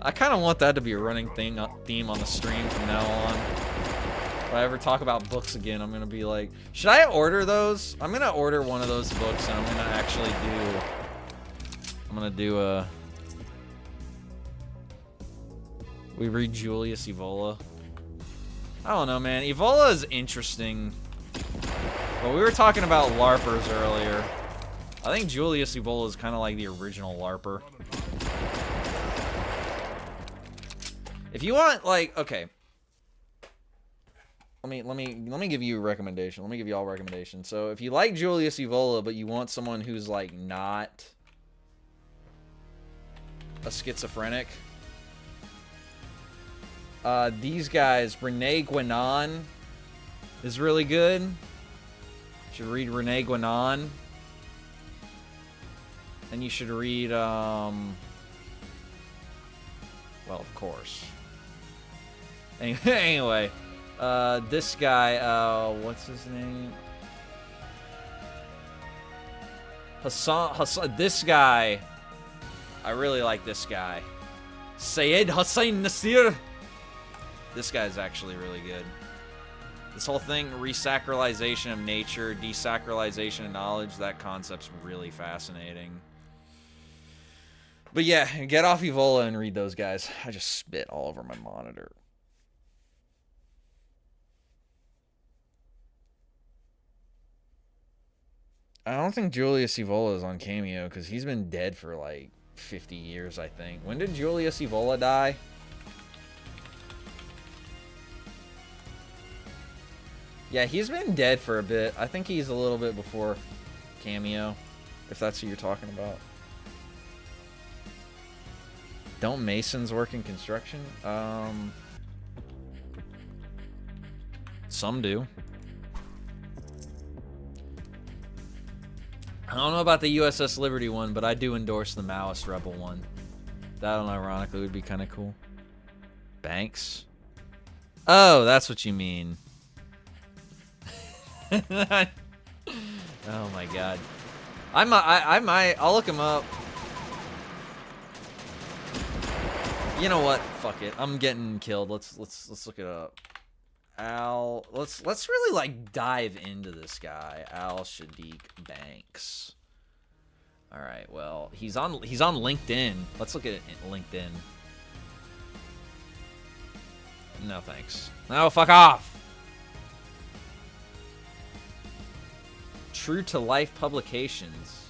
I kind of want that to be a running theme on the stream from now on. If I ever talk about books again, I'm gonna be like, should I order those? I'm gonna order one of those books, and I'm gonna actually do. I'm gonna do a. We read Julius Evola. I don't know, man. Evola is interesting. But we were talking about LARPers earlier. I think Julius Evola is kind of like the original LARPer. If you want, like, okay. Let me give you a recommendation. Let me give you all a recommendation. So if you like Julius Evola, but you want someone who's like not a schizophrenic, these guys, Rene Guénon is really good. You should read Rene Guénon. And you should read, well, of course. Anyway, this guy, what's his name? Hassan, this guy, I really like this guy. Syed Hossein Nasir. This guy's actually really good. This whole thing, resacralization of nature, desacralization of knowledge, that concept's really fascinating. But yeah, get off Evola and read those guys. I just spit all over my monitor. I don't think Julius Evola is on Cameo, because he's been dead for like 50 years, I think. When did Julius Evola die? Yeah, he's been dead for a bit. I think he's a little bit before Cameo, if that's who you're talking about. Don't Masons work in construction? Some do. I don't know about the USS Liberty one, but I do endorse the Maoist Rebel one. That, unironically, would be kind of cool. Banks? Oh, that's what you mean. Oh my god. I might, I'll look him up. You know what? Fuck it. I'm getting killed. Let's look it up. Al, let's really like dive into this guy. Al Sadiq Banks. All right. Well, he's on LinkedIn. Let's look at LinkedIn. No thanks. No, fuck off. True to Life Publications.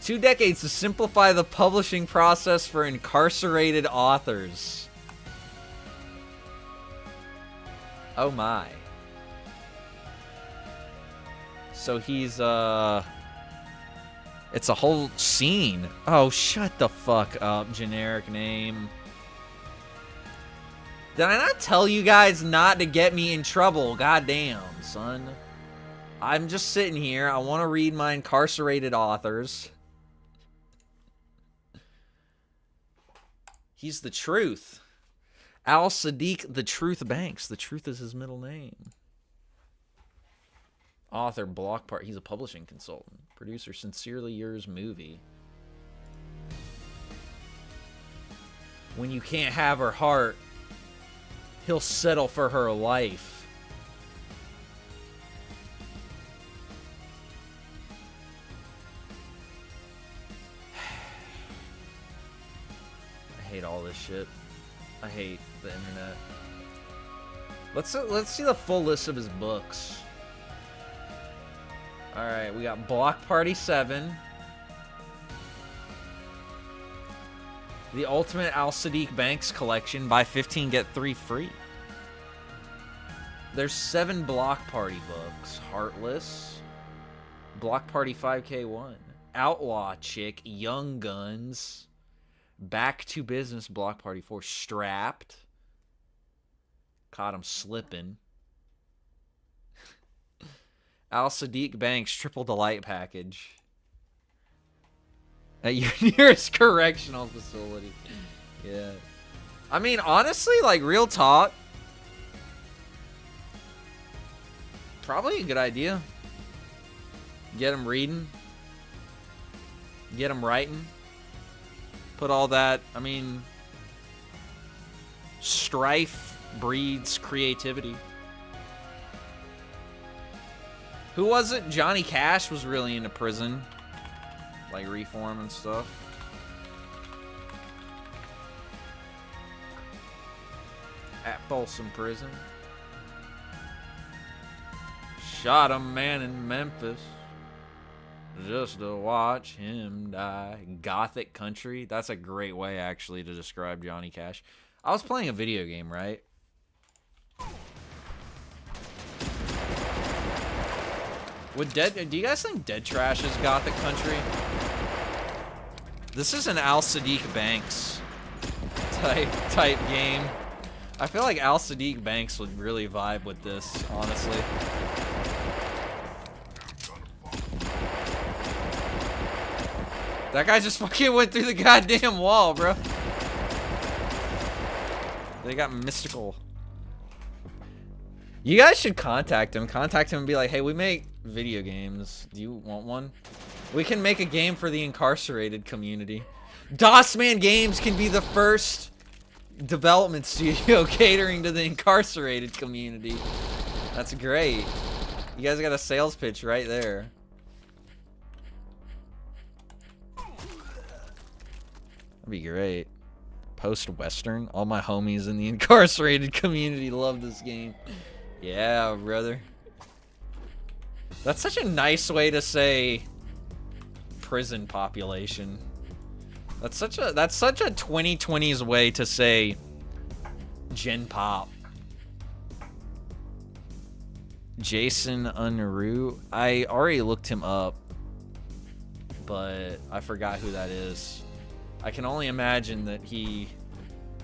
2 decades to simplify the publishing process for incarcerated authors. Oh my. So he's, it's a whole scene. Oh, shut the fuck up, generic name. Did I not tell you guys not to get me in trouble? Goddamn, son. I'm just sitting here. I want to read my incarcerated authors. He's the truth. Al Sadiq, the Truth Banks. The Truth is his middle name. Author, Block Part. He's a publishing consultant. Producer, Sincerely Yours movie. When you can't have her heart, he'll settle for her life. I hate all this shit. I hate the internet. Let's see the full list of his books. Alright, we got Block Party 7. The Ultimate Al Sadiq Banks Collection. Buy 15, get 3 free. There's 7 Block Party books. Heartless. Block Party 5K1. Outlaw Chick. Young Guns. Back to Business. Block Party 4. Strapped. Caught him slipping. Al Sadiq Banks Triple Delight Package. At your nearest correctional facility. Yeah. I mean, honestly, like, real talk. Probably a good idea. Get him reading. Get him writing. Put all that, I mean, strife breeds creativity. Who was it? Johnny Cash was really into prison. Like reform and stuff. At Folsom Prison. Shot a man in Memphis just to watch him die. Gothic country. That's a great way, actually, to describe Johnny Cash. I was playing a video game, right? Do you guys think Dead Trash is Gothic country? This is an Al Sadiq Banks type game. I feel like Al Sadiq Banks would really vibe with this, honestly. That guy just fucking went through the goddamn wall, bro. They got mystical. You guys should contact him. Contact him and be like, hey, we make video games. Do you want one? We can make a game for the incarcerated community. DOSMan Games can be the first development studio catering to the incarcerated community. That's great. You guys got a sales pitch right there. That'd be great. Post-Western. All my homies in the incarcerated community love this game. Yeah, brother. That's such a nice way to say prison population. That's such a 2020s way to say Gen Pop. Jason Unruh. I already looked him up, but I forgot who that is. I can only imagine that he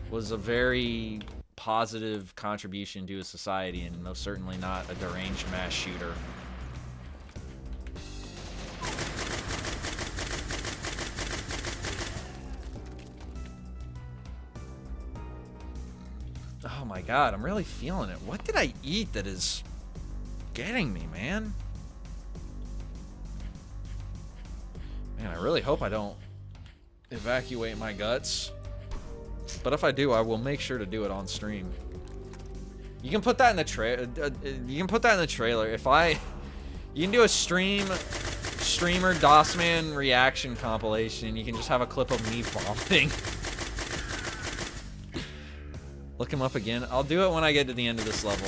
was a very positive contribution to his society and most certainly not a deranged mass shooter. Oh my god, I'm really feeling it. What did I eat that is getting me, man? Man, I really hope I don't evacuate my guts. But if I do, I will make sure to do it on stream. You can put that in the trailer. You can do a streamer DOSMan reaction compilation. You can just have a clip of me vomiting. Look him up again. I'll do it when I get to the end of this level.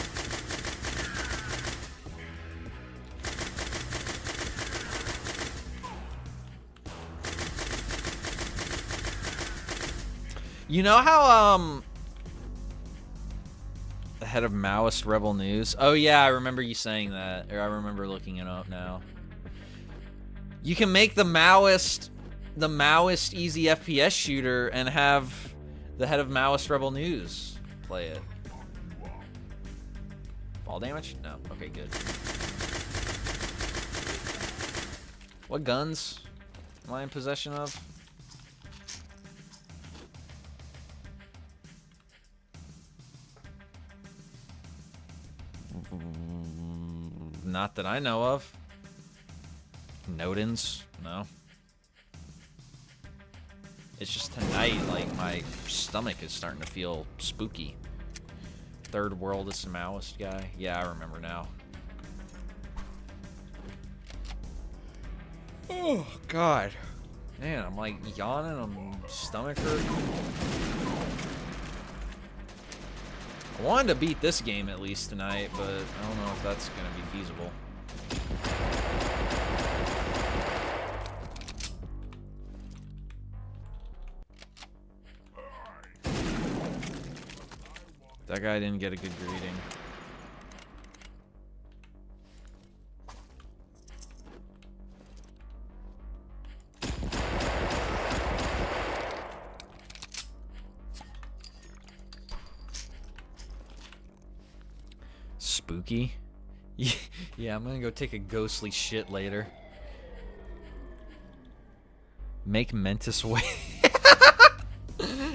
You know how, the head of Maoist Rebel News? Oh yeah, I remember you saying that. Or I remember looking it up now. You can make the Maoist easy FPS shooter and have the head of Maoist Rebel News play it. Fall damage? No. Okay, good. What guns am I in possession of? Not that I know of. Nodens? No. It's just tonight, like, my stomach is starting to feel spooky. Third world is some Maoist guy. Yeah, I remember now. Oh, God. Man, I'm like yawning, I'm stomach hurting. I wanted to beat this game at least tonight, but I don't know if that's going to be feasible. That guy didn't get a good greeting. Spooky? Yeah, I'm gonna go take a ghostly shit later. Make Mentis wait.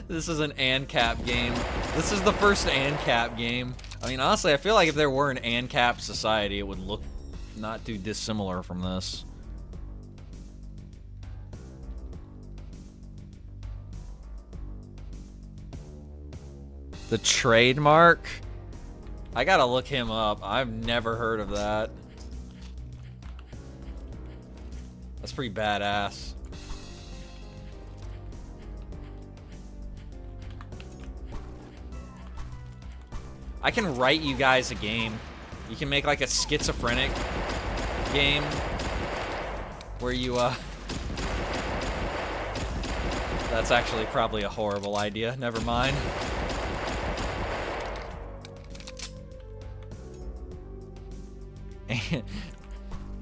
This is an ANCAP game. This is the first ANCAP game. I mean, honestly, I feel like if there were an ANCAP society, it would look not too dissimilar from this. The trademark? I gotta look him up. I've never heard of that. That's pretty badass. I can write you guys a game. You can make like a schizophrenic game where you, that's actually probably a horrible idea. Never mind.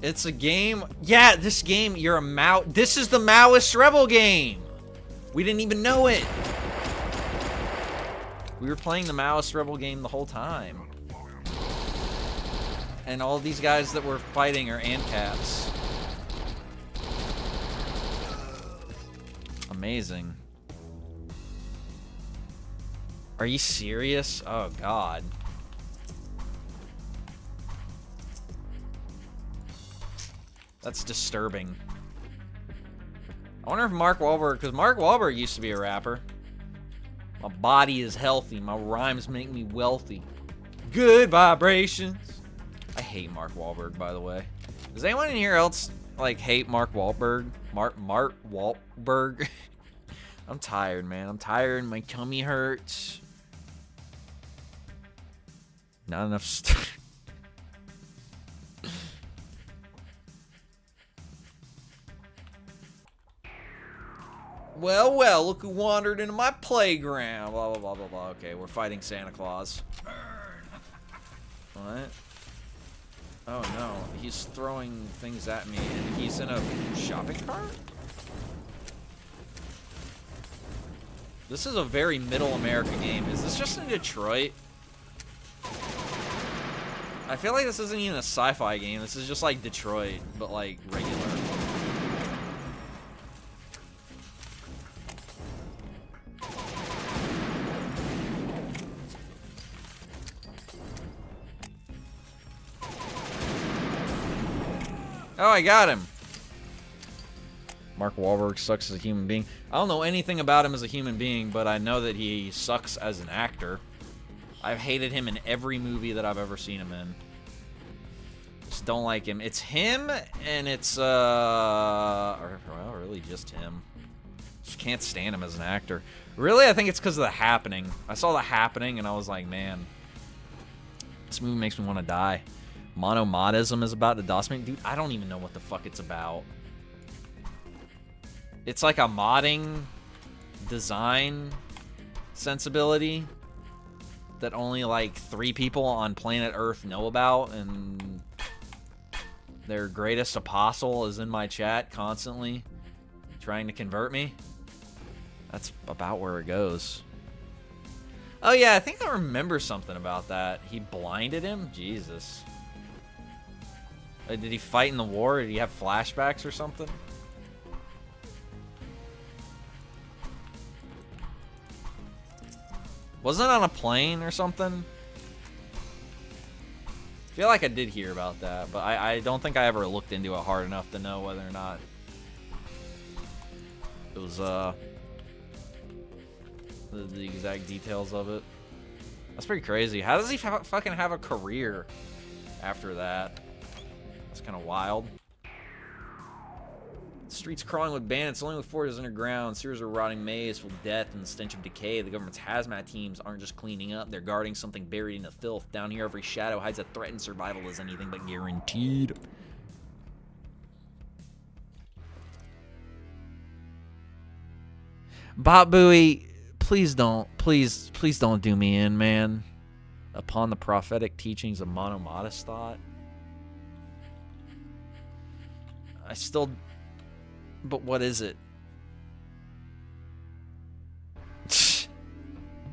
It's a game. Yeah, this game, you're a Mao. This is the Maoist Rebel game. We didn't even know it. We were playing the Maoist Rebel game the whole time. And all these guys that we're fighting are ANCAPs. Amazing. Are you serious? Oh, God. That's disturbing. I wonder if Mark Wahlberg, because Mark Wahlberg used to be a rapper. My body is healthy. My rhymes make me wealthy. Good vibrations. I hate Mark Wahlberg, by the way. Does anyone in here else, like, hate Mark Wahlberg? Mark Wahlberg? I'm tired, man. I'm tired. My tummy hurts. Not enough stuff. Well, well, look who wandered into my playground. Blah, blah, blah, blah, blah. Okay, we're fighting Santa Claus. What? Oh, no. He's throwing things at me, and he's in a shopping cart? This is a very middle America game. Is this just in Detroit? I feel like this isn't even a sci-fi game. This is just like Detroit, but like regular. Oh, I got him. Mark Wahlberg sucks as a human being. I don't know anything about him as a human being, but I know that he sucks as an actor. I've hated him in every movie that I've ever seen him in. Just don't like him. It's him, and it's, or, well, really just him. Just can't stand him as an actor. Really, I think it's because of The Happening. I saw The Happening, and I was like, man, this movie makes me want to die. Monomodism is about the DOSMan. Dude, I don't even know what the fuck it's about. It's like a modding design sensibility that only like 3 people on planet Earth know about, and their greatest apostle is in my chat constantly trying to convert me. That's about where it goes. Oh yeah, I think I remember something about that. He blinded him? Jesus. Did he fight in the war? Did he have flashbacks or something? Wasn't it on a plane or something? I feel like I did hear about that, but I don't think I ever looked into it hard enough to know whether or not it was the exact details of it. That's pretty crazy. How does he fucking have a career after that? That's kind of wild. The streets crawling with bandits, only with forges underground. Sewers are rotting maze full of death and the stench of decay. The government's hazmat teams aren't just cleaning up, they're guarding something buried in the filth. Down here, every shadow hides a threat, and survival is anything but guaranteed. Bot Buoy, please don't do me in, man. Upon the prophetic teachings of Mono Modest thought. I still... But what is it?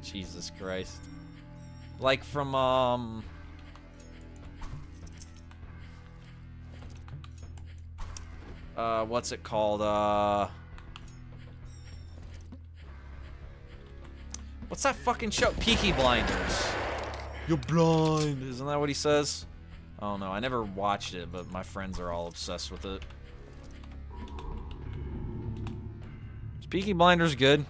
Jesus Christ. Like from, what's it called? What's that fucking show? Peaky Blinders. You're blind. Isn't that what he says? I don't know. I never watched it, but my friends are all obsessed with it. Is Peaky Blinders good?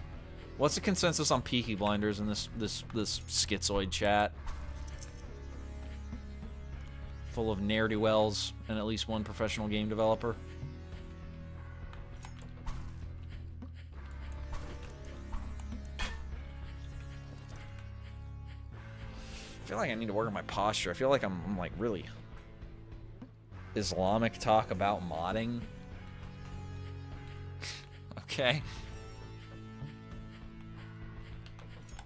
What's the consensus on Peaky Blinders in this schizoid chat? Full of ne'er-do-wells and at least one professional game developer. I feel like I need to work on my posture. I feel like I'm like really Islamic talk about modding. Okay.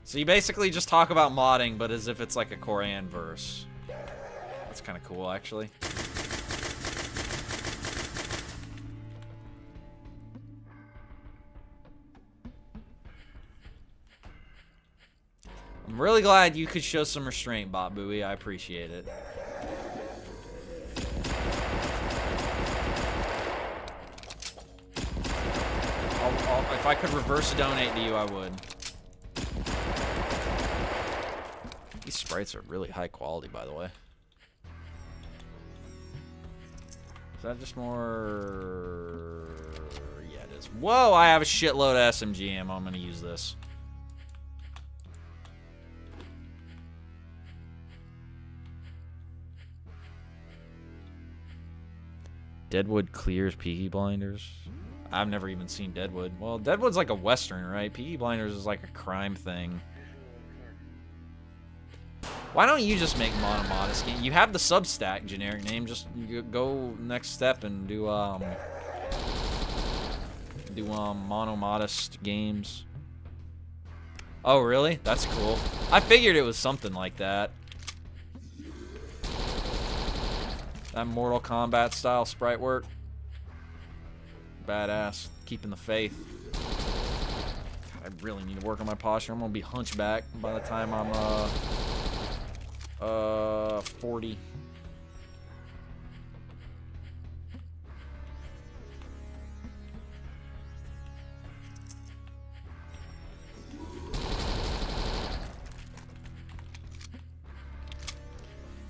So you basically just talk about modding, but as if it's like a Quran verse. That's kind of cool, actually. I'm really glad you could show some restraint, Bot Buoy. I appreciate it. If I could reverse donate to you, I would. These sprites are really high quality, by the way. Is that just more... Yeah, it is. Whoa, I have a shitload of SMG ammo. I'm going to use this. Deadwood clears Peaky Blinders. I've never even seen Deadwood. Well, Deadwood's like a western, right? Peaky Blinders is like a crime thing. Why don't you just make Mono Modest game? You have the Substack generic name. Just go next step and do Mono Modest games. Oh, really? That's cool. I figured it was something like that. That Mortal Kombat style sprite work. Badass. Keeping the faith. God, I really need to work on my posture. I'm gonna be hunchback by the time I'm 40.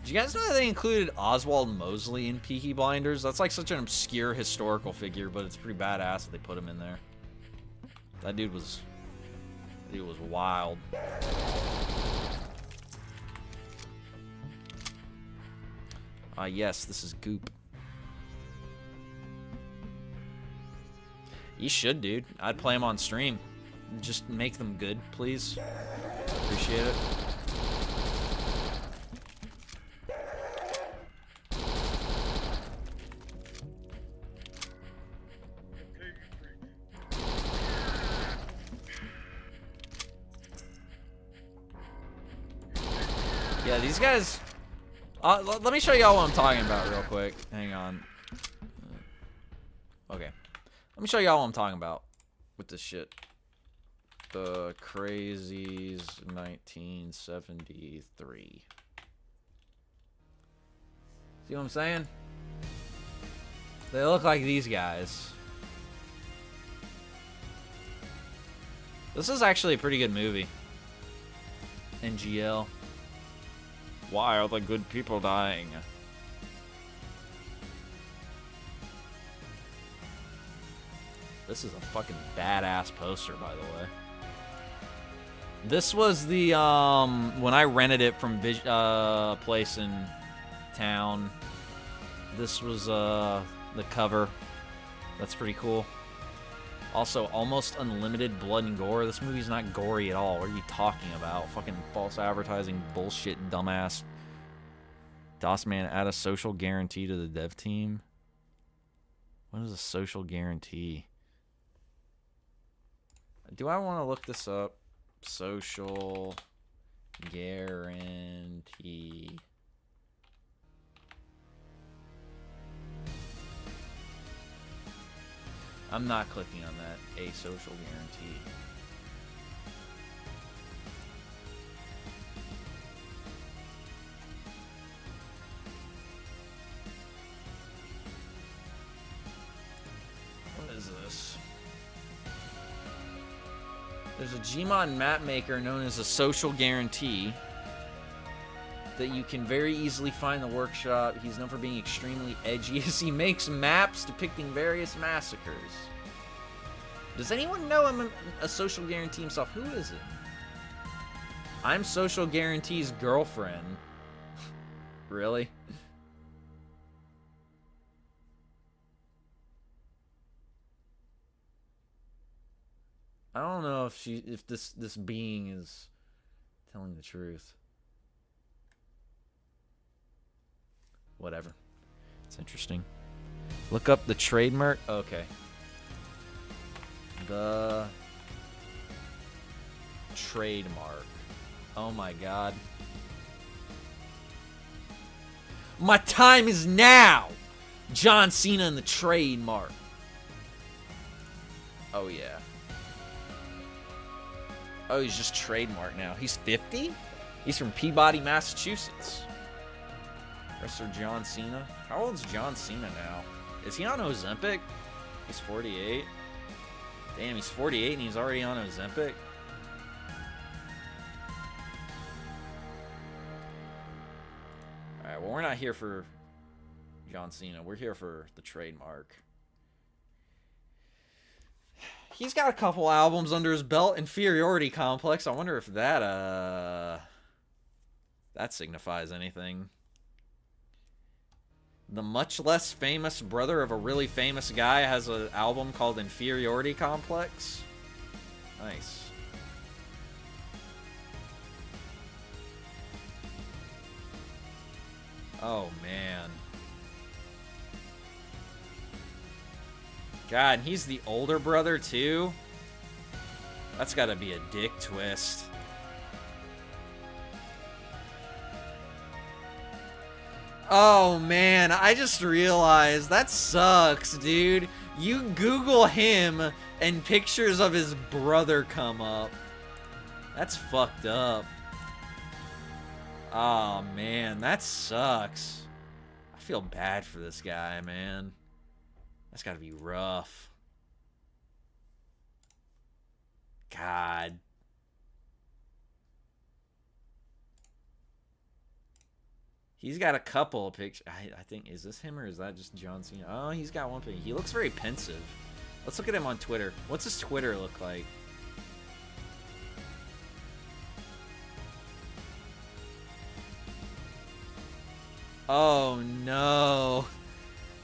Did you guys know that they included Oswald Mosley in Peaky Blinders? That's like such an obscure historical figure, but it's pretty badass that they put him in there. That dude was wild. Yes, this is Goop. You should, dude. I'd play them on stream. Just make them good, please. Appreciate it. Yeah, these guys... let me show y'all what I'm talking about real quick. Hang on. Okay. Let me show y'all what I'm talking about with this shit. The Crazies 1973. See what I'm saying? They look like these guys. This is actually a pretty good movie. NGL. Why are the good people dying? This is a fucking badass poster, by the way. This was the, when I rented it from place in town. This was, the cover. That's pretty cool. Also, almost unlimited blood and gore. This movie's not gory at all. What are you talking about? Fucking false advertising bullshit, dumbass. DOSMan add a social guarantee to the dev team. What is a social guarantee? Do I want to look this up? Social guarantee. I'm not clicking on that. A social guarantee. What is this? There's a Gmod map maker known as a social guarantee that you can very easily find in the workshop. He's known for being extremely edgy as he makes maps depicting various massacres. Does anyone know him a social guarantee himself? Who is it? I'm Social Guarantee's girlfriend. Really? I don't know if this being is telling the truth. Whatever. It's interesting. Look up the trademark. Okay. The trademark. Oh my god. My time is now! John Cena and the trademark. Oh yeah. Oh, he's just trademark now. He's 50? He's from Peabody, Massachusetts. Wrestler John Cena. How old is John Cena now? Is he on Ozempic? He's 48. Damn, he's 48 and he's already on Ozempic. Alright, well, we're not here for John Cena. We're here for the trademark. He's got a couple albums under his belt. Inferiority Complex. I wonder if that signifies anything. The much less famous brother of a really famous guy has an album called Inferiority Complex. Nice. Oh, man. God, and he's the older brother, too? That's gotta be a dick twist. Oh, man, I just realized that sucks, dude. You Google him and pictures of his brother come up. That's fucked up. Oh, man, that sucks. I feel bad for this guy, man. That's gotta be rough. God. He's got a couple of pictures. I think, is this him or is that just John Cena? Oh, he's got one picture. He looks very pensive. Let's look at him on Twitter. What's his Twitter look like? Oh, no.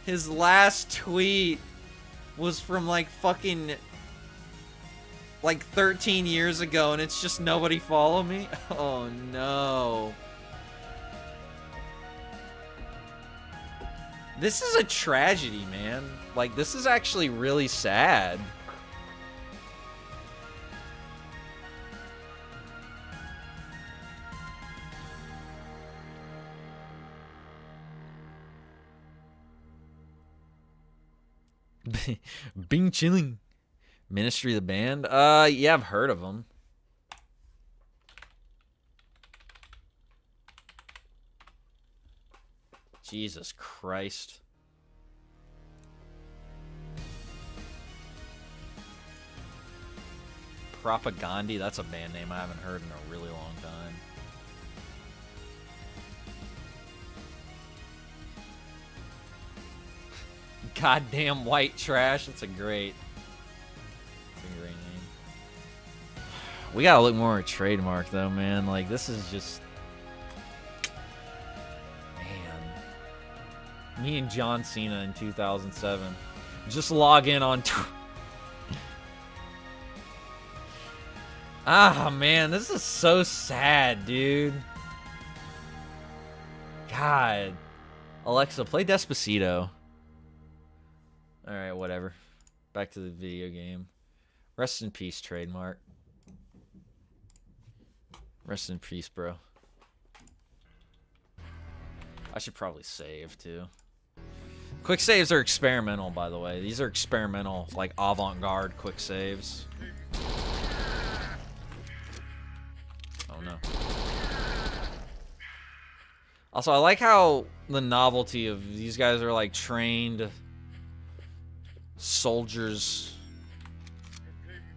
His last tweet was from, like, fucking, like, 13 years ago, and it's just nobody follow me? Oh, no. This is a tragedy, man. Like, this is actually really sad. Bing chilling. Ministry of the Band? Yeah, I've heard of them. Jesus Christ. Propagandhi, that's a band name I haven't heard in a really long time. Goddamn white trash. That's a great name. We gotta look more at trademark though, man. Like, this is just, man. Me and John Cena in 2007. Just log in on ah, man, this is so sad, dude. God. Alexa, play Despacito. Alright, whatever. Back to the video game. Rest in peace, trademark. Rest in peace, bro. I should probably save, too. Quick saves are experimental, by the way. These are experimental, like, avant-garde quick saves. Oh, no. Also, I like how the novelty of these guys are, like, trained soldiers.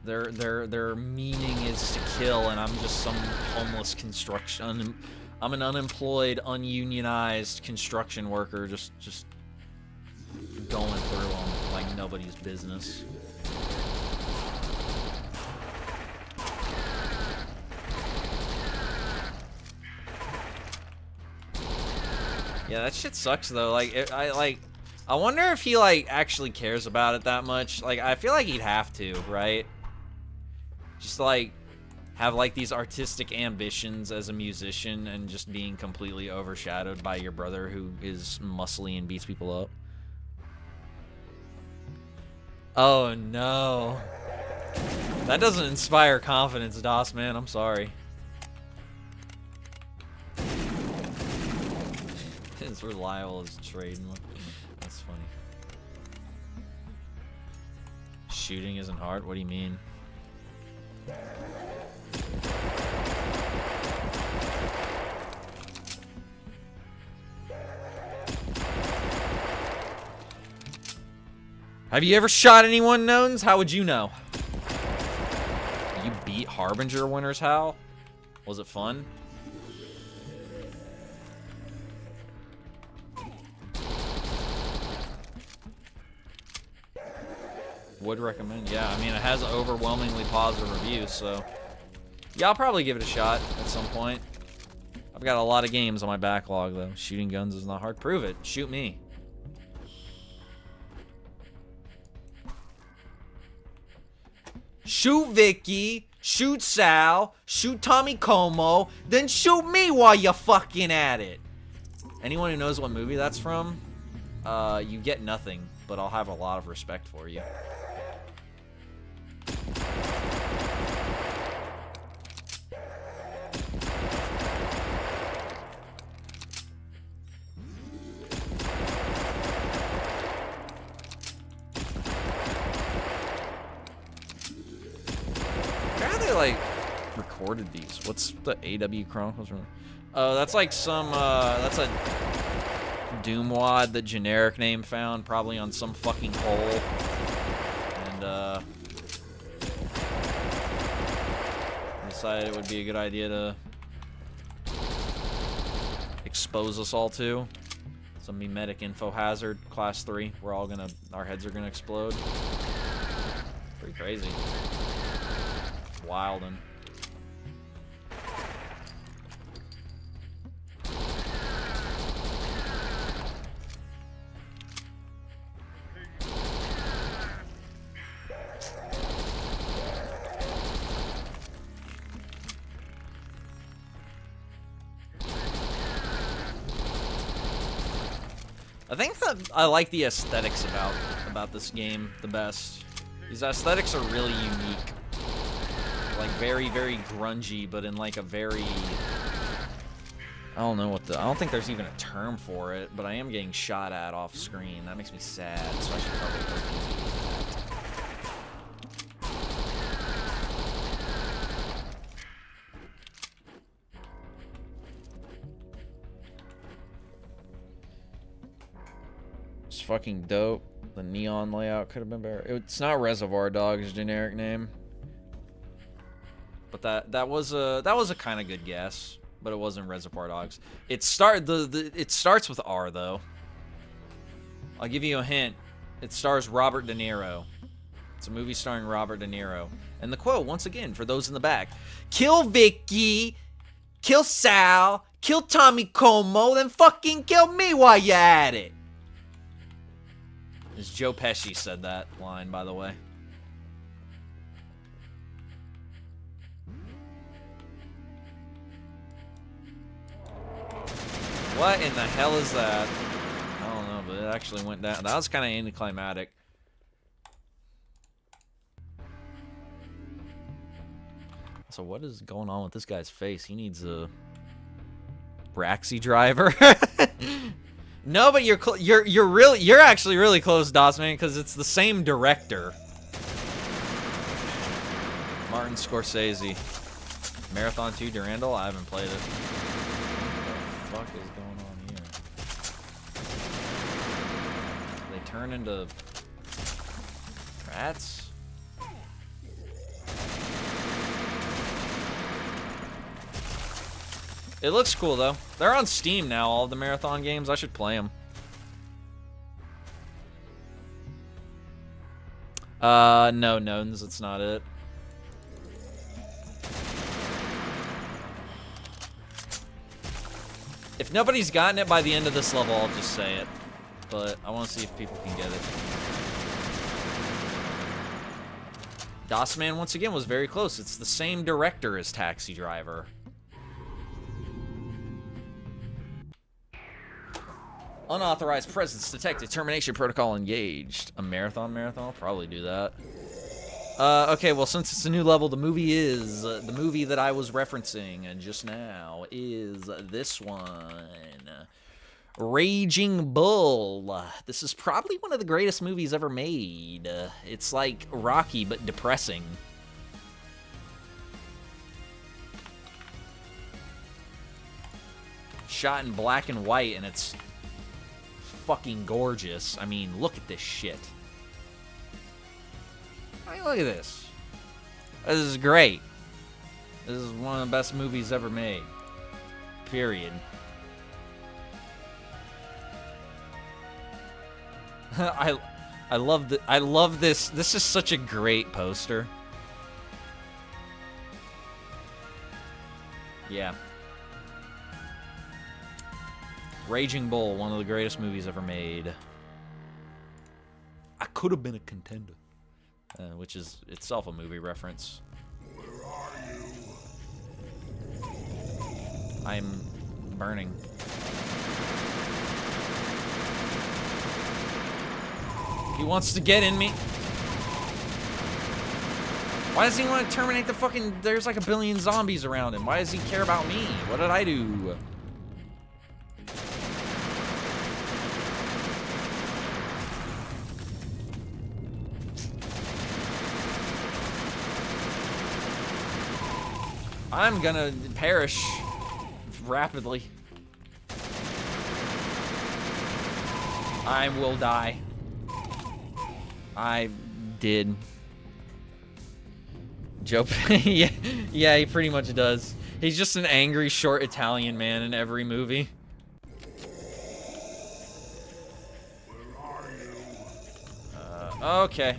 Their meaning is to kill, and I'm just some homeless construction. I'm an unemployed, ununionized construction worker, just going through them like nobody's business. Yeah, that shit sucks though. Like, I wonder if he like actually cares about it that much. Like, I feel like he'd have to, right? Just like have like these artistic ambitions as a musician and just being completely overshadowed by your brother who is muscly and beats people up. Oh no. That doesn't inspire confidence, DOSMan. I'm sorry. It's reliable as trademark. That's funny. Shooting isn't hard? What do you mean? Have you ever shot anyone, Knowns? How would you know? You beat Harbinger winners, Hal? Was it fun? Would recommend. Yeah, I mean, it has overwhelmingly positive reviews, so yeah, I'll probably give it a shot at some point. I've got a lot of games on my backlog, though. Shooting guns is not hard. Prove it. Shoot me. Shoot Vicky, shoot Sal, shoot Tommy Como, then shoot me while you're fucking at it. Anyone who knows what movie that's from, you get nothing, but I'll have a lot of respect for you. Like recorded these. What's the AW Chronicles? Oh, that's like some that's a Doom wad that Generic Name found probably on some fucking hole, and decided it would be a good idea to expose us all to some memetic info hazard class 3. We're all gonna, our heads are gonna explode. Pretty crazy. Wild and I think that I like the aesthetics about this game the best. These aesthetics are really unique. Like very, very grungy, but in like a very, I don't know what the, I don't think there's even a term for it, but I am getting shot at off screen. That makes me sad, so I should probably open fucking dope. The neon layout could have been better. It's not Reservoir Dogs' generic name. But that was a kind of good guess, but it wasn't Reservoir Dogs. It starts with R though. I'll give you a hint. It stars Robert De Niro. It's a movie starring Robert De Niro. And the quote, once again, for those in the back: "Kill Vicky, kill Sal, kill Tommy Como, then fucking kill me while you're at it." As Joe Pesci said that line, by the way. What in the hell is that? I don't know, but it actually went down. That was kind of anticlimactic. So what is going on with this guy's face? He needs a Braxy driver. No, but you're actually really close, DOSMan, because it's the same director. Martin Scorsese. Marathon 2 Durandal? I haven't played it. What the fuck is going on here? They turn into rats? It looks cool, though. They're on Steam now, all the Marathon games. I should play them. No, Nones, it's not it. If nobody's gotten it by the end of this level, I'll just say it. But I want to see if people can get it. DOSMan, once again, was very close. It's the same director as Taxi Driver. Unauthorized presence detected. Termination protocol engaged. A marathon? I'll probably do that. Okay, well, since it's a new level, the movie that I was referencing just now is this one. Raging Bull. This is probably one of the greatest movies ever made. It's like Rocky, but depressing. Shot in black and white, and it's fucking gorgeous. I mean, look at this shit. I mean, look at this. This is great. This is one of the best movies ever made. Period. I love this. This is such a great poster. Yeah. Raging Bull, one of the greatest movies ever made. I could have been a contender. Which is itself a movie reference. Where are you? I'm burning. He wants to get in me. Why does he want to terminate the fucking... There's like a billion zombies around him. Why does he care about me? What did I do? I'm gonna perish rapidly. I will die. I did. Joe, yeah, he pretty much does. He's just an angry, short Italian man in every movie. Where are you? Okay.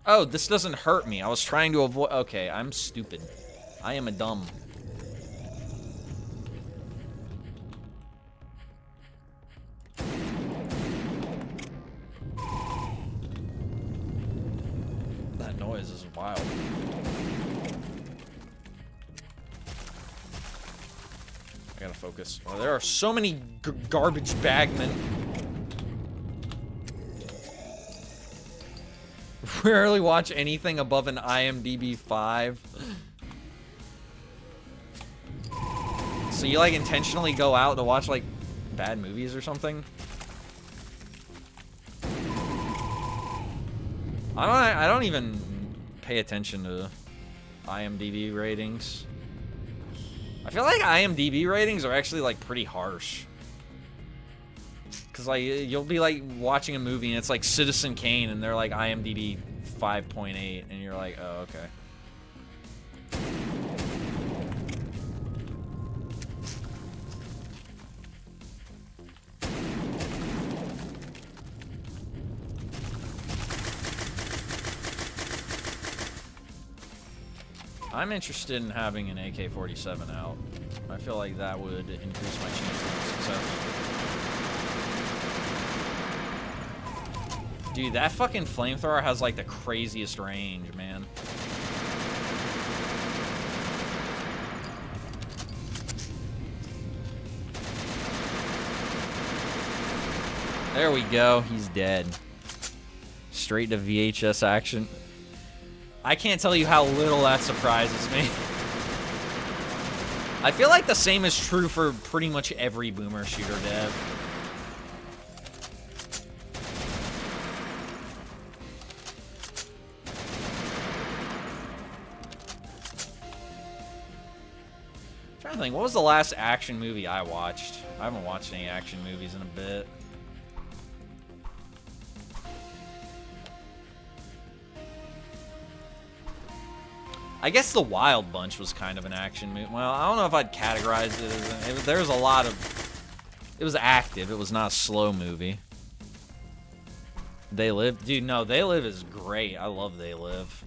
Oh, this doesn't hurt me. I was trying to avoid... Okay, I'm stupid. I am a dumb. That noise is wild. I gotta focus. Oh, there are so many garbage bagmen. Rarely watch anything above an IMDb 5. So you like intentionally go out to watch like bad movies or something? I don't even pay attention to IMDb ratings. I feel like IMDb ratings are actually like pretty harsh. Cause like you'll be like watching a movie and it's like Citizen Kane and they're like IMDb 5.8 and you're like, oh, okay. I'm interested in having an AK-47 out. I feel like that would increase my chances of success. Dude, that fucking flamethrower has like the craziest range, man. There we go. He's dead. Straight to VHS action. I can't tell you how little that surprises me. I feel like the same is true for pretty much every boomer shooter dev. I'm trying to think, what was the last action movie I watched? I haven't watched any action movies in a bit. I guess The Wild Bunch was kind of an action movie. Well, I don't know if I'd categorize it as... There's a lot of... It was active. It was not a slow movie. They Live? Dude, no. They Live is great. I love They Live.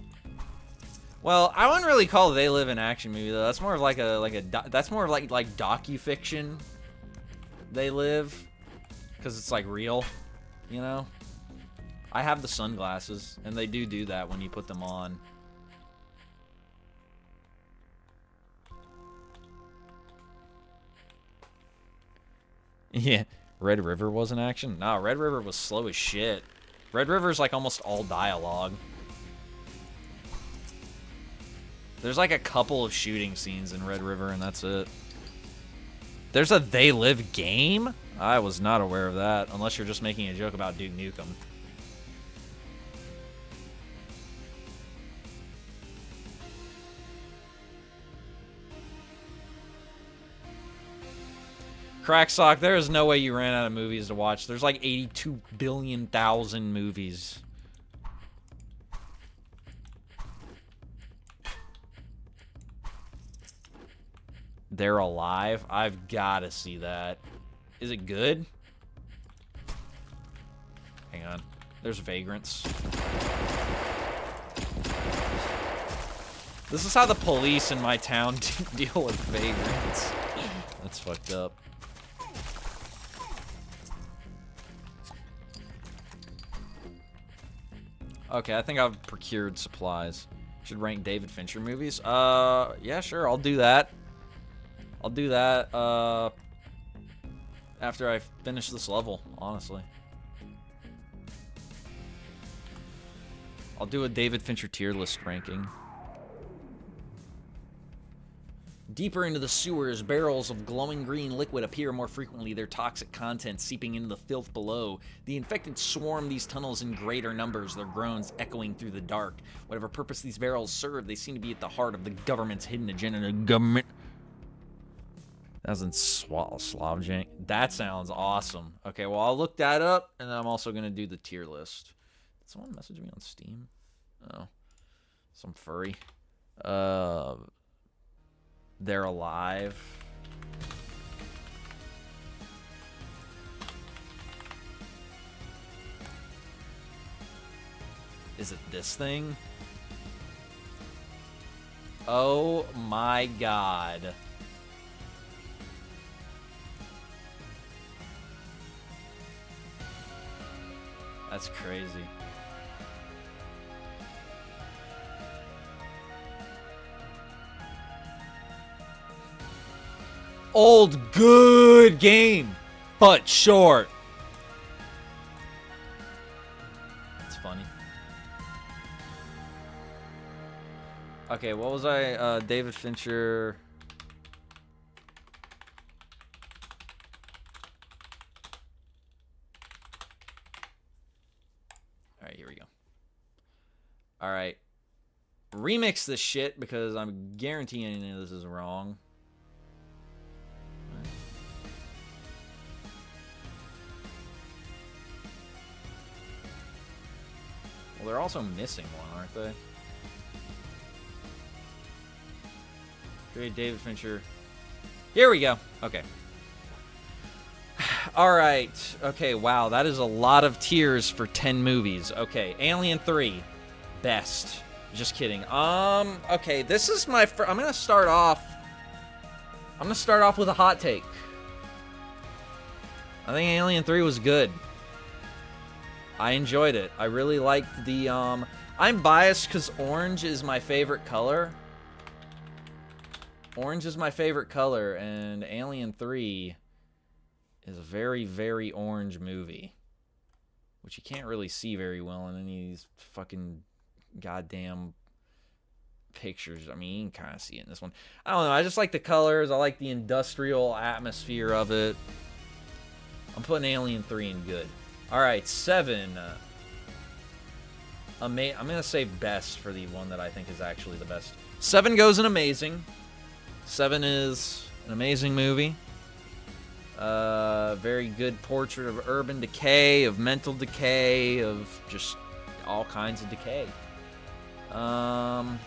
Well, I wouldn't really call They Live an action movie, though. That's more of like that's more of like docu-fiction. They Live. Because it's like real. You know? I have the sunglasses. And they do that when you put them on. Yeah, Red River was an action? Nah, Red River was slow as shit. Red River's like almost all dialogue. There's like a couple of shooting scenes in Red River, and that's it. There's a They Live game? I was not aware of that, unless you're just making a joke about Duke Nukem. Cracksock, there is no way you ran out of movies to watch. There's like 82 billion thousand movies. They're Alive? I've got to see that. Is it good? Hang on. There's Vagrants. This is how the police in my town deal with vagrants. That's fucked up. Okay, I think I've procured supplies. Should rank David Fincher movies? Yeah, sure, I'll do that. I'll do that, after I finish this level, honestly. I'll do a David Fincher tier list ranking. Deeper into the sewers, barrels of glowing green liquid appear more frequently, their toxic content seeping into the filth below. The infected swarm these tunnels in greater numbers, their groans echoing through the dark. Whatever purpose these barrels serve, they seem to be at the heart of the government's hidden agenda. The government... That was in Slavjank. That sounds awesome. Okay, well, I'll look that up, and then I'm also going to do the tier list. Did someone message me on Steam? Oh. Some furry. They're Alive. Is it this thing? Oh my god. That's crazy. Old good game, but short. That's funny. Okay, what was I? David Fincher. All right, here we go. All right, remix this shit because I'm guaranteeing this is wrong. Well, they're also missing one, aren't they? Create David Fincher. Here we go. Okay. All right. Okay, wow. That is a lot of tiers for 10 movies. Okay, Alien 3. Best. Just kidding. Okay, this is my I'm going to start off with a hot take. I think Alien 3 was good. I enjoyed it. I really liked the I'm biased cuz orange is my favorite color. Orange is my favorite color, and Alien 3 is a very, very orange movie, which you can't really see very well in any of these fucking goddamn pictures. I mean, you can kind of see it in this one. I don't know. I just like the colors. I like the industrial atmosphere of it. I'm putting Alien 3 in good. All right, 7. I'm going to say best for the one that I think is actually the best. 7 goes in amazing. 7 is an amazing movie. Very good portrait of urban decay, of mental decay, of just all kinds of decay. The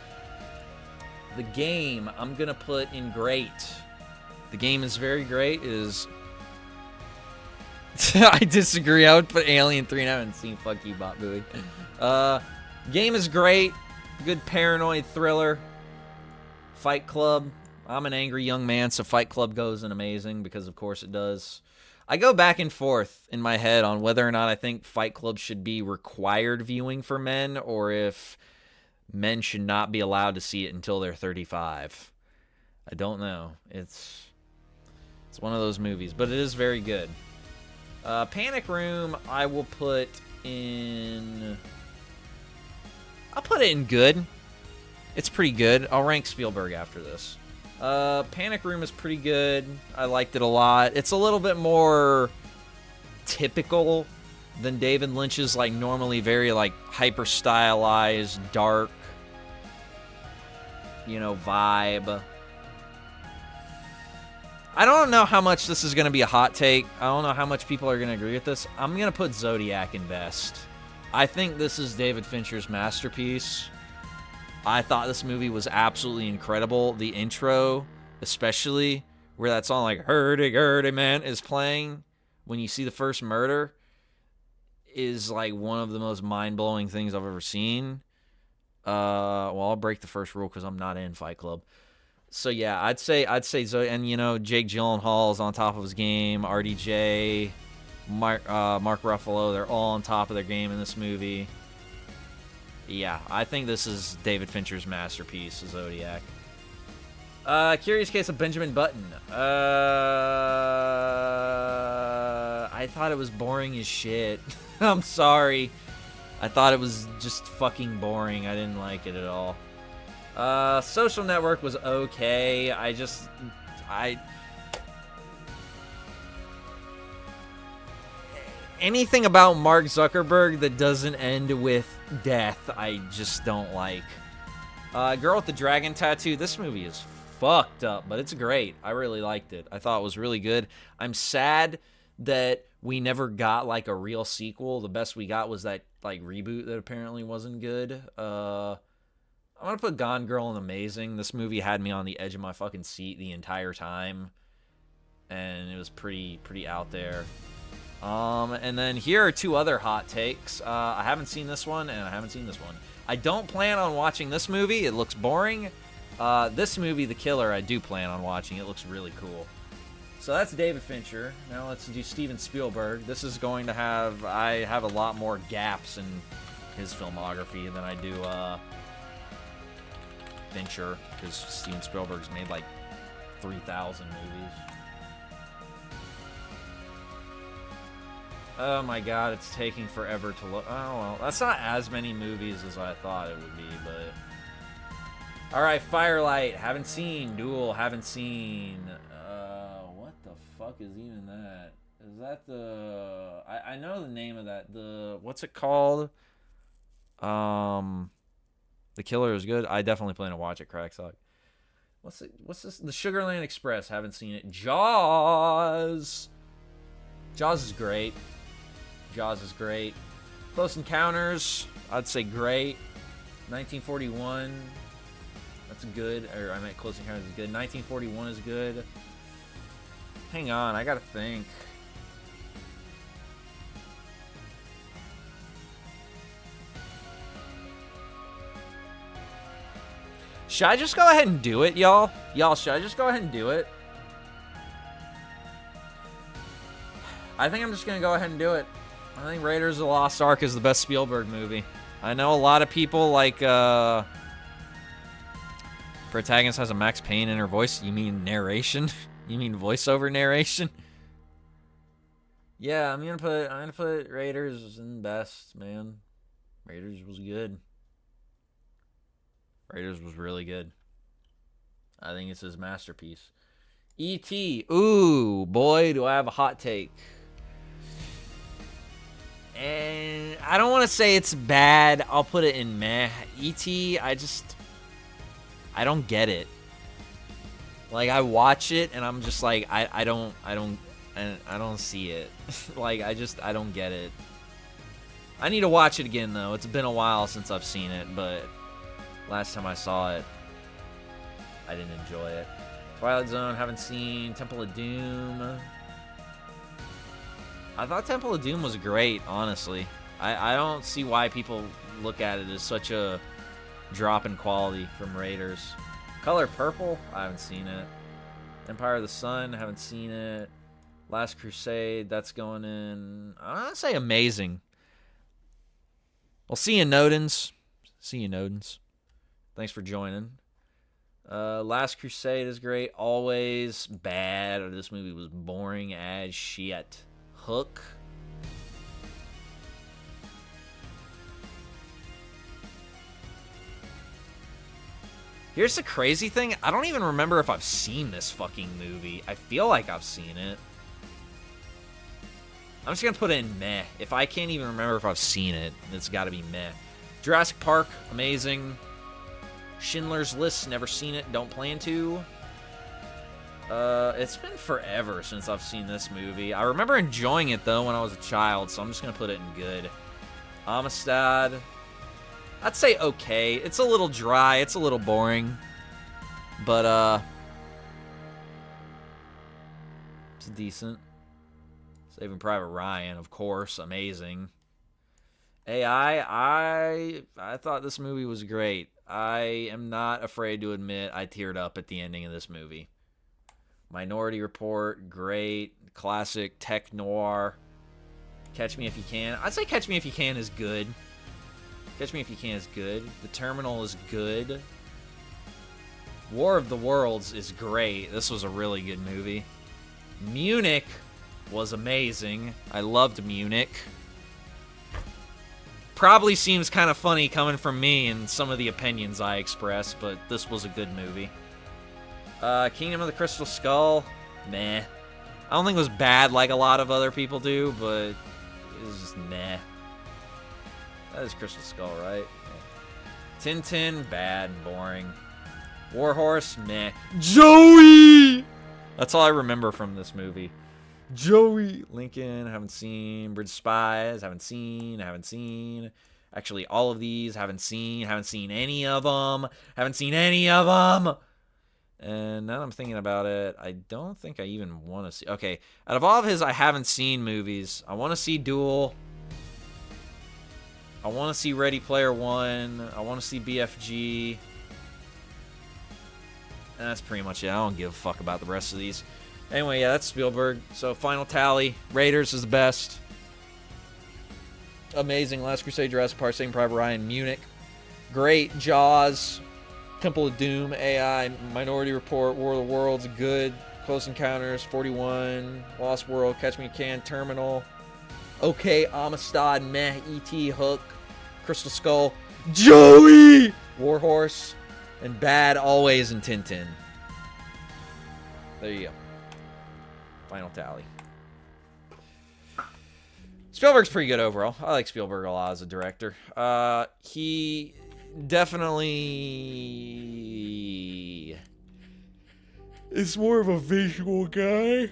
Game, I'm going to put in great. The Game is very great. It is... I disagree. I would put Alien 3, and I haven't seen Fuck You Bot movie. Game is great. Good paranoid thriller. Fight Club. I'm an angry young man, so Fight Club goes in amazing, because of course it does. I go back and forth in my head on whether or not I think Fight Club should be required viewing for men, or if men should not be allowed to see it until they're 35. I don't know. It's one of those movies, but it is very good. Panic Room, I will put in... I'll put it in good. It's pretty good. I'll rank Spielberg after this. Panic Room is pretty good. I liked it a lot. It's a little bit more typical than David Lynch's, like, normally very, like, hyper-stylized, dark, you know, vibe. I don't know how much this is going to be a hot take. I don't know how much people are going to agree with this. I'm going to put Zodiac in best. I think this is David Fincher's masterpiece. I thought this movie was absolutely incredible. The intro, especially, where that song like "Hurdy Gurdy Man" is playing when you see the first murder, is like one of the most mind-blowing things I've ever seen. Well, I'll break the first rule because I'm not in Fight Club. So yeah, I'd say and you know, Jake Gyllenhaal is on top of his game. RDJ, Mark Ruffalo, they're all on top of their game in this movie. Yeah, I think this is David Fincher's masterpiece, Zodiac. Curious Case of Benjamin Button. I thought it was boring as shit. I'm sorry. I thought it was just fucking boring. I didn't like it at all. Social Network was okay. Anything about Mark Zuckerberg that doesn't end with death, I just don't like. Girl with the Dragon Tattoo, this movie is fucked up, but it's great. I really liked it. I thought it was really good. I'm sad that we never got, like, a real sequel. The best we got was that, like, reboot that apparently wasn't good. I'm gonna put Gone Girl in amazing. This movie had me on the edge of my fucking seat the entire time, and it was pretty out there. And then here are 2 other hot takes. I haven't seen this one, and I haven't seen this one. I don't plan on watching this movie. It looks boring. This movie, The Killer, I do plan on watching. It looks really cool. So that's David Fincher. Now let's do Steven Spielberg. This is going to have... I have a lot more gaps in his filmography than I do Fincher, because Steven Spielberg's made like 3,000 movies. Oh my god, it's taking forever to look. Oh well, that's not as many movies as I thought it would be, but... Alright, Firelight, haven't seen. Duel, haven't seen. What the fuck is even that? Is that the... I know the name of that. What's it called? The Killer is good. I definitely plan to watch it, Cracksock. What's this? The Sugarland Express, haven't seen it. Jaws! Jaws is great. Jaws is great. Close Encounters, I'd say great. 1941, that's good. Or I meant Close Encounters is good. 1941 is good. Hang on, I gotta think. Should I just go ahead and do it, y'all? Y'all, should I just go ahead and do it? I think I'm just gonna go ahead and do it. I think Raiders of the Lost Ark is the best Spielberg movie. I know a lot of people like, protagonist has a Max Payne in her voice. You mean narration? You mean voiceover narration? Yeah, I'm gonna put Raiders in best, man. Raiders was good. Raiders was really good. I think it's his masterpiece. E.T. Ooh, boy, do I have a hot take. And I don't want to say it's bad. I'll put it in meh. E.T., I don't get it. Like, I watch it and I'm just like, I don't see it. Like, I don't get it. I need to watch it again, though. It's been a while since I've seen it, but last time I saw it, I didn't enjoy it. Twilight Zone, haven't seen. Temple of Doom. I thought Temple of Doom was great, honestly. I don't see why people look at it as such a drop in quality from Raiders. Color Purple, I haven't seen it. Empire of the Sun, haven't seen it. Last Crusade, that's going in. I'm going to say amazing. Well, see you, Nodens. See you, Nodens. Thanks for joining. Last Crusade is great. Always bad. This movie was boring as shit. Hook. Here's the crazy thing. I don't even remember if I've seen this fucking movie. I feel like I've seen it. I'm just going to put it in meh. If I can't even remember if I've seen it, it's got to be meh. Jurassic Park, amazing. Schindler's List, never seen it, don't plan to. It's been forever since I've seen this movie. I remember enjoying it, though, when I was a child, so I'm just going to put it in good. Amistad, I'd say okay. It's a little dry, it's a little boring. But, it's decent. Saving Private Ryan, of course, amazing. AI, I thought this movie was great. I am not afraid to admit I teared up at the ending of this movie. Minority Report, great. Classic tech noir. Catch Me If You Can. I'd say Catch Me If You Can is good. Catch Me If You Can is good. The Terminal is good. War of the Worlds is great. This was a really good movie. Munich was amazing. I loved Munich. Probably seems kind of funny coming from me and some of the opinions I express, but this was a good movie. Kingdom of the Crystal Skull, meh. I don't think it was bad like a lot of other people do, but it was just meh. That is Crystal Skull, right? Yeah. Tintin, bad and boring. Warhorse, meh. Joey! That's all I remember from this movie. Joey! Lincoln, haven't seen. Bridge of Spies, haven't seen. Actually, all of these, haven't seen any of them. And now that I'm thinking about it, I don't think I even want to see. Okay, out of all of his I haven't seen movies, I want to see Duel. I want to see Ready Player One. I want to see BFG. And that's pretty much it. I don't give a fuck about the rest of these. Anyway, yeah, that's Spielberg. So, final tally. Raiders is the best. Amazing. Last Crusade, Jurassic Park, Saving Private Ryan, Munich. Great. Jaws. Temple of Doom, AI, Minority Report, War of the Worlds, good. Close Encounters, 41. Lost World, Catch Me If You Can, Terminal. Okay, Amistad, meh, E.T., Hook, Crystal Skull, Joey! Warhorse, and bad always in Tintin. There you go. Final tally. Spielberg's pretty good overall. I like Spielberg a lot as a director. He definitely is more of a visual guy.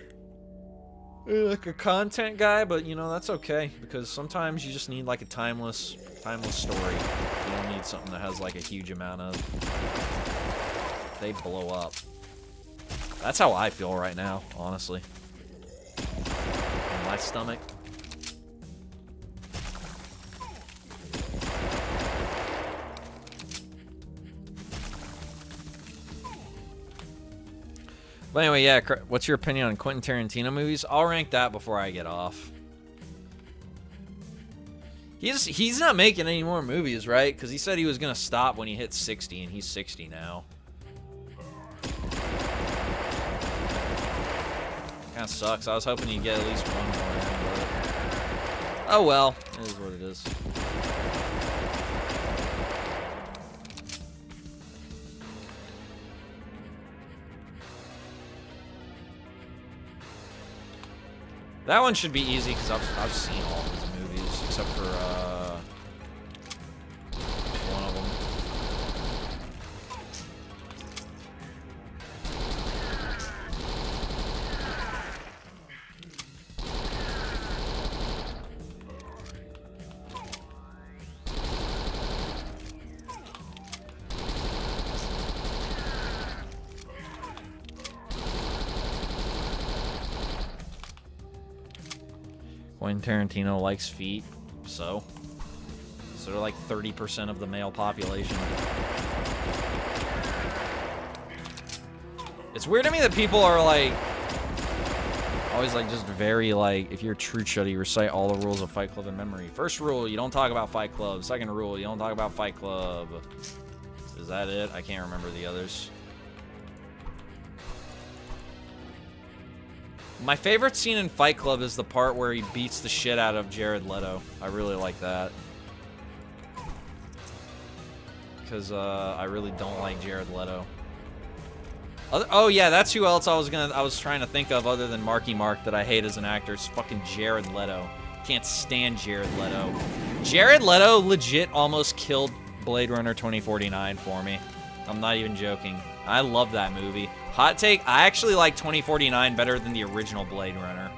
like a content guy, but you know, that's okay, because sometimes you just need like a timeless story. You don't need something that has like a huge amount of... They blow up. That's how I feel right now, honestly. In my stomach. But anyway, yeah, what's your opinion on Quentin Tarantino movies? I'll rank that before I get off. He's not making any more movies, right? Because he said he was going to stop when he hit 60, and he's 60 now. Kind of sucks. I was hoping he'd get at least one more in, but... Oh well, it is what it is. That one should be easy because I've seen all of his movies except for one of them. Quentin Tarantino likes feet, so they're like 30% of the male population. It's weird to me that people are like always like just very like, if you're a truth shooter, you recite all the rules of Fight Club in memory. First rule, you don't talk about Fight Club. Second rule, you don't talk about Fight Club. Is that it? I can't remember the others. My favorite scene in Fight Club is the part where he beats the shit out of Jared Leto. I really like that. Because I really don't like Jared Leto. Oh yeah, that's who else I was trying to think of other than Marky Mark that I hate as an actor. It's fucking Jared Leto. Can't stand Jared Leto. Jared Leto legit almost killed Blade Runner 2049 for me. I'm not even joking. I love that movie. Hot take, I actually like 2049 better than the original Blade Runner.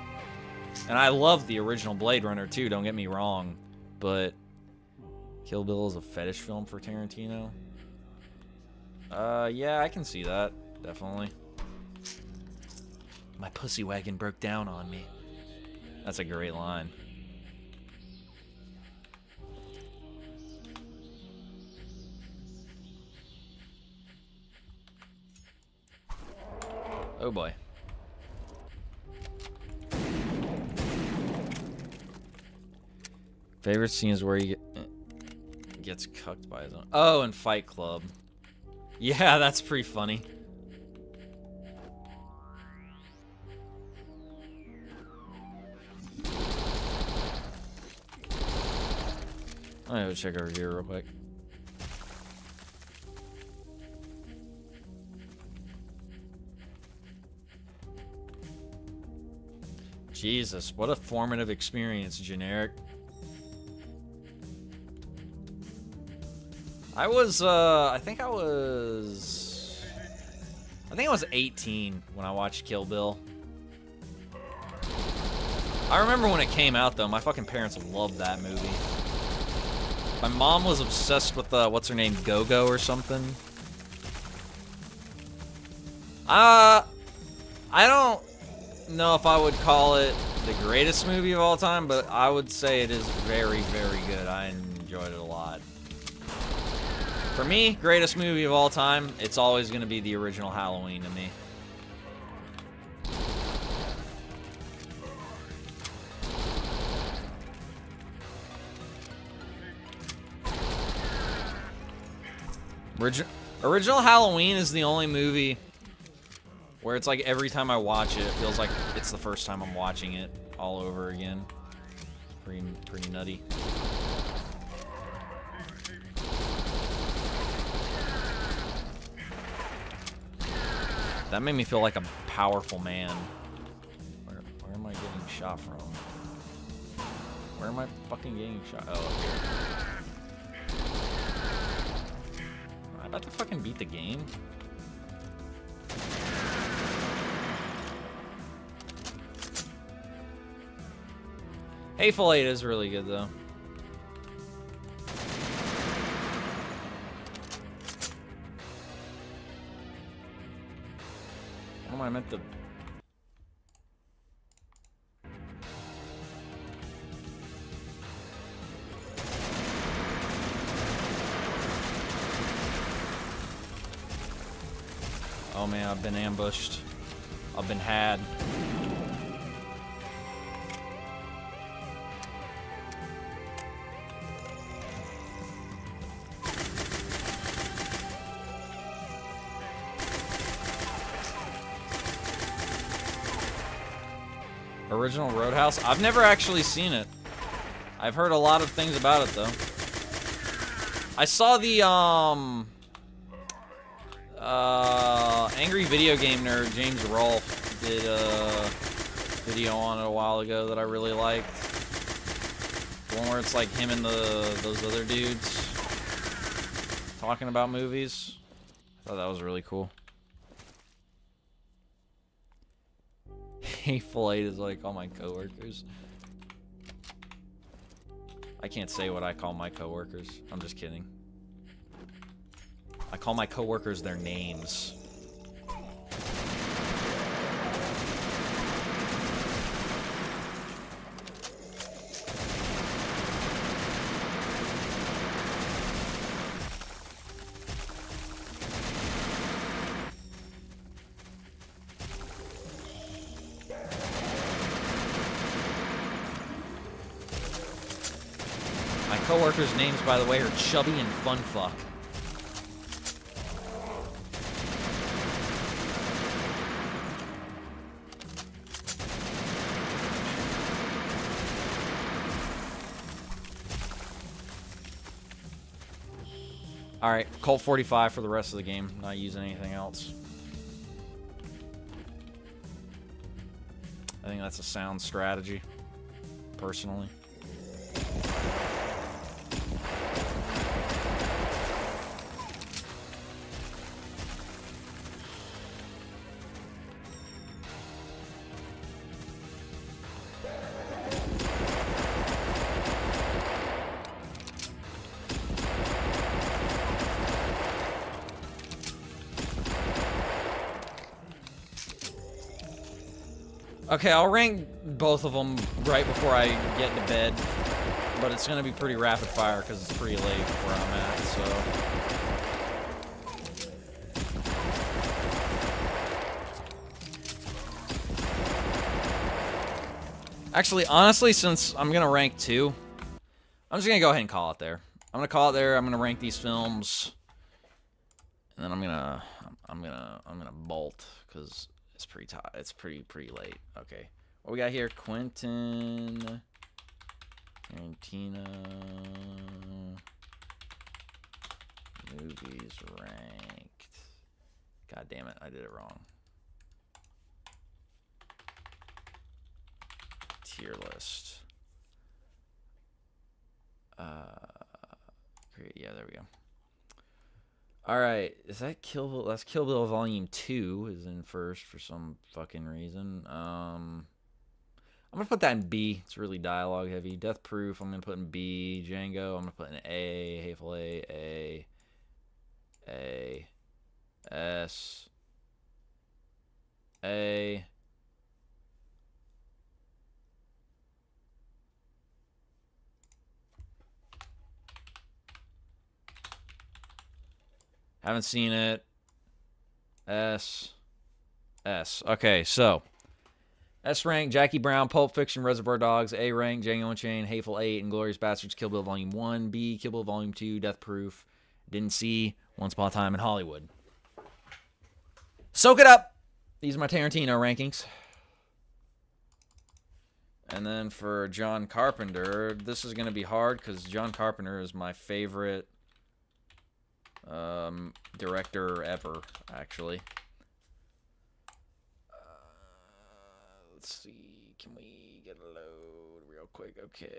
And I love the original Blade Runner too, don't get me wrong. But Kill Bill is a fetish film for Tarantino? Yeah, I can see that. Definitely. My pussy wagon broke down on me. That's a great line. Oh boy. Favorite scene is where he gets cucked by his own... Oh, in Fight Club. Yeah, that's pretty funny. I'm gonna go check over here real quick. Jesus, what a formative experience, Generic. I think I was 18 when I watched Kill Bill. I remember when it came out, though. My fucking parents loved that movie. My mom was obsessed with, what's her name, Go-Go or something. I don't know if I would call it the greatest movie of all time, but I would say it is very, very good. I enjoyed it a lot. For me, greatest movie of all time, it's always going to be the original Halloween to me. Original Halloween is the only movie where it's like every time I watch it, it feels like it's the first time I'm watching it all over again. Pretty nutty. That made me feel like a powerful man. Where am I getting shot from? Where am I fucking getting shot? Oh, up here. Am I about to fucking beat the game? Hateful Eight is really good, though. What am I meant to... Oh man, I've been ambushed. I've been had. Original Roadhouse? I've never actually seen it. I've heard a lot of things about it, though. I saw the, Angry Video Game Nerd, James Rolfe, did a video on it a while ago that I really liked. The one where it's like him and those other dudes talking about movies. I thought that was really cool. Hateful Eight is like all my coworkers. I can't say what I call my coworkers. I'm just kidding. I call my coworkers their names. My coworkers' names, by the way, are Chubby and Funfuck. Alright, Colt 45 for the rest of the game. Not using anything else. I think that's a sound strategy, personally. Okay, I'll rank both of them right before I get to bed, but it's gonna be pretty rapid fire because it's pretty late where I'm at, so. Actually, honestly, since I'm gonna rank 2, I'm just gonna go ahead and call it there. I'm gonna call it there. I'm gonna rank these films, and then I'm gonna bolt because it's pretty tight. It's pretty late. Okay, what we got here? Quentin Tarantino movies ranked. God damn it, I did it wrong. Tier list. Great. Yeah, there we go. Alright, is that Kill Bill? That's Kill Bill Volume 2 is in first for some fucking reason. I'm gonna put that in B. It's really dialogue heavy. Death Proof, I'm gonna put in B. Django, I'm gonna put in A. Hateful Eight, A. S. A. Haven't seen it. S. Okay, so S rank, Jackie Brown, Pulp Fiction, Reservoir Dogs. A rank, Django Unchained, Hateful Eight, Inglourious Bastards, Kill Bill Volume 1. B, Kill Bill Volume 2, Death Proof. Didn't see Once Upon a Time in Hollywood. Soak it up! These are my Tarantino rankings. And then for John Carpenter, this is going to be hard because John Carpenter is my favorite director ever, actually. Let's see, can we get a load real quick? Okay.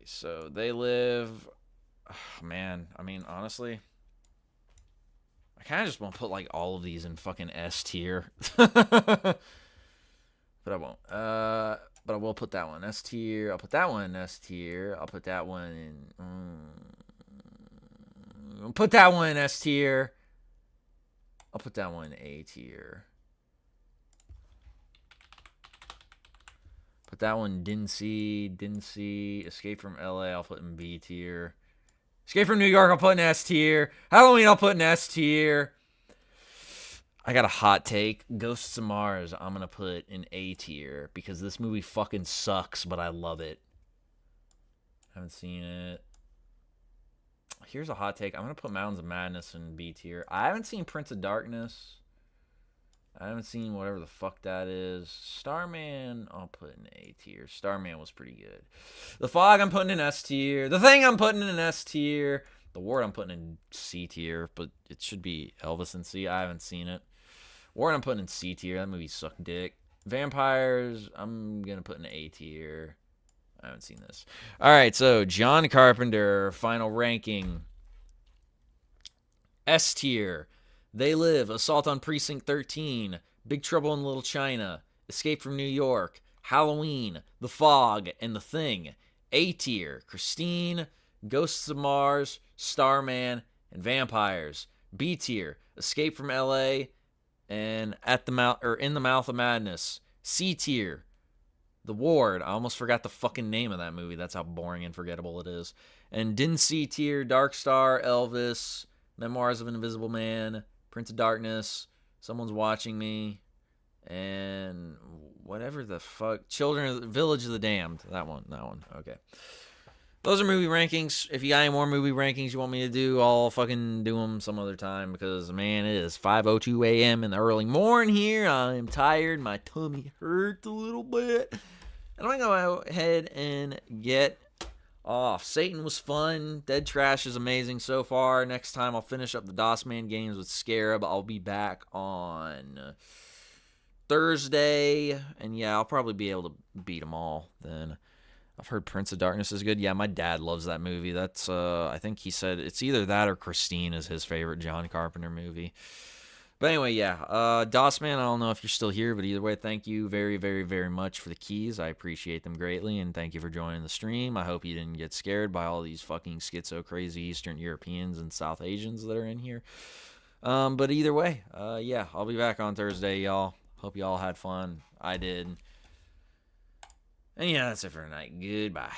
So they live, man, I mean, honestly, I kind of just want to put like all of these in fucking S tier. But I won't. But I will put that one S tier. I'll put that one in S tier. I'll put that one in... I'll put that one in S tier. I'll put that one in A tier. Put that one didn't see. Escape from LA, I'll put in B tier. Escape from New York, I'll put in S tier. Halloween, I'll put in S tier. I got a hot take. Ghosts of Mars, I'm going to put in A tier because this movie fucking sucks, but I love it. Haven't seen it. Here's a hot take. I'm going to put Mountains of Madness in B tier. I haven't seen Prince of Darkness. I haven't seen whatever the fuck that is. Starman, I'll put in A tier. Starman was pretty good. The Fog, I'm putting in S tier. The Thing, I'm putting in S tier. The Ward, I'm putting in C tier, but it should be Elvis in C. I haven't seen it. Ward, I'm putting in C tier. That movie sucked dick. Vampires, I'm going to put in A tier. I haven't seen this. All right, so John Carpenter, final ranking. S tier. They Live, Assault on Precinct 13, Big Trouble in Little China, Escape from New York, Halloween, The Fog, and The Thing. A tier, Christine, Ghosts of Mars, Starman, and Vampires. B tier, Escape from LA, and In the Mouth of Madness. C tier, The Ward. I almost forgot the fucking name of that movie. That's how boring and forgettable it is. And didn't C tier, Dark Star, Elvis, Memoirs of an Invisible Man, Prince of Darkness, Someone's Watching Me, and whatever the fuck. Children of the Village of the Damned. That one. Okay. Those are movie rankings. If you got any more movie rankings you want me to do, I'll fucking do them some other time because, man, it is 5:02 a.m. in the early morning here. I'm tired. My tummy hurts a little bit. And I'm going to go ahead and get off. Satan was fun. Dead Trash is amazing so far. Next time I'll finish up the DOSMan games with Scarab. I'll be back on Thursday. And yeah, I'll probably be able to beat them all then. I've heard Prince of Darkness is good. Yeah, my dad loves that movie. That's, I think he said it's either that or Christine is his favorite John Carpenter movie. But anyway, yeah, DOSMan, I don't know if you're still here, but either way, thank you very, very, very much for the keys. I appreciate them greatly, and thank you for joining the stream. I hope you didn't get scared by all these fucking schizo-crazy Eastern Europeans and South Asians that are in here. But either way, yeah, I'll be back on Thursday, y'all. Hope y'all had fun. I did. And yeah, that's it for tonight. Goodbye.